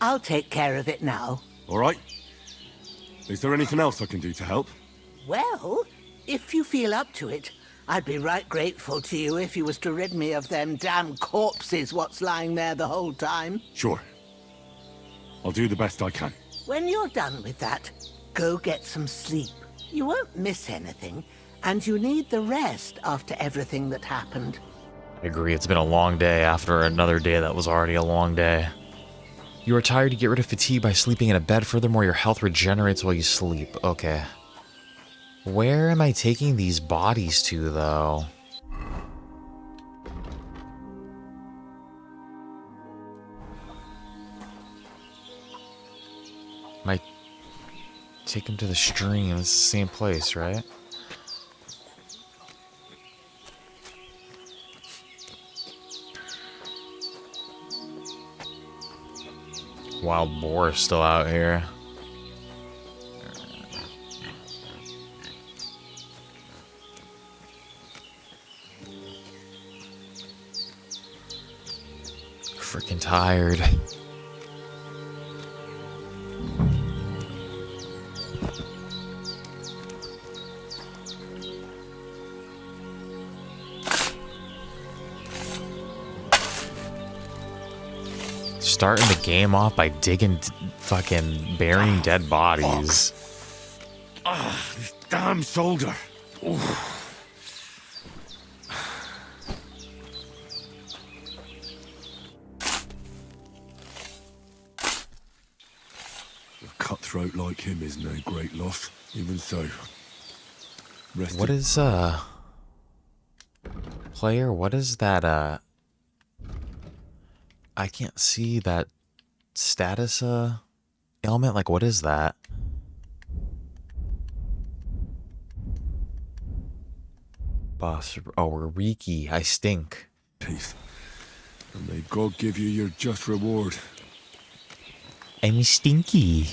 I'll take care of it now. All right. Is there anything else I can do to help? Well, if you feel up to it, I'd be right grateful to you if you was to rid me of them damn corpses what's lying there the whole time. Sure. I'll do the best I can. When you're done with that, go get some sleep. You won't miss anything, and you need the rest after everything that happened. I agree. It's been a long day after another day that was already a long day. You are tired to get rid of fatigue by sleeping in a bed. Furthermore, your health regenerates while you sleep. Okay. Where am I taking these bodies to, though? Might take them to the stream. It's the same place, right? Wild boar is still out here. Freaking tired. Starting the game off by digging, fucking burying dead bodies. This damn shoulder. A cutthroat like him is no great loss. Even so. What is, player, what is that, I can't see that status, ailment. Like, what is that? Boss, oh, we're reeky. I stink. Peace. And may God give you your just reward. I'm stinky.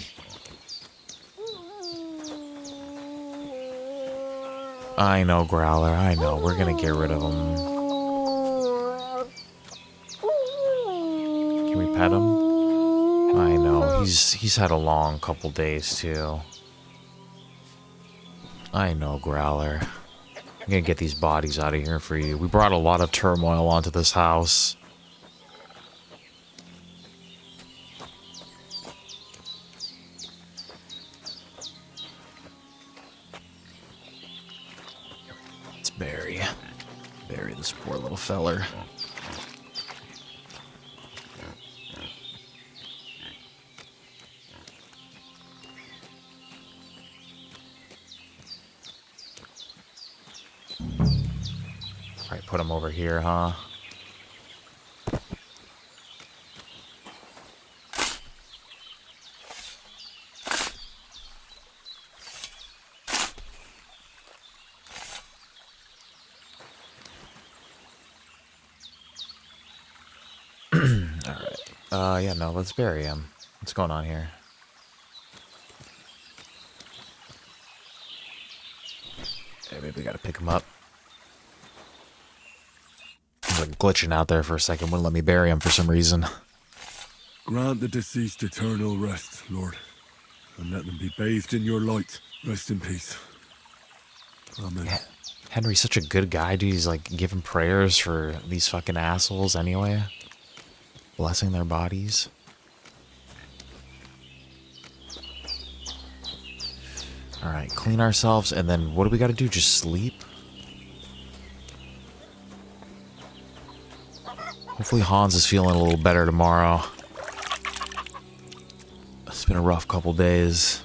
I know, Growler. I know. We're gonna get rid of him. Can we pet him? I know. He's had a long couple days, too. I know, Growler. I'm gonna get these bodies out of here for you. We brought a lot of turmoil onto this house. Let's bury this poor little feller. Alright, put him over here, huh? Alright. Yeah, no, let's bury him. What's going on here? Okay, maybe we gotta pick him up. He's like glitching out there for a second. Wouldn't let me bury him for some reason. Grant the deceased eternal rest, Lord, and let them be bathed in your light. Rest in peace. Amen. Yeah. Henry's such a good guy, dude. He's like giving prayers for these fucking assholes anyway. Blessing their bodies. Alright, clean ourselves, and then what do we gotta do? Just sleep? Hopefully Hans is feeling a little better tomorrow. It's been a rough couple days.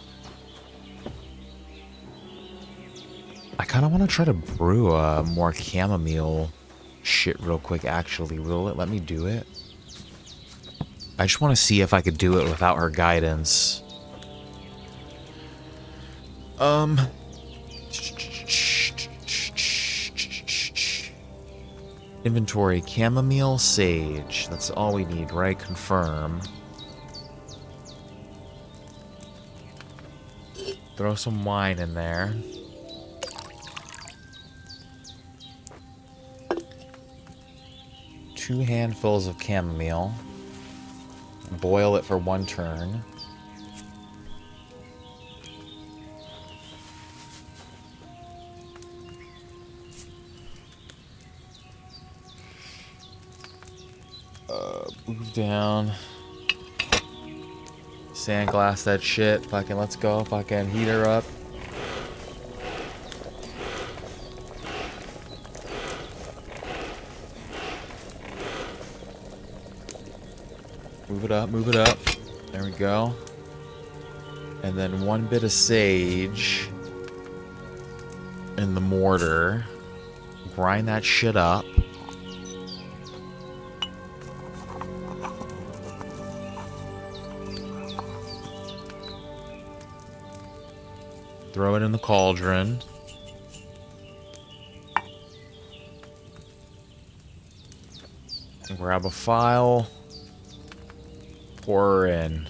I kind of want to try to brew more chamomile shit real quick, actually. Will it let me do it? I just want to see if I could do it without her guidance. Inventory, chamomile, sage. That's all we need, right? Confirm. Throw some wine in there. Two handfuls of chamomile. Boil it for 1 turn. Move down. Sandglass that shit. Fucking let's go. Fucking heat her up. Move it up, move it up. There we go. And then 1 bit of sage in the mortar. Grind that shit up. Throw it in the cauldron. Grab a file. Pour her in.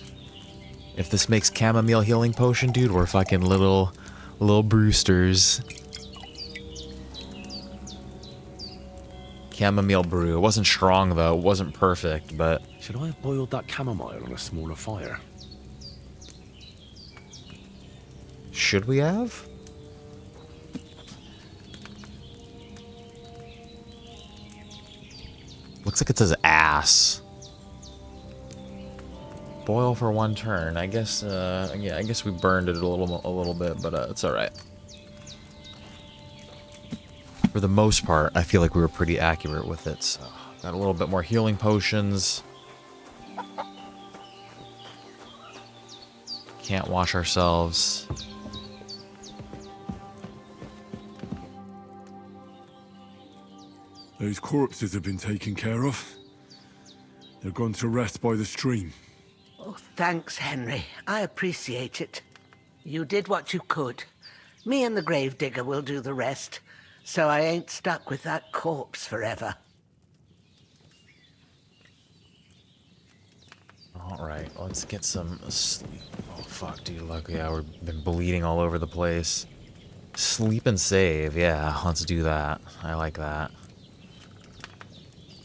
If this makes chamomile healing potion, dude, we're fucking little Brewsters. Chamomile brew. It wasn't strong though. It wasn't perfect, but should I have boiled that chamomile on a smaller fire? should we have? Looks like it says ass. Boil for 1 turn. I guess, yeah, I guess we burned it a little bit, but it's all right. For the most part, I feel like we were pretty accurate with it. So, got a little bit more healing potions. Can't wash ourselves. Those corpses have been taken care of. They're gone to rest by the stream. Oh, thanks, Henry. I appreciate it. You did what you could. Me and the gravedigger will do the rest, so I ain't stuck with that corpse forever. Alright, let's get some sleep. Oh, fuck, dude. Look, yeah, we've been bleeding all over the place. Sleep and save. Yeah, let's do that. I like that.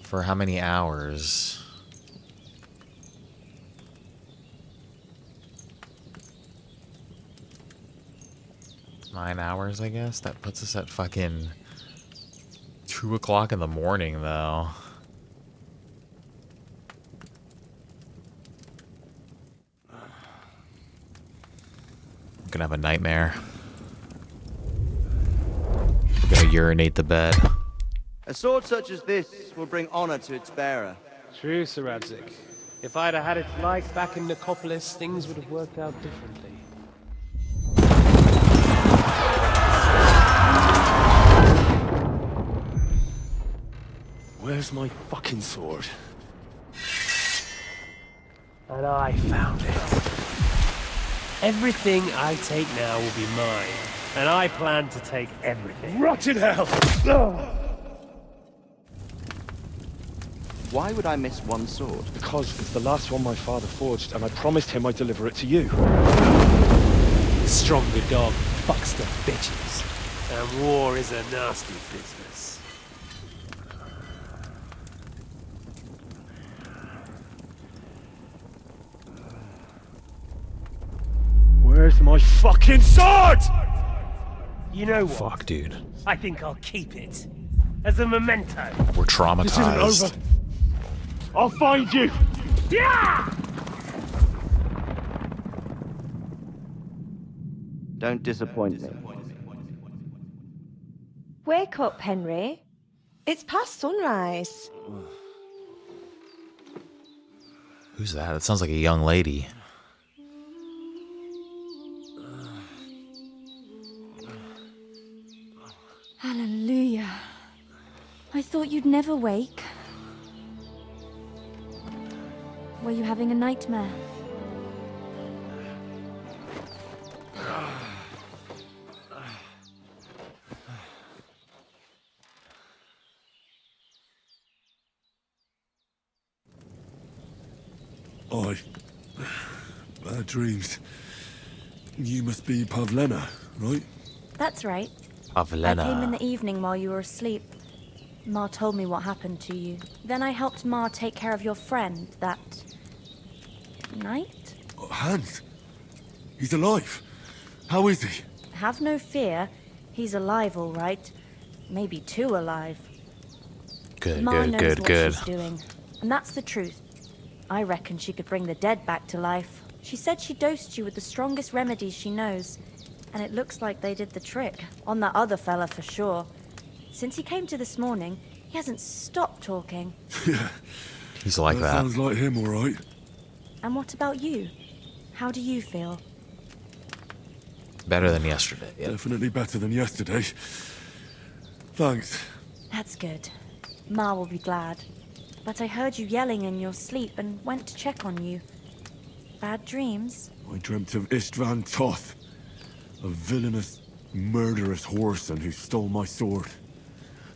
For how many hours? Nine hours, I guess? That puts us at fucking 2 o'clock in the morning, though. I'm gonna have a nightmare. We're gonna urinate the bed. A sword such as this will bring honor to its bearer. True, Sir Radzik. If I'd have had it like back in Nicopolis, things would have worked out differently. Where's my fucking sword? And I found it. Everything I take now will be mine. And I plan to take everything. Rotted hell! Why would I miss one sword? Because it's the last one my father forged, and I promised him I'd deliver it to you. Stronger dog fucks the bitches. And war is a nasty business. Where's my fucking sword? You know what? Fuck, dude. I think I'll keep it. As a memento. We're traumatized. This isn't over. I'll find you! Yeah! Don't disappoint me. Wake up, Henry. It's past sunrise. Who's that? It sounds like a young lady. Hallelujah. I thought you'd never wake. Were you having a nightmare? Bad dreams. You must be Pavlena, right? That's right. Pavlena. I came in the evening while you were asleep. Ma told me what happened to you. Then I helped Ma take care of your friend that night? Hans? He's alive. How is he? Have no fear. He's alive, all right. Maybe too alive. Good, Ma good, knows good, what good. she's doing. And that's the truth. I reckon she could bring the dead back to life. She said she dosed you with the strongest remedies she knows. And it looks like they did the trick. On that other fella for sure. Since he came to this morning, he hasn't stopped talking. Yeah. He's like that. Sounds like him, all right. And what about you? How do you feel? Better than yesterday. Yep. Definitely better than yesterday. Thanks. That's good. Ma will be glad. But I heard you yelling in your sleep and went to check on you. Bad dreams? I dreamt of Istvan Toth, a villainous, murderous whoreson who stole my sword.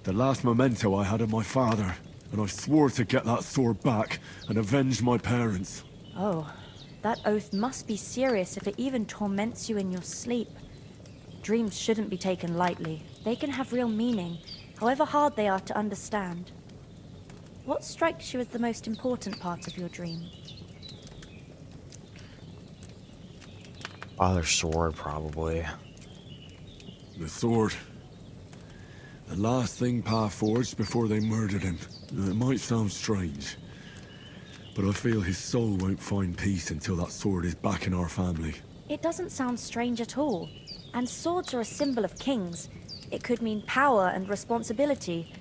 The last memento I had of my father, and I swore to get that sword back and avenge my parents. Oh, that oath must be serious if it even torments you in your sleep. Dreams shouldn't be taken lightly. They can have real meaning, however hard they are to understand. What strikes you as the most important part of your dream? Father's sword, probably. The sword. The last thing Pa forged before they murdered him. It might sound strange, but I feel his soul won't find peace until that sword is back in our family. It doesn't sound strange at all. And swords are a symbol of kings. It could mean power and responsibility,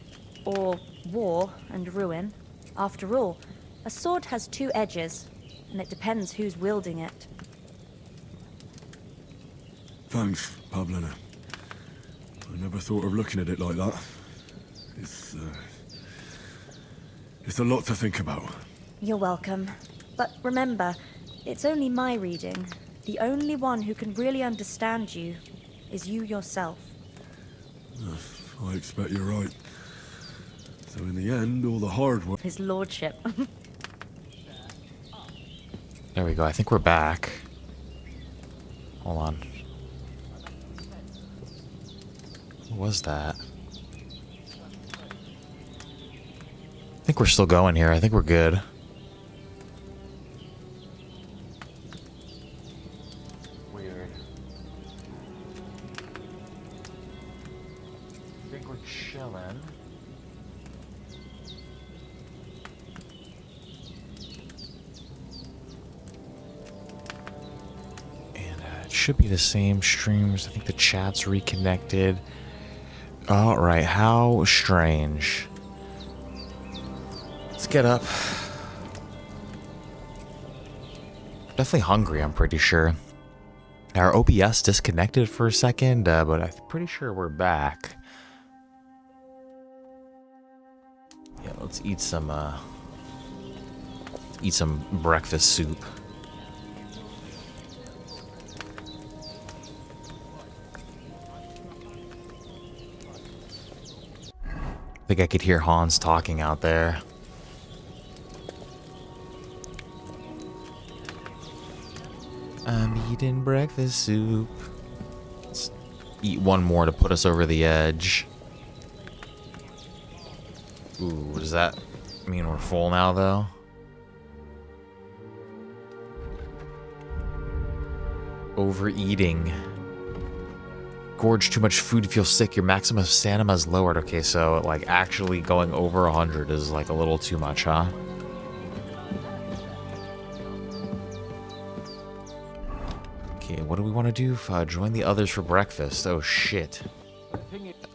or war and ruin. After all, a sword has two edges, and it depends who's wielding it. Thanks, Pavlena. I never thought of looking at it like that. It's a lot to think about. You're welcome. But remember, it's only my reading. The only one who can really understand you is you yourself. I expect you're right. So in the end, all the hard work... His lordship. There we go. I think we're back. Hold on. What was that? I think we're still going here. I think we're good. Weird. I think we're chilling. It should be the same streams. I think the chat's reconnected. Alright, how strange. Let's get up. Definitely hungry, I'm pretty sure. Our OBS disconnected for a second, but I'm pretty sure we're back. Yeah, Let's eat some breakfast soup. I think I could hear Hans talking out there. I'm eating breakfast soup. Let's eat one more to put us over the edge. Ooh, does that mean we're full now, though? Overeating. Gorge too much food, feel sick, your maximum stamina is lowered. Okay, so, like, actually going over 100 is, like, a little too much, huh? Okay, what do we want to do? Join the others for breakfast. Oh, shit.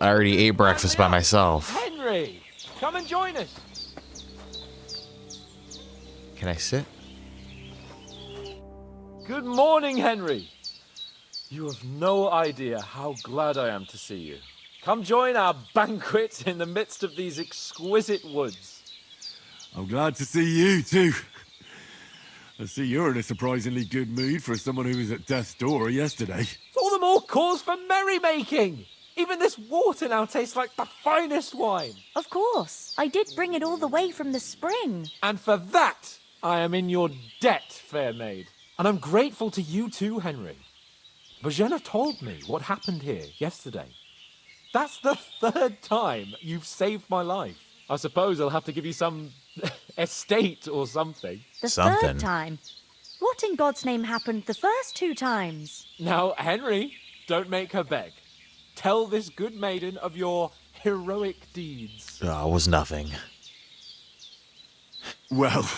I already ate breakfast by myself. Henry, come and join us. Can I sit? Good morning, Henry. You have no idea how glad I am to see you. Come join our banquet in the midst of these exquisite woods. I'm glad to see you, too. I see you're in a surprisingly good mood for someone who was at death's door yesterday. All the more cause for merrymaking. Even this water now tastes like the finest wine. Of course. I did bring it all the way from the spring. And for that, I am in your debt, fair maid. And I'm grateful to you too, Henry. Bojena told me what happened here yesterday. That's the 3rd time you've saved my life. I suppose I'll have to give you some estate or something. The 3rd time? What in God's name happened the first 2 times? Now, Henry, don't make her beg. Tell this good maiden of your heroic deeds. It was nothing. Well,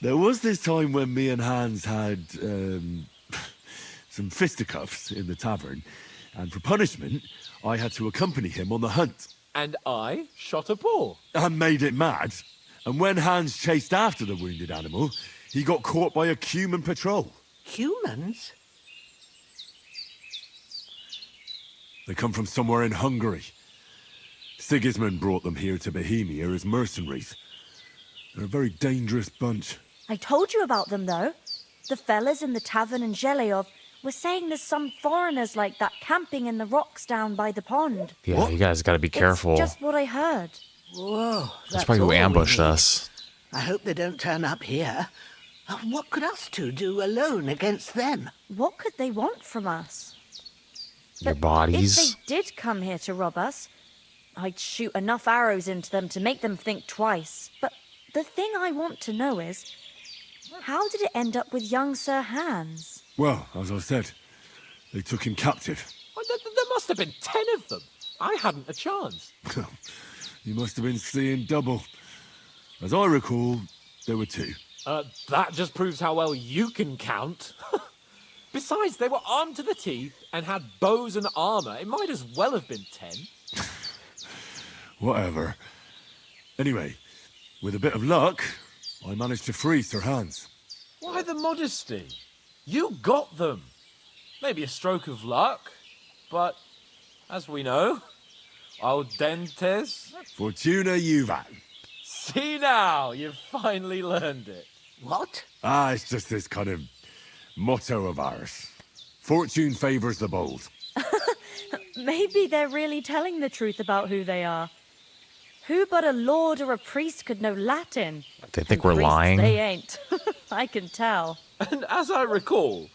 there was this time when me and Hans had some fisticuffs in the tavern, and for punishment, I had to accompany him on the hunt. And I shot a boar. And made it mad. And when Hans chased after the wounded animal, he got caught by a human patrol. Humans? They come from somewhere in Hungary. Sigismund brought them here to Bohemia as mercenaries. They're a very dangerous bunch. I told you about them, though. The fellas in the tavern in Zheleov were saying there's some foreigners like that camping in the rocks down by the pond. Yeah, you guys gotta be careful. It's just what I heard. Whoa, That's probably who ambushed us. I hope they don't turn up here. What could us two do alone against them? What could they want from us? Your bodies. If they did come here to rob us, I'd shoot enough arrows into them to make them think twice. But the thing I want to know is, how did it end up with young Sir Hans? Well, as I said, they took him captive. Well, there must have been 10 of them. I hadn't a chance. You must have been seeing double. As I recall, there were 2. That just proves how well you can count. Besides, they were armed to the teeth and had bows and armor. It might as well have been 10. Whatever. Anyway, with a bit of luck, I managed to free Sir Hans. Why the modesty? You got them. Maybe a stroke of luck, but as we know, audentes. Fortuna juvat. See now, you've finally learned it. What? It's just this kind of motto of ours. Fortune favors the bold. Maybe they're really telling the truth about who they are. Who but a lord or a priest could know Latin? They think we're lying. They ain't. I can tell. And as I recall,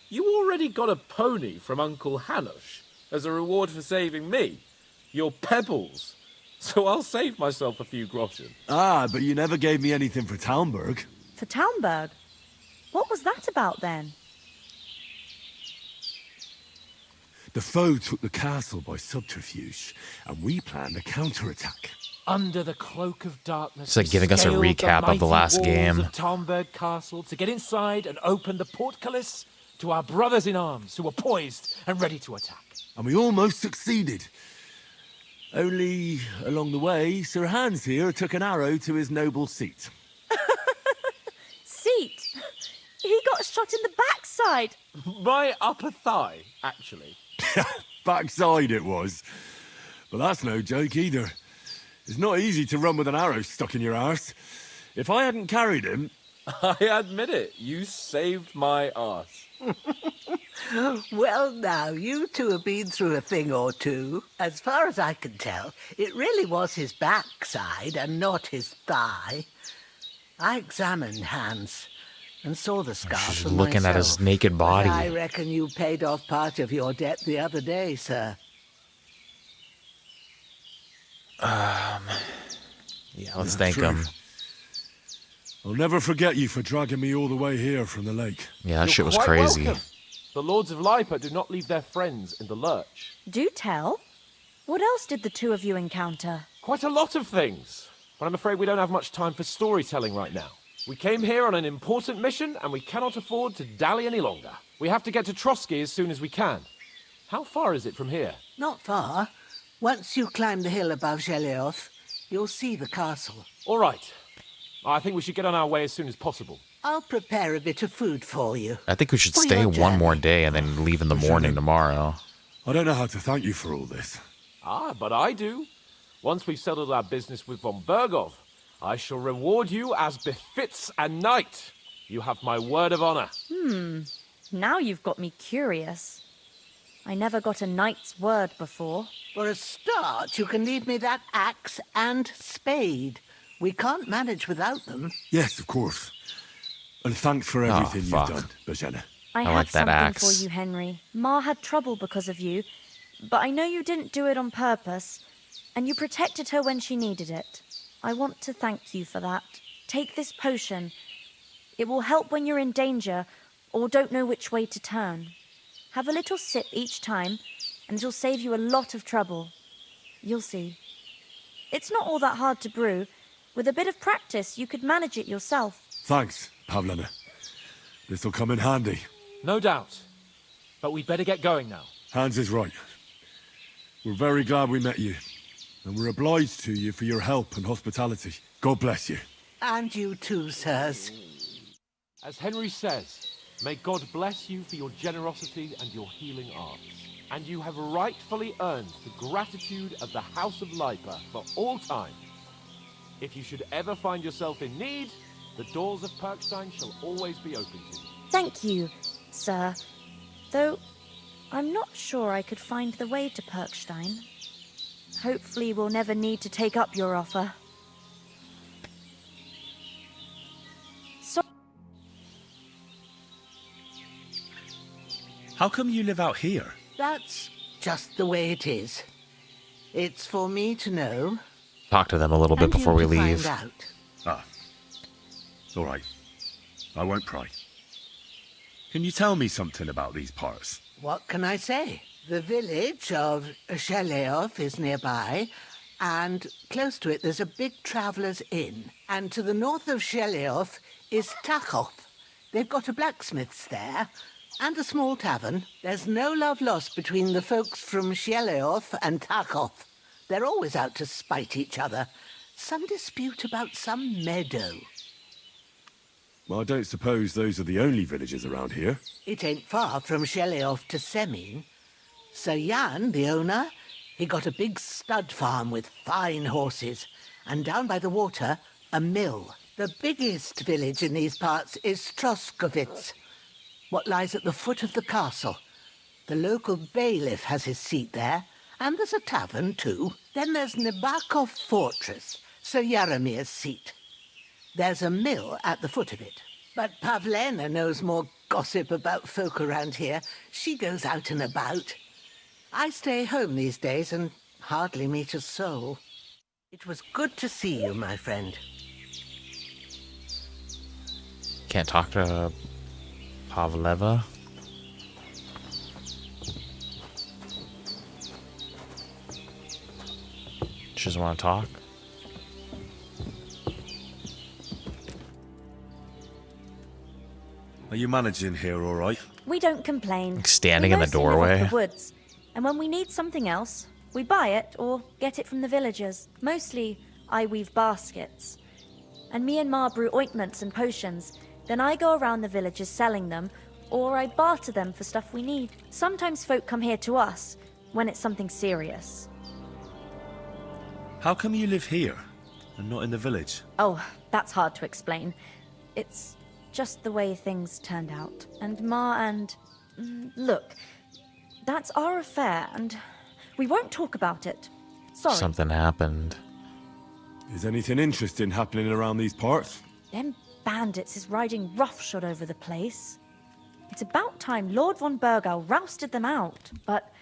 you already got a pony from Uncle Hanush as a reward for saving me. Your pebbles. So I'll save myself a few groschen. But you never gave me anything for Talmberg. For Talmberg? What was that about then? The foe took the castle by subterfuge, and we planned a counterattack. Under the cloak of darkness, It's like giving us a recap of the last game. Of Talmberg Castle to get inside and open the portcullis to our brothers in arms who were poised and ready to attack. And we almost succeeded. Only, along the way, Sir Hans here took an arrow to his noble seat. Seat? He got shot in the backside. My upper thigh, actually. Backside it was. But that's no joke either. It's not easy to run with an arrow stuck in your arse. If I hadn't carried him... I admit it, you saved my arse. Well, now, you two have been through a thing or two. As far as I can tell, it really was his backside and not his thigh. I examined Hans and saw the scars She's for looking myself. at his naked body. But I reckon you paid off part of your debt the other day, sir. Yeah, let's That's thank true. him. I'll never forget you for dragging me all the way here from the lake. Yeah, that You're shit was quite crazy. welcome. The Lords of Lipa do not leave their friends in the lurch. Do tell. What else did the two of you encounter? Quite a lot of things. But I'm afraid we don't have much time for storytelling right now. We came here on an important mission, and we cannot afford to dally any longer. We have to get to Trotsky as soon as we can. How far is it from here? Not far. Once you climb the hill above Geleoth, you'll see the castle. All right. I think we should get on our way as soon as possible. I'll prepare a bit of food for you. I think we should For stay your one more journey. day and then leave in the morning tomorrow. I don't know how to thank you for all this. Ah, but I do. Once we've settled our business with von Bergov, I shall reward you as befits a knight. You have my word of honor. Now you've got me curious. I never got a knight's word before. For a start, you can leave me that axe and spade. We can't manage without them. Yes, of course. And thanks for everything you've fuck. done, Bajana. I I have like that something axe. for you, Henry. Ma had trouble because of you, but I know you didn't do it on purpose, and you protected her when she needed it. I want to thank you for that. Take this potion. It will help when you're in danger or don't know which way to turn. Have a little sip each time, and it'll save you a lot of trouble. You'll see. It's not all that hard to brew. With a bit of practice, you could manage it yourself. Thanks, Pavlana. This'll come in handy. No doubt. But we'd better get going now. Hans is right. We're very glad we met you. And we're obliged to you for your help and hospitality. God bless you. And you too, sirs. As Henry says, may God bless you for your generosity and your healing arts. And you have rightfully earned the gratitude of the House of Lipa for all time. If you should ever find yourself in need, the doors of Perkstein shall always be open to you. Thank you, sir. Though, I'm not sure I could find the way to Perkstein. Hopefully we'll never need to take up your offer. So How come you live out here? That's just the way it is. It's for me to know. Talk to them a little bit and you before we to find leave. out. Ah. All right. I won't pry. Can you tell me something about these parts? What can I say? The village of Geleoth is nearby, and close to it there's a big traveller's inn. And to the north of Geleoth is Tachoth. They've got a blacksmith's there, and a small tavern. There's no love lost between the folks from Geleoth and Tachoth. They're always out to spite each other. Some dispute about some meadow. Well, I don't suppose those are the only villages around here. It ain't far from Geleoth to Semin. Sir Jan, the owner, he got a big stud farm with fine horses, and down by the water, a mill. The biggest village in these parts is Troskovitz, what lies at the foot of the castle. The local bailiff has his seat there, and there's a tavern too. Then there's Nabakov Fortress, Sir Yaramir's seat. There's a mill at the foot of it. But Pavlena knows more gossip about folk around here. She goes out and about. I stay home these days and hardly meet a soul. It was good to see you, my friend. Can't talk to Pavleva. She doesn't want to talk. Are you managing here all right? we don't complain. Like standing We in the mostly live off doorway. the woods, and when we need something else, we buy it or get it from the villagers. Mostly, I weave baskets. And me and Ma brew ointments and potions. Then I go around the villages selling them, or I barter them for stuff we need. Sometimes folk come here to us when it's something serious. How come you live here and not in the village? Oh, that's hard to explain. It's just the way things turned out. And Ma and... Look, that's our affair, and we won't talk about it. Sorry. Something happened. Is anything interesting happening around these parts? Them bandits is riding roughshod over the place. It's about time Lord von Burgau rousted them out, but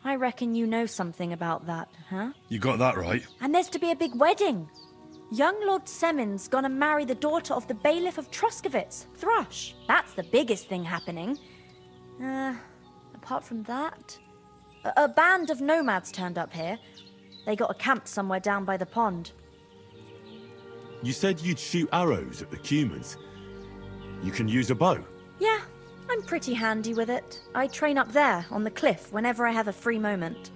I reckon you know something about that, huh? You got that right. And there's to be a big wedding. Young Lord Semon's gonna marry the daughter of the bailiff of Troskovitz, Thrush. That's the biggest thing happening. Apart from that, a band of nomads turned up here. They got a camp somewhere down by the pond. You said you'd shoot arrows at the Cumans. You can use a bow. Yeah, I'm pretty handy with it. I train up there, on the cliff, whenever I have a free moment.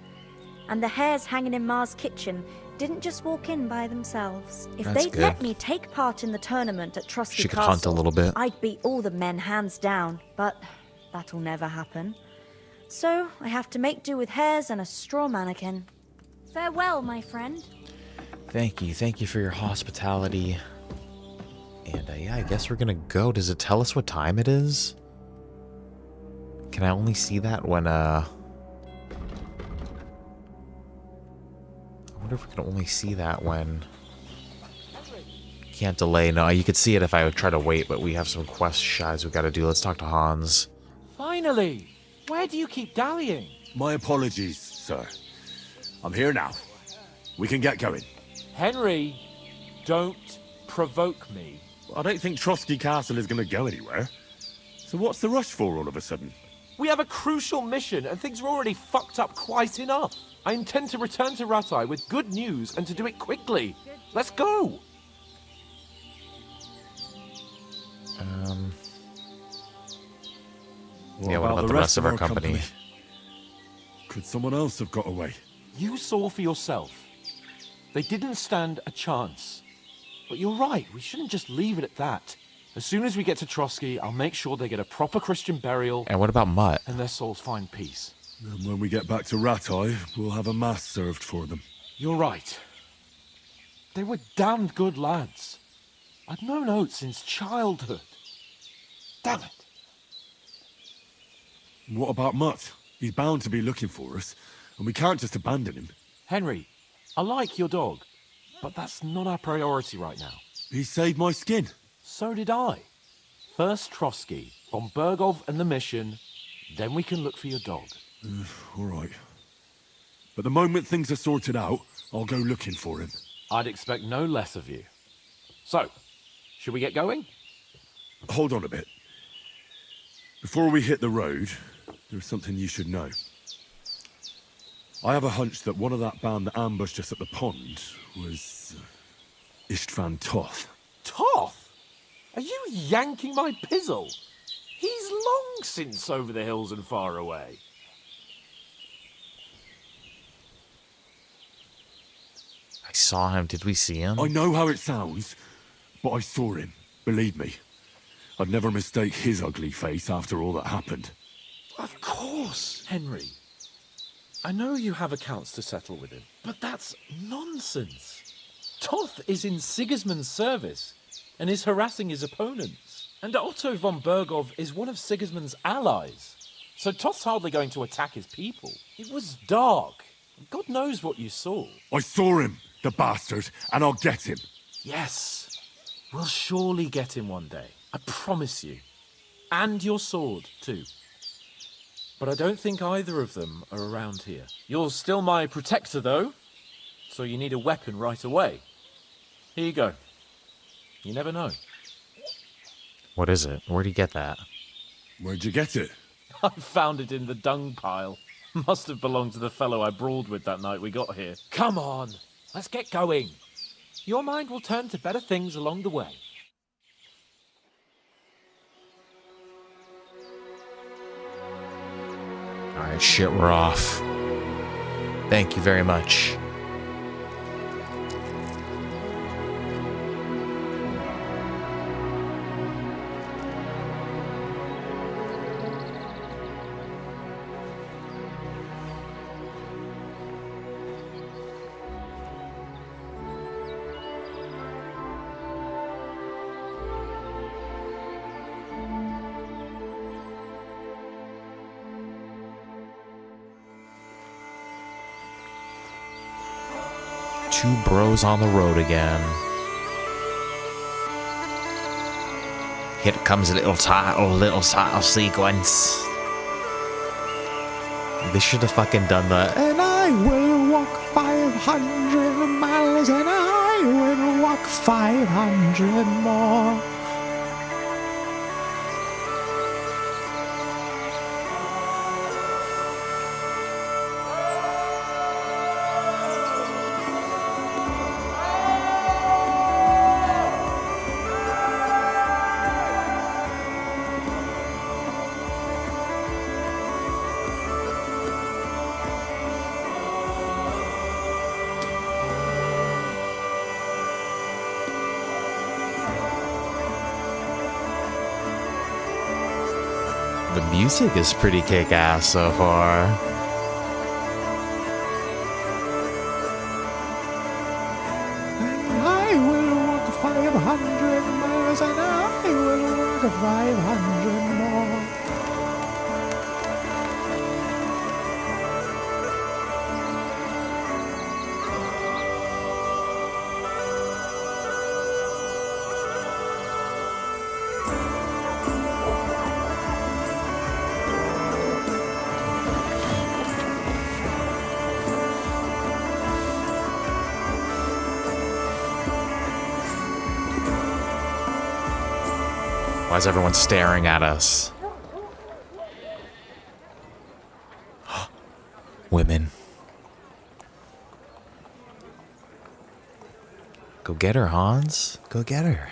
And the hares hanging in Ma's kitchen didn't just walk in by themselves. If That's they'd good. let me take part in the tournament at Trusky She could Castle, hunt a little bit. I'd beat all the men hands down, but that'll never happen. So I have to make do with hares and a straw mannequin. Farewell, my friend. Thank you for your hospitality. And yeah, I guess we're gonna go. Does it tell us what time it is? Can I only see that when, I wonder if we can only see that when... Can't delay. No, you could see it if I would try to wait, but we have some quest shies we gotta do. Let's talk to Hans. Finally! Where do you keep dallying? My apologies, sir. I'm here now. We can get going. Henry, don't provoke me. I don't think Trosky Castle is going to go anywhere. So what's the rush for all of a sudden? We have a crucial mission, and things are already fucked up quite enough. I intend to return to Rattay with good news, and to do it quickly. Let's go! Yeah, what about the rest of our company? Could someone else have got away? You saw for yourself. They didn't stand a chance. But you're right, we shouldn't just leave it at that. As soon as we get to Trosky, I'll make sure they get a proper Christian burial. And what about Mutt? And their souls find peace. And when we get back to Rattay, we'll have a mass served for them. You're right. They were damned good lads. I'd known Oates since childhood. Damn it. What about Mutt? He's bound to be looking for us, and we can't just abandon him. Henry, I like your dog, but that's not our priority right now. He saved my skin. So did I. First Trosky, von Burgov and the mission, then we can look for your dog. All right. But the moment things are sorted out, I'll go looking for him. I'd expect no less of you. So, should we get going? Hold on a bit. Before we hit the road, there's something you should know. I have a hunch that one of that band that ambushed us at the pond was Istvan Toth. Toth? Are you yanking my pizzle? He's long since over the hills and far away. I saw him. Did we see him? I know how it sounds, but I saw him. Believe me. I'd never mistake his ugly face after all that happened. Of course, Henry. I know you have accounts to settle with him, but that's nonsense. Toth is in Sigismund's service and is harassing his opponents. And Otto von Burgov is one of Sigismund's allies. So Toth's hardly going to attack his people. It was dark. God knows what you saw. I saw him, the bastard, and I'll get him. Yes. We'll surely get him one day. I promise you. And your sword, too. But I don't think either of them are around here. You're still my protector, though. So you need a weapon right away. Here you go. You never know. What is it? Where'd you get that? Where'd you get it? I found it in the dung pile. Must have belonged to the fellow I brawled with that night we got here. Come on, let's get going. Your mind will turn to better things along the way. Alright, shit, we're off. Thank you very much. two bros on the road again. Here comes a little title sequence. They should have fucking done the and I will walk 500 miles and I will walk 500 more. The music is pretty kick-ass so far. I will walk 500 miles and I will walk 500 more. Why is everyone staring at us? Women. Go get her, Hans. Go get her.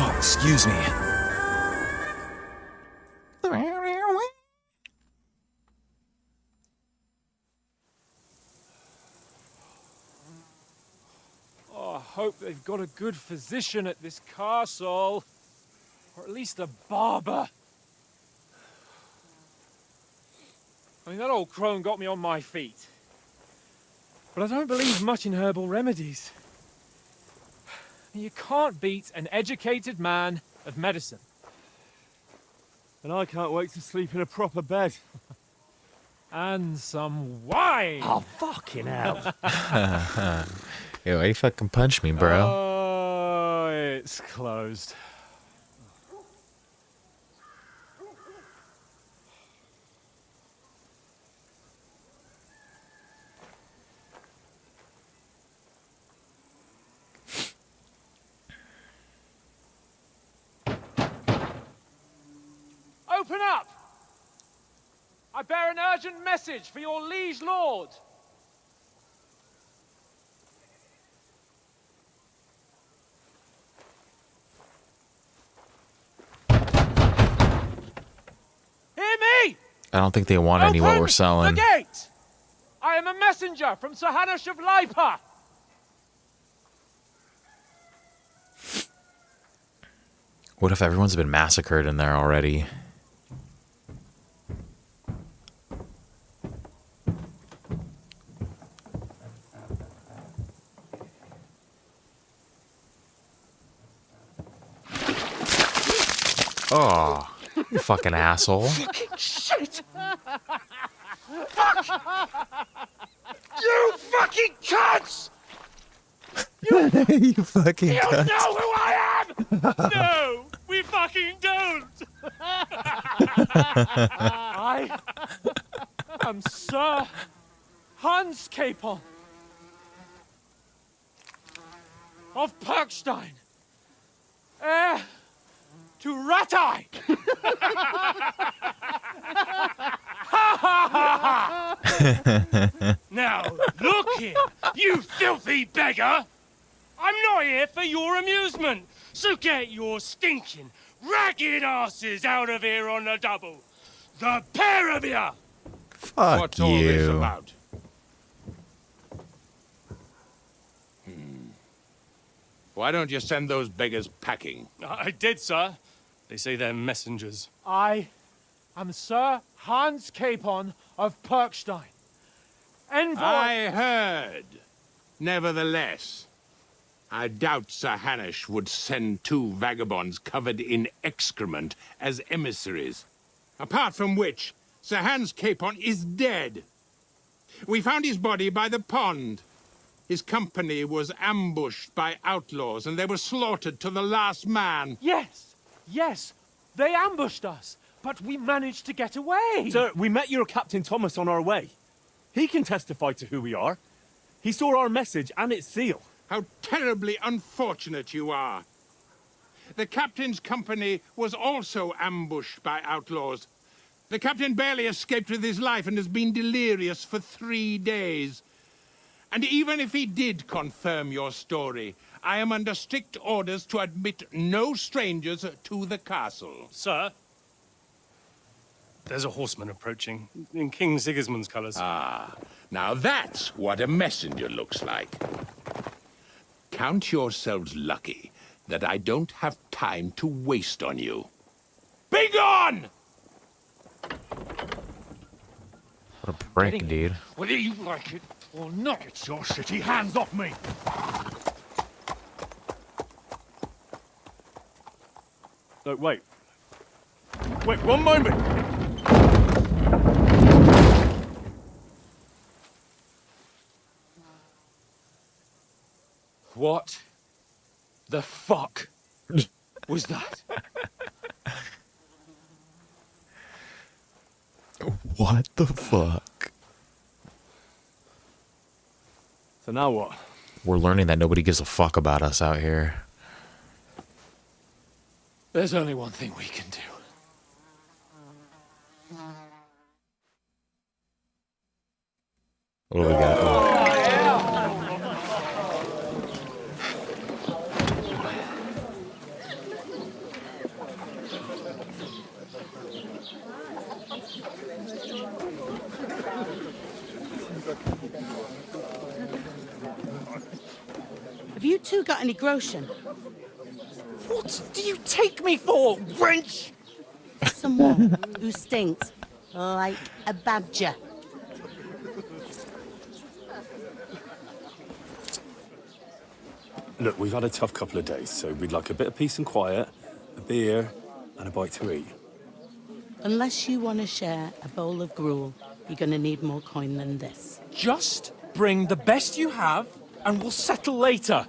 Oh, excuse me. Oh, I hope they've got a good physician at this castle. Or at least a barber. I mean, that old crone got me on my feet. But I don't believe much in herbal remedies. You can't beat an educated man of medicine. And I can't wait to sleep in a proper bed. And some wine! Oh, fucking hell. Yo, you fucking punch me, bro. Oh, it's closed. Open up! I bear an urgent message for your liege lord. Hear me! I don't think they want any what we're selling. The gate! I am a messenger from Sir Hanush of Lipa. What if everyone's been massacred in there already? Oh, you fucking asshole. Fucking shit! Fuck! You fucking cunts! You fucking You cunt. know who I am! No, we fucking don't. I am Sir Hans Capon of Perkstein, heir to Ratai. Now, look here, you filthy beggar! I'm not here for your amusement, so get your stinking, ragged asses out of here on the double. The pair of you! Fuck What's all this you. about? Why don't you send those beggars packing? I did, sir. They say they're messengers. I am Sir Hans Capon of Perkstein, Envoy! I heard. Nevertheless, I doubt Sir Hanush would send two vagabonds covered in excrement as emissaries. Apart from which, Sir Hans Capon is dead. We found his body by the pond. His company was ambushed by outlaws, and they were slaughtered to the last man. Yes, yes, they ambushed us, but we managed to get away. Sir, we met your Captain Thomas on our way. He can testify to who we are. He saw our message and its seal. How terribly unfortunate you are. The captain's company was also ambushed by outlaws. The captain barely escaped with his life and has been delirious for 3 days. And even if he did confirm your story, I am under strict orders to admit no strangers to the castle. Sir? There's a horseman approaching, in King Sigismund's colours. Ah, now that's what a messenger looks like. Count yourselves lucky that I don't have time to waste on you. Be gone! What a prick, dude. Whether you like it or not, get your shitty hands off me! No, wait. Wait, one moment! What the fuck was that? What the fuck? So now what? We're learning that nobody gives a fuck about us out here. There's only one thing we can do. What do we got? Have you two got any groschen? What do you take me for, wench? Someone who stinks like a badger. Look, we've had a tough couple of days, so we'd like a bit of peace and quiet, a beer, and a bite to eat. Unless you want to share a bowl of gruel, you're going to need more coin than this. Just bring the best you have, and we'll settle later.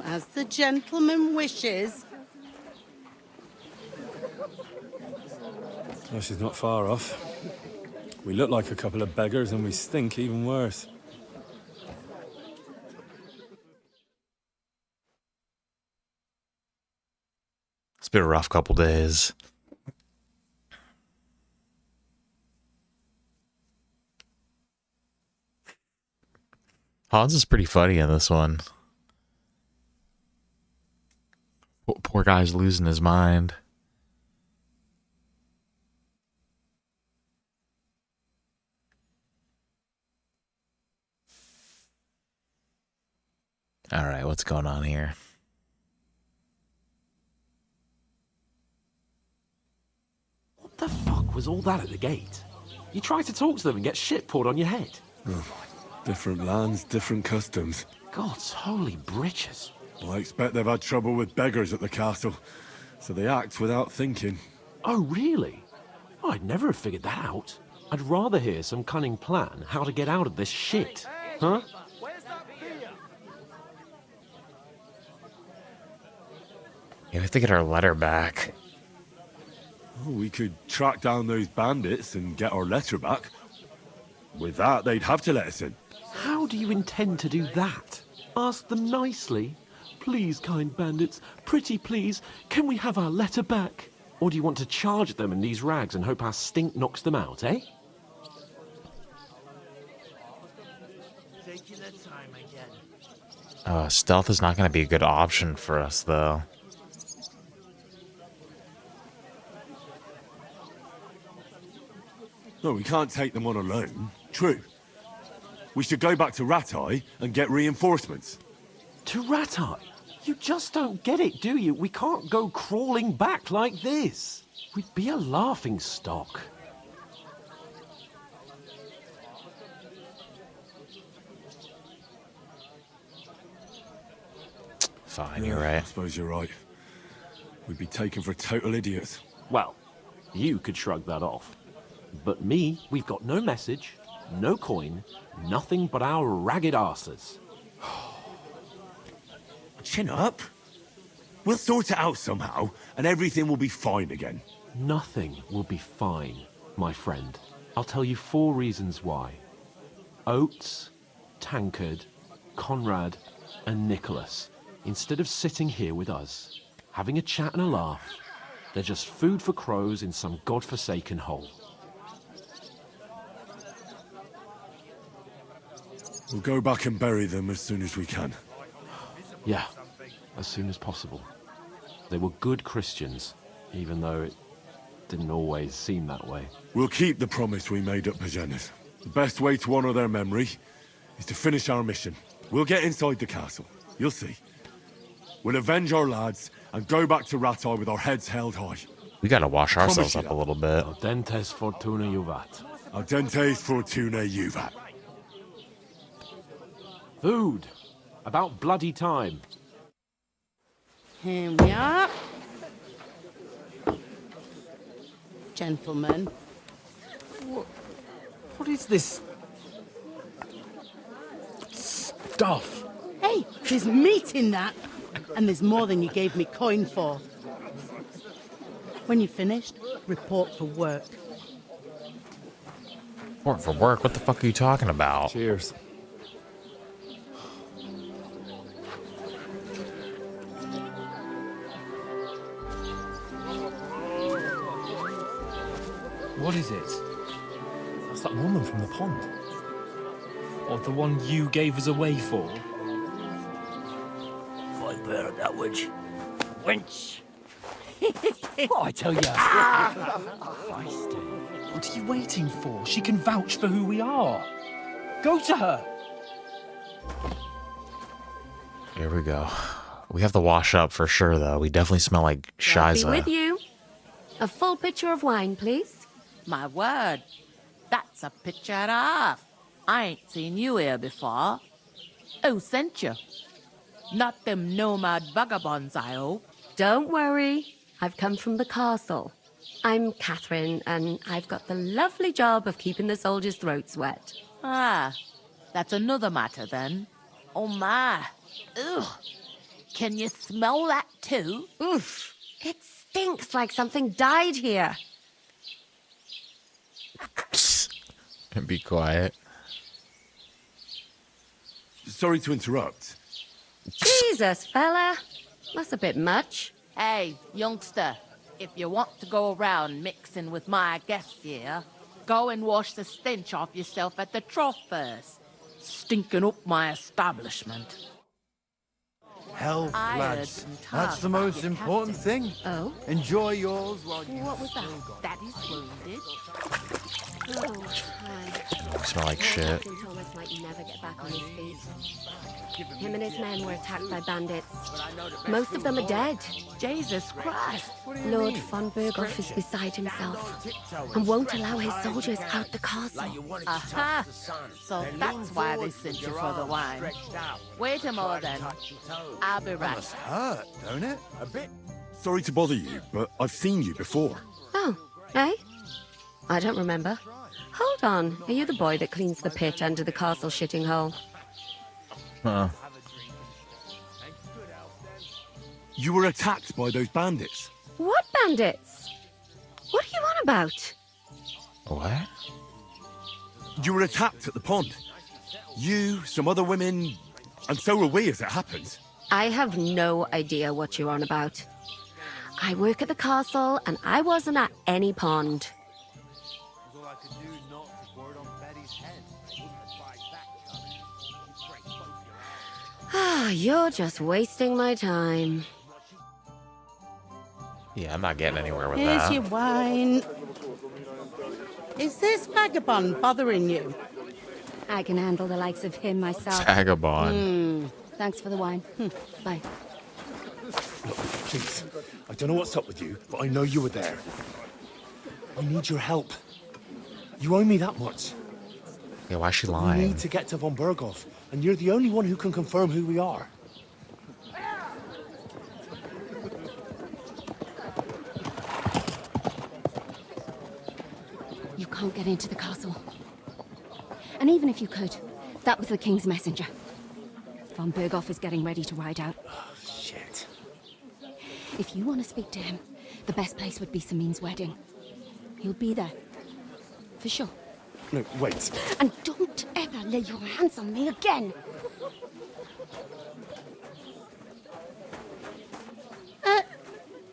As the gentleman wishes. Well, she's not far off. We look like a couple of beggars, and we stink even worse. It's been a rough couple days. Hans is pretty funny in this one. Poor guy's losing his mind. All right, what's going on here? What the fuck was all that at the gate? You try to talk to them and get shit poured on your head. Different lands, different customs. God's holy britches. Well, I expect they've had trouble with beggars at the castle, so they act without thinking. Oh, really? I'd never have figured that out. I'd rather hear some cunning plan how to get out of this shit. Huh? Yeah, we have to get our letter back. Oh, we could track down those bandits and get our letter back. With that, they'd have to let us in. How do you intend to do that? Ask them nicely. Please, kind bandits, pretty please, can we have our letter back? Or do you want to charge them in these rags and hope our stink knocks them out, eh? Taking their time again. Stealth is not going to be a good option for us, though. No, we can't take them on alone. True. We should go back to Ratai and get reinforcements. To Ratai? You just don't get it, do you? We can't go crawling back like this. We'd be a laughing stock. Fine, you're right. I suppose you're right. We'd be taken for total idiots. Well, you could shrug that off. But me, we've got no message, no coin, nothing but our ragged arses. Chin up. We'll sort it out somehow, and everything will be fine again. Nothing will be fine, my friend. I'll tell you 4 reasons why. Oates, Tankard, Conrad, and Nicholas, instead of sitting here with us, having a chat and a laugh, they're just food for crows in some godforsaken hole. We'll go back and bury them as soon as we can. Yeah, as soon as possible. They were good Christians, even though it didn't always seem that way. We'll keep the promise we made at Pagenis. The best way to honor their memory is to finish our mission. We'll get inside the castle. You'll see. We'll avenge our lads and go back to Rattay with our heads held high. We gotta wash ourselves up a little bit. Audentes fortuna juvat. Audentes fortuna juvat. Food. About bloody time. Here we are. Gentlemen. What is this stuff? Hey, there's meat in that. And there's more than you gave me coin for. When you're finished, report for work. Report for work? What the fuck are you talking about? Cheers. What is it? That's that woman from the pond. Or the one you gave us away for? I bear that witch. Wench! What I tell you? What are you waiting for? She can vouch for who we are. Go to her. Here we go. We have to wash up for sure, though. We definitely smell like I'll be Shiza. with you. A full pitcher of wine, please. My word, that's a picture and a half. I ain't seen you here before. Who sent you? Not them nomad vagabonds, I hope. Don't worry. I've come from the castle. I'm Catherine, and I've got the lovely job of keeping the soldiers' throats wet. Ah, that's another matter then. Oh my. Ugh. Can you smell that too? Oof. It stinks like something died here. And be quiet. Sorry to interrupt. Jesus, fella. That's a bit much. Hey, youngster, if you want to go around mixing with my guests here, go and wash the stench off yourself at the trough first. Stinking up my establishment. Health, I heard lads. some talk That's the about most your important captain. thing. Oh? Enjoy yours while you... What was that? Daddy's wounded? Oh, hi. We smell like shit. Captain Thomas might never get back on his feet. Him and his men were attacked by bandits. Most of them are dead. Jesus Christ. Lord von Berghoff is beside himself and won't allow his soldiers out the castle. Aha! So that's why they sent you for the wine. Wait a moment then. I'll be right. Must hurt, don't it? A bit. Sorry to bother you, but I've seen you before. Oh, eh? I don't remember. Hold on. Are you the boy that cleans the pit under the castle shitting hole? Huh. You were attacked by those bandits. What bandits? What are you on about? What? You were attacked at the pond. You, some other women, and so were we as it happened. I have no idea what you're on about. I work at the castle and I wasn't at any pond. Ah, you're just wasting my time. Yeah, I'm not getting anywhere with Here's that. your wine. Is this vagabond bothering you? I can handle the likes of him myself. Vagabond. Thanks for the wine. Bye. Look, please. I don't know what's up with you, but I know you were there. I need your help. You owe me that much. Yeah, why is she We lying? need to get to von Berghoff, and you're the only one who can confirm who we are. can't get into the castle. And even if you could, that was the king's messenger. Von Berghoff is getting ready to ride out. Oh, shit. If you want to speak to him, the best place would be Samin's wedding. He'll be there. For sure. No, wait. And don't ever lay your hands on me again!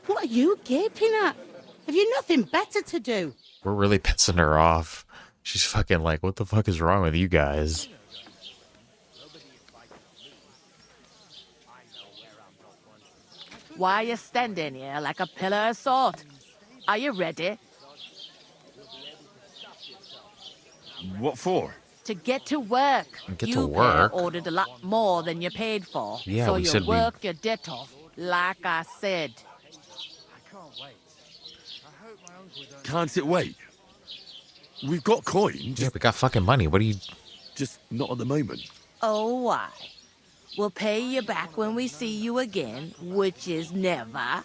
What are you gaping at? Have you nothing better to do? We're really pissing her off. She's fucking like, what the fuck is wrong with you guys? Why are you standing here like a pillar of salt? Are you ready? What for? To get to work. Get you to work? ordered a lot more than you paid for. Yeah, so we you said we- work your debt off, like I said. Can't it wait? We've got coin. Yeah, we got fucking money. What do you... Just not at the moment. Oh, why? We'll pay you back when we see you again, which is never.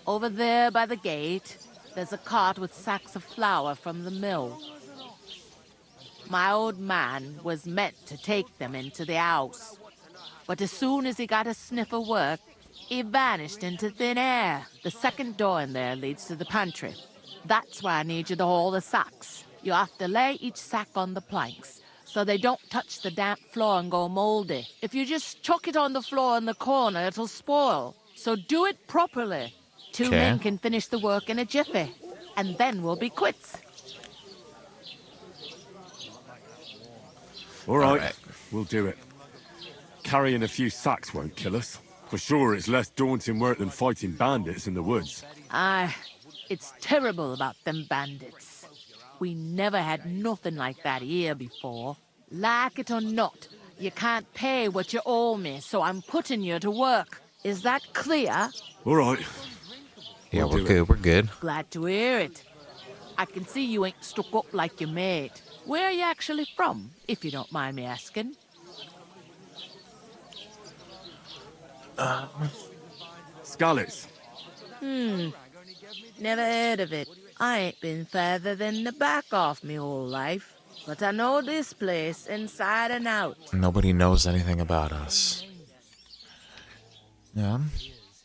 Over there by the gate, there's a cart with sacks of flour from the mill. My old man was meant to take them into the house. But as soon as he got a sniff of work, he vanished into thin air. The second door in there leads to the pantry. That's why I need you to haul the sacks. You have to lay each sack on the planks, so they don't touch the damp floor and go moldy. If you just chuck it on the floor in the corner, it'll spoil. So do it properly. Two Okay. men can finish the work in a jiffy, and then we'll be quits. All right, we'll do it. Carrying a few sacks won't kill us. For sure, it's less daunting work than fighting bandits in the woods. Aye, it's terrible about them bandits. We never had nothing like that here before. Like it or not, you can't pay what you owe me, so I'm putting you to work. Is that clear? All right. Yeah, We'll we're do good. We're good. Glad to hear it. I can see you ain't stuck up like your mate. Where are you actually from, if you don't mind me asking? Scallops. Never heard of it. I ain't been further than the back off me whole life. But I know this place inside and out. Nobody knows anything about us. Yeah?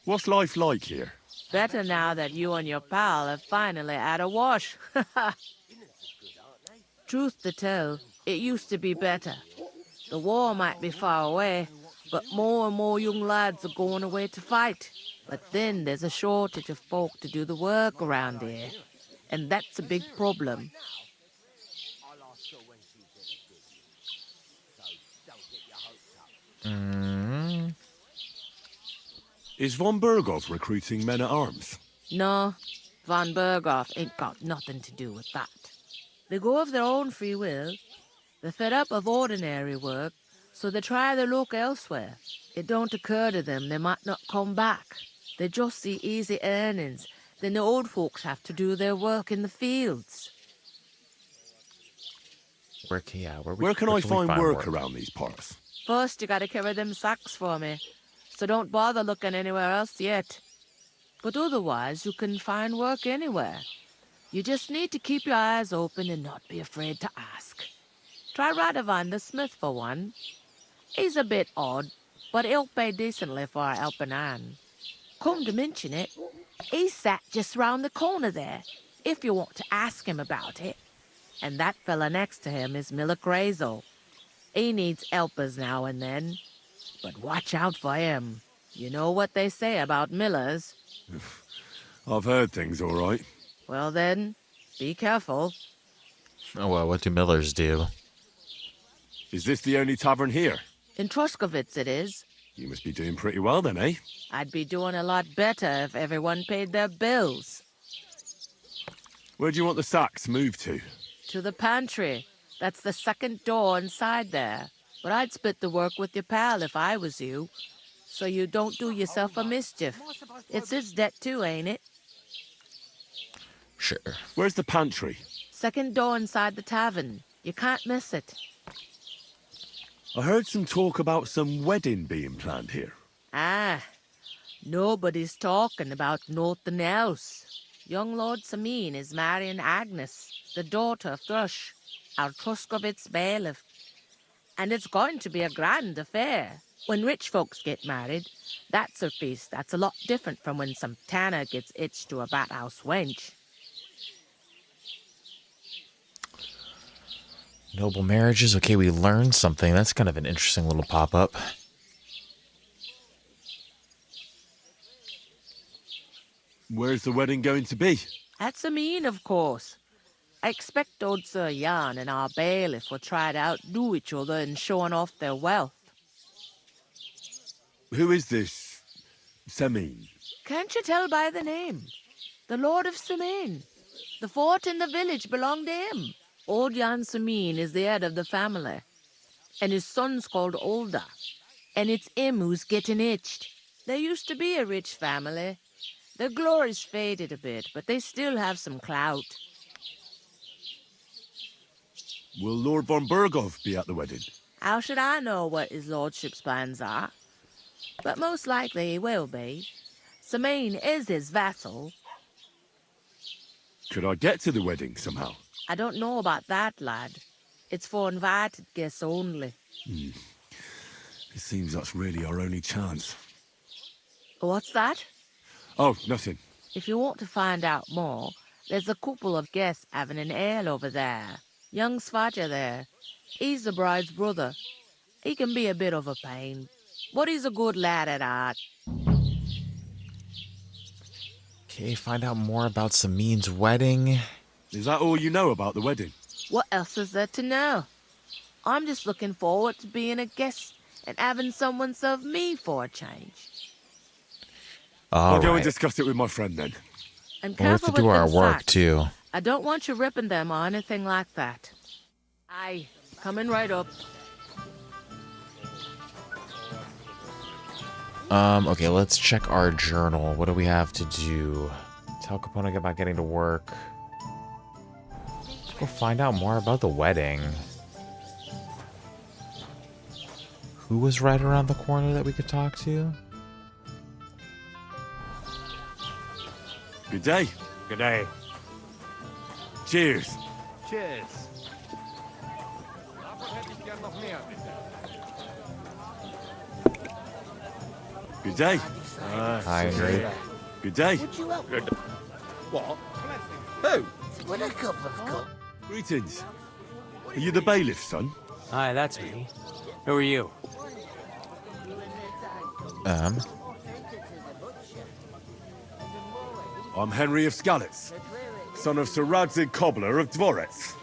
What's life like here? Better now that you and your pal have finally had a wash. Truth to tell, it used to be better. The war might be far away, but more and more young lads are going away to fight. But then there's a shortage of folk to do the work around here. And that's a big problem. Is von Berghoff recruiting men at arms? No, von Berghoff ain't got nothing to do with that. They go of their own free will. They're fed up of ordinary work, so they try their luck elsewhere. It don't occur to them they might not come back. They just see easy earnings. Then the old folks have to do their work in the fields. Where can I we find work around these parts? First, you gotta carry them sacks for me, so don't bother looking anywhere else yet. But otherwise, you can find work anywhere. You just need to keep your eyes open and not be afraid to ask. Try Radovan the smith for one. He's a bit odd, but he'll pay decently for a helping hand. Come to mention it, he sat just round the corner there, if you want to ask him about it. And that fella next to him is Miller Crazel. He needs helpers now and then, but watch out for him. You know what they say about Millers. I've heard things, all right. Well then, be careful. Oh, well, what do Millers do? Is this the only tavern here? In Troskovitz it is. You must be doing pretty well then, eh? I'd be doing a lot better if everyone paid their bills. Where do you want the sacks moved to? To the pantry. That's the second door inside there. But I'd split the work with your pal if I was you, so you don't do yourself a mischief. It's his debt too, ain't it? Sure. Where's the pantry? Second door inside the tavern. You can't miss it. I heard some talk about some wedding being planned here. Ah, nobody's talking about nothing else. Young Lord Samin is marrying Agnes, the daughter of Thrush, our Truskovitz bailiff. And it's going to be a grand affair. When rich folks get married, that's a feast that's a lot different from when some tanner gets hitched to a bathouse wench. Noble marriages. Okay, we learned something. That's kind of an interesting little pop-up. Where's the wedding going to be? At Samin, of course. I expect old Sir Jan and our bailiff will try to outdo each other in showing off their wealth. Who is this Semin? Can't you tell by the name? The Lord of Samin. The fort and the village belong to him. Old Jan Samin is the head of the family, and his son's called Olda, and it's him who's getting itched. There used to be a rich family. Their glory's faded a bit, but they still have some clout. Will Lord von Berghoff be at the wedding? How should I know what his lordship's plans are? But most likely he will be. Samin is his vassal. Could I get to the wedding somehow? I don't know about that, lad. It's for invited guests only. It seems that's really our only chance. What's that? Oh, nothing. If you want to find out more, there's a couple of guests having an ale over there. Young Svaja there. He's the bride's brother. He can be a bit of a pain, but he's a good lad at heart. Okay, find out more about Samin's wedding. Is that all you know about the wedding? What else is there to know? I'm just looking forward to being a guest and having someone serve me for a change. I'll go and discuss it with my friend then. And We'll have careful to do with our them work sacks. too. I don't want you ripping them or anything like that. Aye, coming right up. Okay, let's check our journal. What do we have to do? Tell Capone about getting to work. Let's go find out more about the wedding. Who was right around the corner that we could talk to? Good day. Good day. Cheers. Cheers. Good day. Hi, Henry. Good day. Good. What? Who? With a cup of coffee. Greetings. Are you the bailiff, son? Hi, that's me. Who are you? I'm Henry of Skalitz, son of Sir Radzig Cobbler of Dvorets.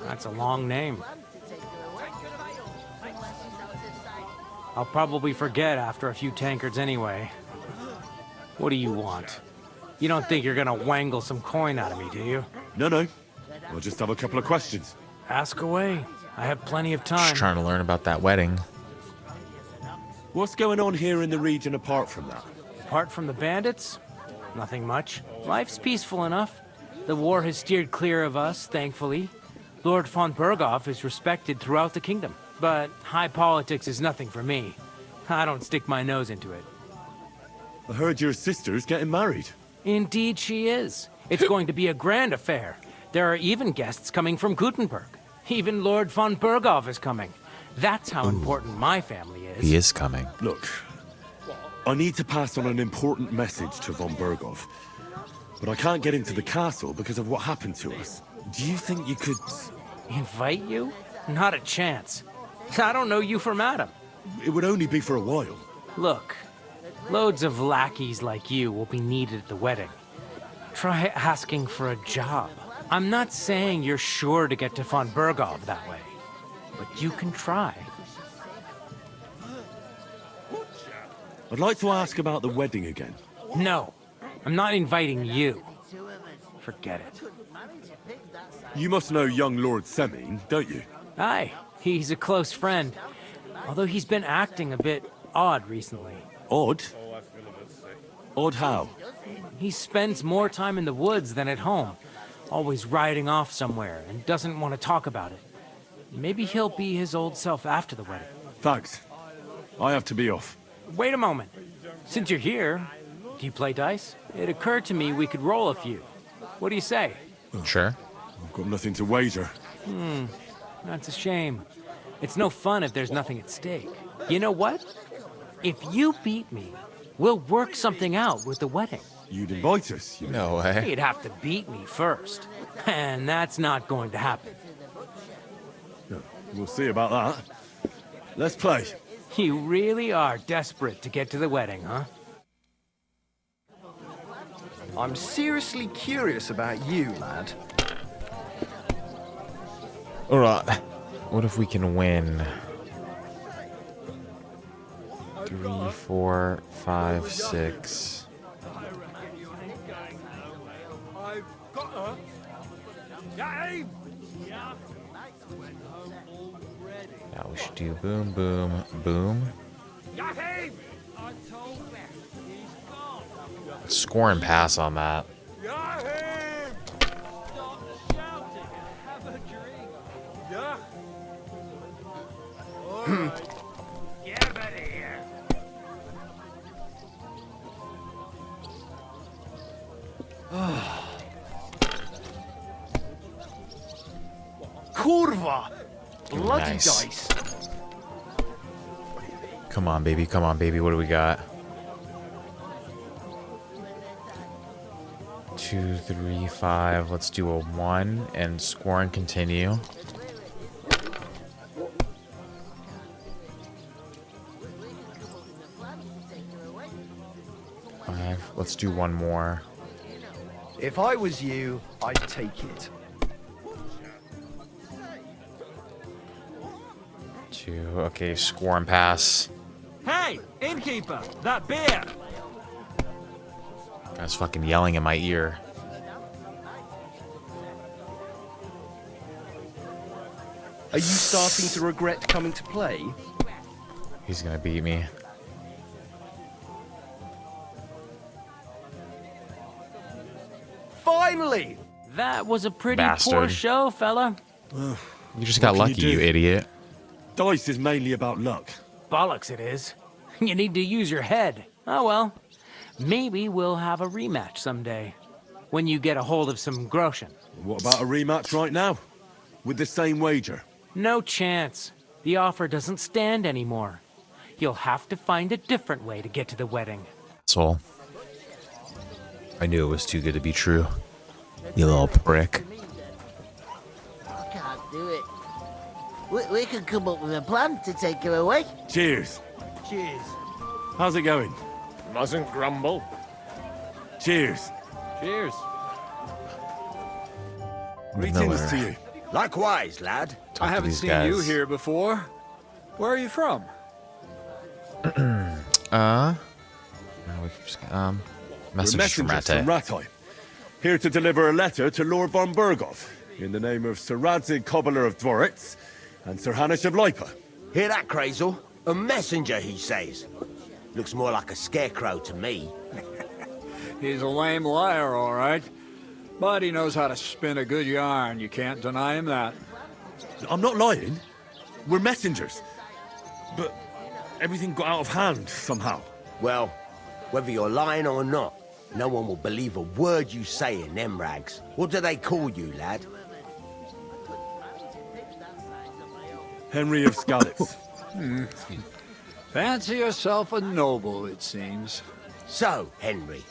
That's a long name. I'll probably forget after a few tankards anyway. What do you want? You don't think you're gonna wangle some coin out of me, do you? No. I'll just have a couple of questions. Ask away. I have plenty of time. Just trying to learn about that wedding. What's going on here in the region apart from that? Apart from the bandits, nothing much. Life's peaceful enough. The war has steered clear of us, thankfully. Lord von Berghoff is respected throughout the kingdom. But high politics is nothing for me. I don't stick my nose into it. I heard your sister's getting married. Indeed she is. It's going to be a grand affair. There are even guests coming from Gutenberg. Even Lord von Berghoff is coming. That's how important my family is. He is coming. Look, I need to pass on an important message to von Berghoff. But I can't get into the castle because of what happened to us. Do you think you could... Invite you? Not a chance. I don't know you from Adam. It would only be for a while. Look, loads of lackeys like you will be needed at the wedding. Try asking for a job. I'm not saying you're sure to get to von Berghoff that way, but you can try. I'd like to ask about the wedding again. No, I'm not inviting you. Forget it. You must know young Lord Semin, don't you? Aye, he's a close friend. Although he's been acting a bit odd recently. Odd? Odd how? He spends more time in the woods than at home. Always riding off somewhere and doesn't want to talk about it. Maybe he'll be his old self after the wedding. Thanks. I have to be off. Wait a moment. Since you're here, Do you play dice? It occurred to me we could roll a few. What do you say? Sure. I've got nothing to wager. That's a shame. It's no fun if there's nothing at stake. You know what? If you beat me, we'll work something out with the wedding. You'd invite us? No way. You'd have to beat me first. And that's not going to happen. We'll see about that. Let's play. You really are desperate to get to the wedding, huh? I'm seriously curious about you, lad. Alright. What if we can win? 3, 4, 5, 6. I've got her. Game! Yeah, we should do boom, boom, boom. Score and pass on that. Kurva! Bloody Nice. dice. Come on, baby. Come on, baby. What do we got? 2, 3, 5. Let's do a 1 and score and continue. 5. Let's do one more. If I was you, I'd take it. 2. Okay, score and pass. Hey, innkeeper, that beer! Guy's fucking yelling in my ear. Are you starting to regret coming to play? He's gonna beat me. Finally! That was a pretty Bastard. poor show, fella. You just got lucky, you idiot. Dice is mainly about luck. Bollocks it is. You need to use your head. Oh well. Maybe we'll have a rematch someday. When you get a hold of some groschen. What about a rematch right now? With the same wager? No chance. The offer doesn't stand anymore. You'll have to find a different way to get to the wedding. Asshole. I knew it was too good to be true. You little prick. I can't do it. We can come up with a plan to take her away. Cheers. Cheers. How's it going? Mustn't grumble. Cheers. Cheers. Greetings to you. Likewise, lad. Talk I to haven't these seen guys. you here before. Where are you from? Message from messengers Rattay. from Rattay. Here to deliver a letter to Lord von Bergoff in the name of Sir Radzig Cobbler of Dworitz and Sir Hanish of Lipa. Hear that, Crazel? A messenger, he says. Looks more like a scarecrow to me. He's a lame liar, all right. But he knows how to spin a good yarn. You can't deny him that. I'm not lying. We're messengers. But everything got out of hand somehow. Well, whether you're lying or not, no one will believe a word you say in them rags. What do they call you, lad? Henry of Skalitz. Fancy yourself a noble, it seems. So, Henry,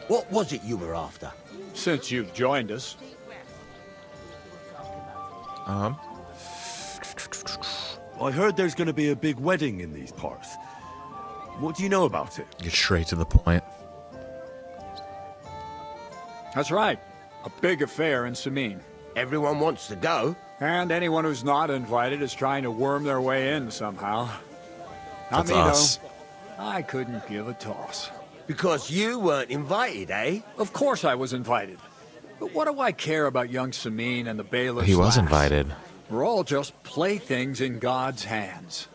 what was it you were after? Since you've joined us. I heard there's going to be a big wedding in these parts. What do you know about it? Get straight to the point. That's right. A big affair in Sameen. Everyone wants to go. And anyone who's not invited is trying to worm their way in somehow. Not That's me, us. though. I couldn't give a toss. Because you weren't invited, eh? Of course I was invited. But what do I care about young Sameen and the bailiff's He was lass? invited. We're all just playthings in God's hands.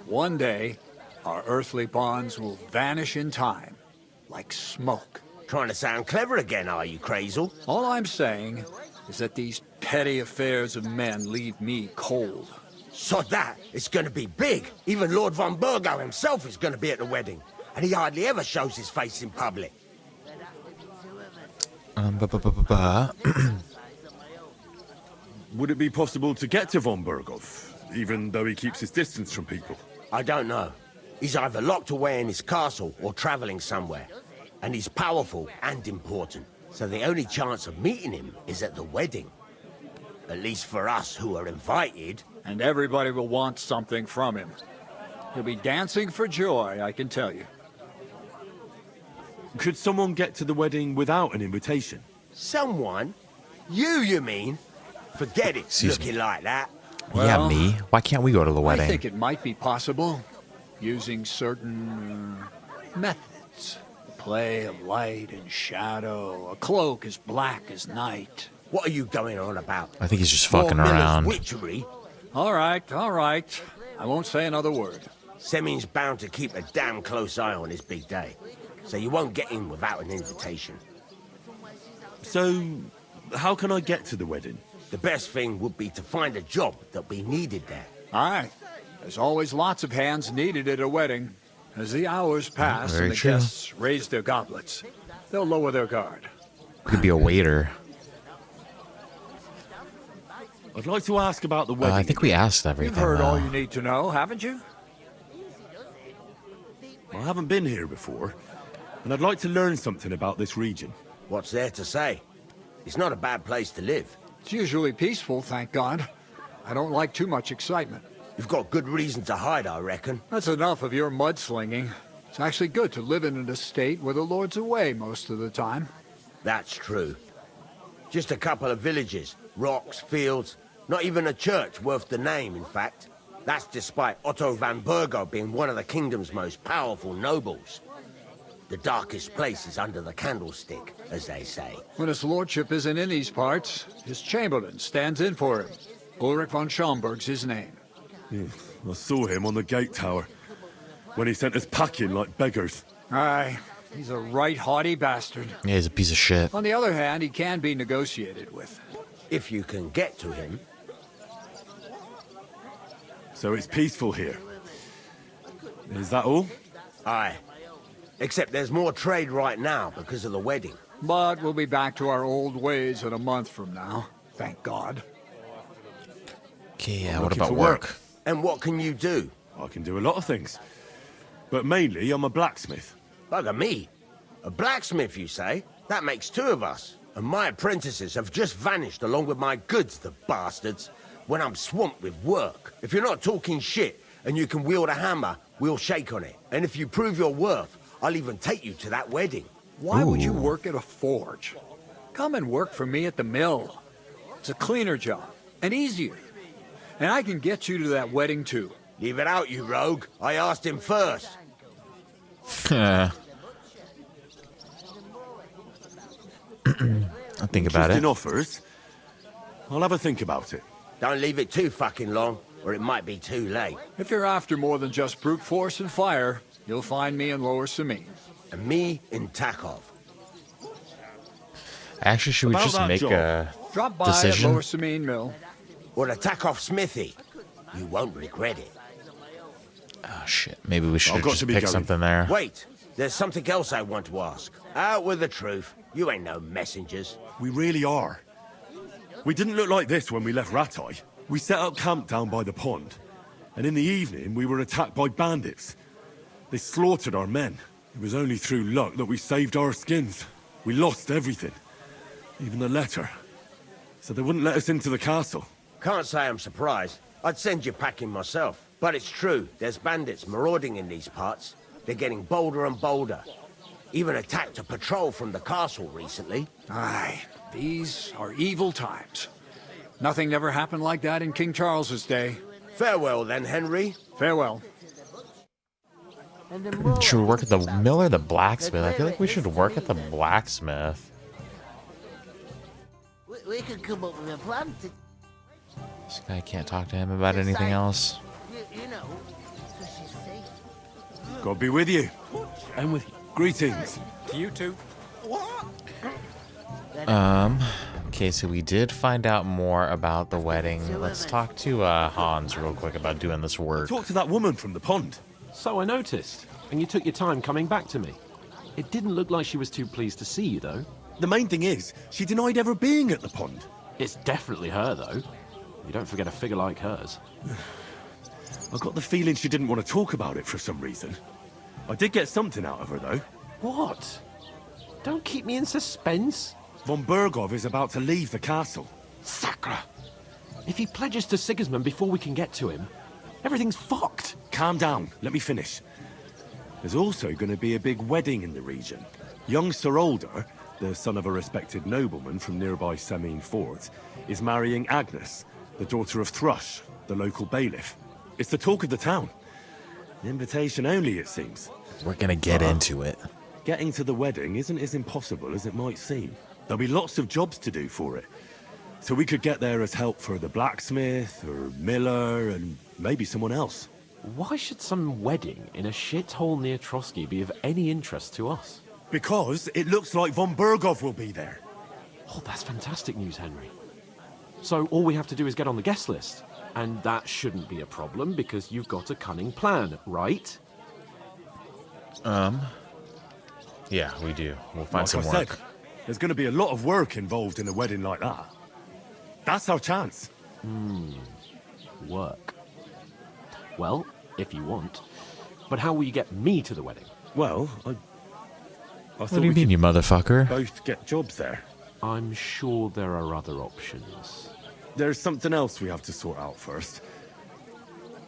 One day, our earthly bonds will vanish in time, like smoke. Trying to sound clever again, are you, Crazel? All I'm saying is that these petty affairs of men leave me cold. So that it's going to be big. Even Lord von Burgo himself is going to be at the wedding. and he hardly ever shows his face in public. Would it be possible to get to von Berghoff, even though he keeps his distance from people? I don't know. He's either locked away in his castle or traveling somewhere. And he's powerful and important. So the only chance of meeting him is at the wedding. At least for us who are invited. And everybody will want something from him. He'll be dancing for joy, I can tell you. Could someone get to the wedding without an invitation? Someone? You mean? Forget it, Excuse looking me. like that. Yeah, me. Why can't we go to the I wedding? think it might be possible, using certain methods. Play of light and shadow, a cloak as black as night. What are you going on about? I think he's just fucking More Miller's around. Witchery? All right. I won't say another word. Semin's bound to keep a damn close eye on his big day. So you won't get in without an invitation. So, how can I get to the wedding? The best thing would be to find a job that'll be needed there. Aye. There's always lots of hands needed at a wedding. As the hours pass Very and the true. guests raise their goblets, they'll lower their guard. Could be a waiter. I'd like to ask about the wedding. I think we asked everything. You've heard all though. you need to know, haven't you? I haven't been here before, and I'd like to learn something about this region. What's there to say? It's not a bad place to live. It's usually peaceful, thank God. I don't like too much excitement. You've got good reason to hide, I reckon. That's enough of your mudslinging. It's actually good to live in an estate where the Lord's away most of the time. That's true. Just a couple of villages, rocks, fields, not even a church worth the name, in fact. That's despite Otto van Bergo being one of the kingdom's most powerful nobles. The darkest place is under the candlestick, as they say. When his lordship isn't in these parts, his chamberlain stands in for him. Ulrich von Schomberg's his name. I saw him on the gate tower when he sent us packing like beggars. Aye, he's a right haughty bastard. Yeah, he's a piece of shit. On the other hand, he can be negotiated with. If you can get to him. So it's peaceful here. Is that all? Aye. Except there's more trade right now because of the wedding. But we'll be back to our old ways in a month from now. Thank God. Okay, yeah, I'm what looking about for work? And what can you do? I can do a lot of things. But mainly, I'm a blacksmith. Bugger me. A blacksmith, you say? That makes two of us. And my apprentices have just vanished along with my goods, the bastards, when I'm swamped with work. If you're not talking shit and you can wield a hammer, we'll shake on it. And if you prove your worth, I'll even take you to that wedding. Why would you work at a forge? Come and work for me at the mill. It's a cleaner job, and easier. And I can get you to that wedding, too. Leave it out, you rogue. I asked him first. I think about it. Interesting offers. I'll have a think about it. Don't leave it too fucking long, or it might be too late. If you're after more than just brute force and fire, you'll find me in Lower Samin. And me in Takov. Actually, should we About just that make job. a Drop by decision? at Lower Samin Mill. Or the Takov smithy. You won't regret it. Oh shit, maybe we should I've got just to be pick going. something there. Wait, there's something else I want to ask. Out with the truth. You ain't no messengers. We really are. We didn't look like this when we left Ratai. We set up camp down by the pond. And in the evening, we were attacked by bandits. They slaughtered our men. It was only through luck that we saved our skins. We lost everything. Even the letter. So they wouldn't let us into the castle. Can't say I'm surprised. I'd send you packing myself. But it's true, there's bandits marauding in these parts. They're getting bolder and bolder. Even attacked a patrol from the castle recently. Aye, these are evil times. Nothing never happened like that in King Charles's day. Farewell then, Henry. Farewell. Should we work at the mill or the blacksmith? I feel like we should work at the blacksmith. We could come up with a plan to... This guy can't talk to him about anything else. You know, so she's safe. God be with you. And with you. Greetings. To you too. Okay, so we did find out more about the wedding. Let's talk to Hans real quick about doing this work. Talk to that woman from the pond. So I noticed, and you took your time coming back to me. It didn't look like she was too pleased to see you, though. The main thing is, she denied ever being at the pond. It's definitely her, though. You don't forget a figure like hers. I got the feeling she didn't want to talk about it for some reason. I did get something out of her, though. What? Don't keep me in suspense. Von Bergov is about to leave the castle. Sacre! If he pledges to Sigismund before we can get to him, everything's fucked. Calm down. Let me finish. There's also going to be a big wedding in the region. Young Sir Older, the son of a respected nobleman from nearby Semine Fort, is marrying Agnes, the daughter of Thrush, the local bailiff. It's the talk of the town. Invitation only, it seems. We're gonna get into it. Getting to the wedding isn't as impossible as it might seem. There'll be lots of jobs to do for it. So we could get there as help for the blacksmith, or miller, and maybe someone else. Why should some wedding in a shithole near Trotsky be of any interest to us? Because it looks like von Bergov will be there. Oh, that's fantastic news, Henry. So all we have to do is get on the guest list. And that shouldn't be a problem because you've got a cunning plan, right? Yeah, we do. We'll find Like some I work. said, there's going to be a lot of work involved in a wedding like that. That's our chance. Work. Well, if you want. But how will you get me to the wedding? Well, I What do you mean, you motherfucker? both get jobs there. I'm sure there are other options. There's something else we have to sort out first.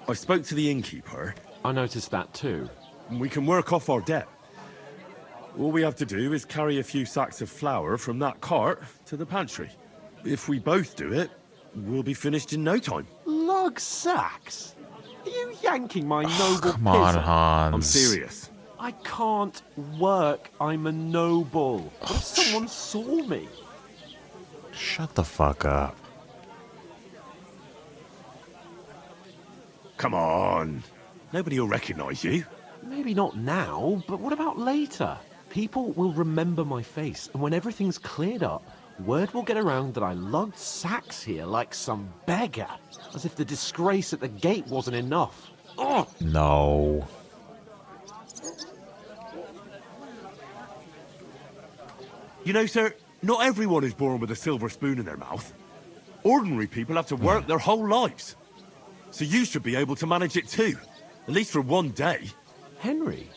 I spoke to the innkeeper. I noticed that too. And we can work off our debt. All we have to do is carry a few sacks of flour from that cart to the pantry. If we both do it, we'll be finished in no time. Lug sacks? Are you yanking my noble Come on, piss? Hans. I'm serious. I can't work. I'm a noble. What if someone saw me? Shut the fuck up. Come on. Nobody will recognize you. Maybe not now, but what about later? People will remember my face, and when everything's cleared up, word will get around that I lugged sacks here like some beggar, as if the disgrace at the gate wasn't enough. Ugh! No. You know, sir, not everyone is born with a silver spoon in their mouth. Ordinary people have to work their whole lives. So you should be able to manage it too. At least for one day. Henry,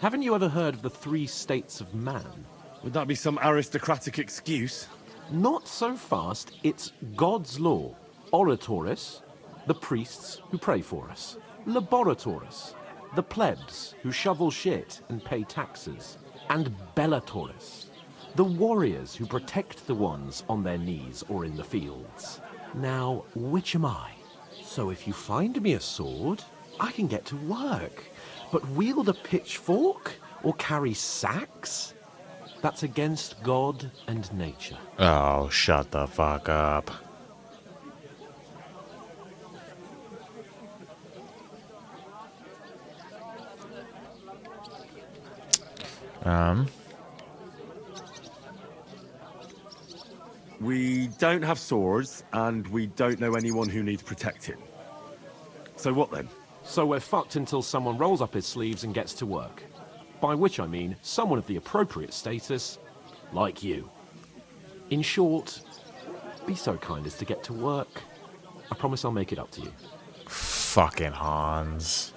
haven't you ever heard of the 3 states of man? Would that be some aristocratic excuse? Not so fast. It's God's law. Oratoris, the priests who pray for us. Laboratoris, the plebs who shovel shit and pay taxes. And Bellatoris, the warriors who protect the ones on their knees or in the fields. Now, which am I? So if you find me a sword, I can get to work. But wield a pitchfork or carry sacks? That's against God and nature. Oh, shut the fuck up. We don't have swords, and we don't know anyone who needs protecting. So what then? So we're fucked until someone rolls up his sleeves and gets to work. By which I mean someone of the appropriate status, like you. In short, be so kind as to get to work. I promise I'll make it up to you. Fucking Hans.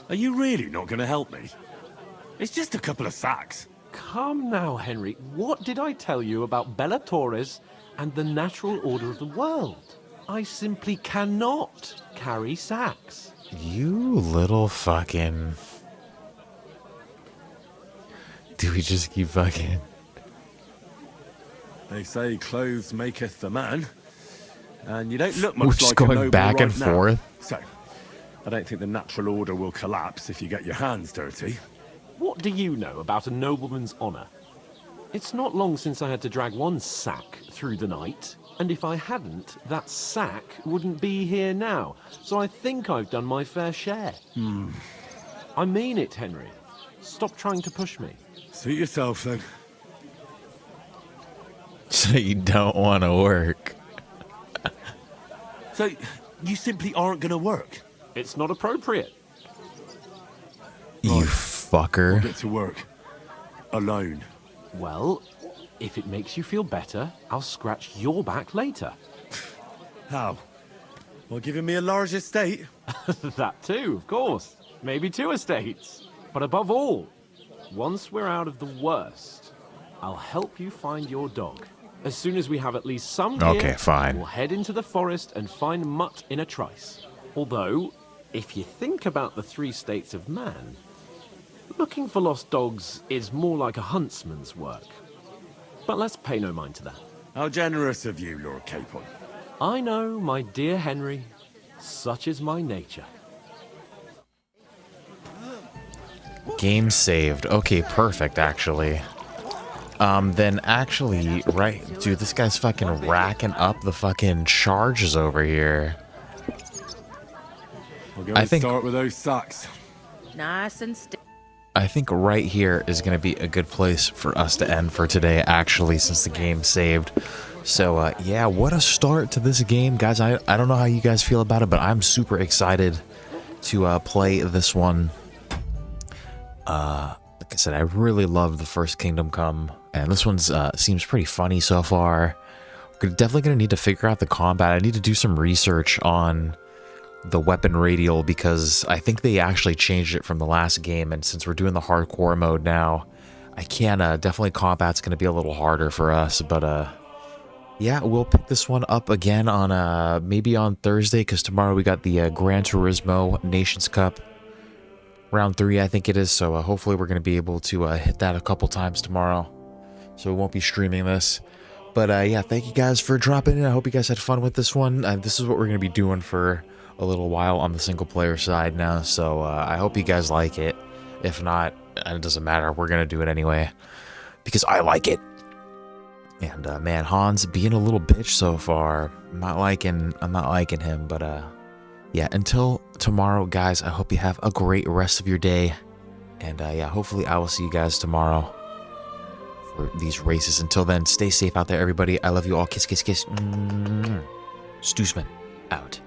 Are you really not going to help me? It's just a couple of sacks. Come now, Henry. What did I tell you about Bellatoris and the natural order of the world? I simply cannot carry sacks. You little fucking... Do we just keep fucking... They say clothes maketh the man. And you don't look We're much just like a going noble back right and now. forth. So, I don't think the natural order will collapse if you get your hands dirty. What do you know about a nobleman's honour? It's not long since I had to drag one sack through the night, and if I hadn't, that sack wouldn't be here now. So I think I've done my fair share. I mean it, Henry. Stop trying to push me. Suit yourself, then. So you don't want to work. So, you simply aren't going to work? It's not appropriate. You fucker. We'll get to work. Alone. Well, if it makes you feel better, I'll scratch your back later. How? Well, giving me a large estate? That too, of course. Maybe 2 estates. But above all, once we're out of the worst, I'll help you find your dog. As soon as we have at least some gear, Okay, fine. we'll head into the forest and find Mutt in a trice. Although, if you think about the 3 states of man, looking for lost dogs is more like a huntsman's work. But let's pay no mind to that. How generous of you, Lord Capon. I know, my dear Henry. Such is my nature. Game saved. Okay, perfect, actually. Then actually, right, dude, this guy's fucking racking up the fucking charges over here. I'll go and start with those sacks. Nice and steady. I think right here is going to be a good place for us to end for today, actually, since the game saved. So, yeah, what a start to this game, guys. I don't know how you guys feel about it, but I'm super excited to play this one. Like I said, I really love the first Kingdom Come, and this one seems pretty funny so far. We're definitely going to need to figure out the combat. I need to do some research on the weapon radial, because I think they actually changed it from the last game, and since we're doing the hardcore mode now, I can definitely combat's going to be a little harder for us, but yeah, we'll pick this one up again on maybe on Thursday, because tomorrow we got the Gran Turismo Nations Cup round 3, I think it is, so hopefully we're going to be able to hit that a couple times tomorrow, so we won't be streaming this. But yeah, thank you guys for dropping in. I hope you guys had fun with this one. This is what we're going to be doing for a little while on the single player side now, so I hope you guys like it. If not, it doesn't matter, we're gonna do it anyway because I like it. And man, Hans being a little bitch so far. I'm not liking him, but yeah, until tomorrow, guys, I hope you have a great rest of your day, and yeah, hopefully I will see you guys tomorrow for these races. Until then, stay safe out there, everybody. I love you all. Kiss, kiss, kiss. Stoosman out.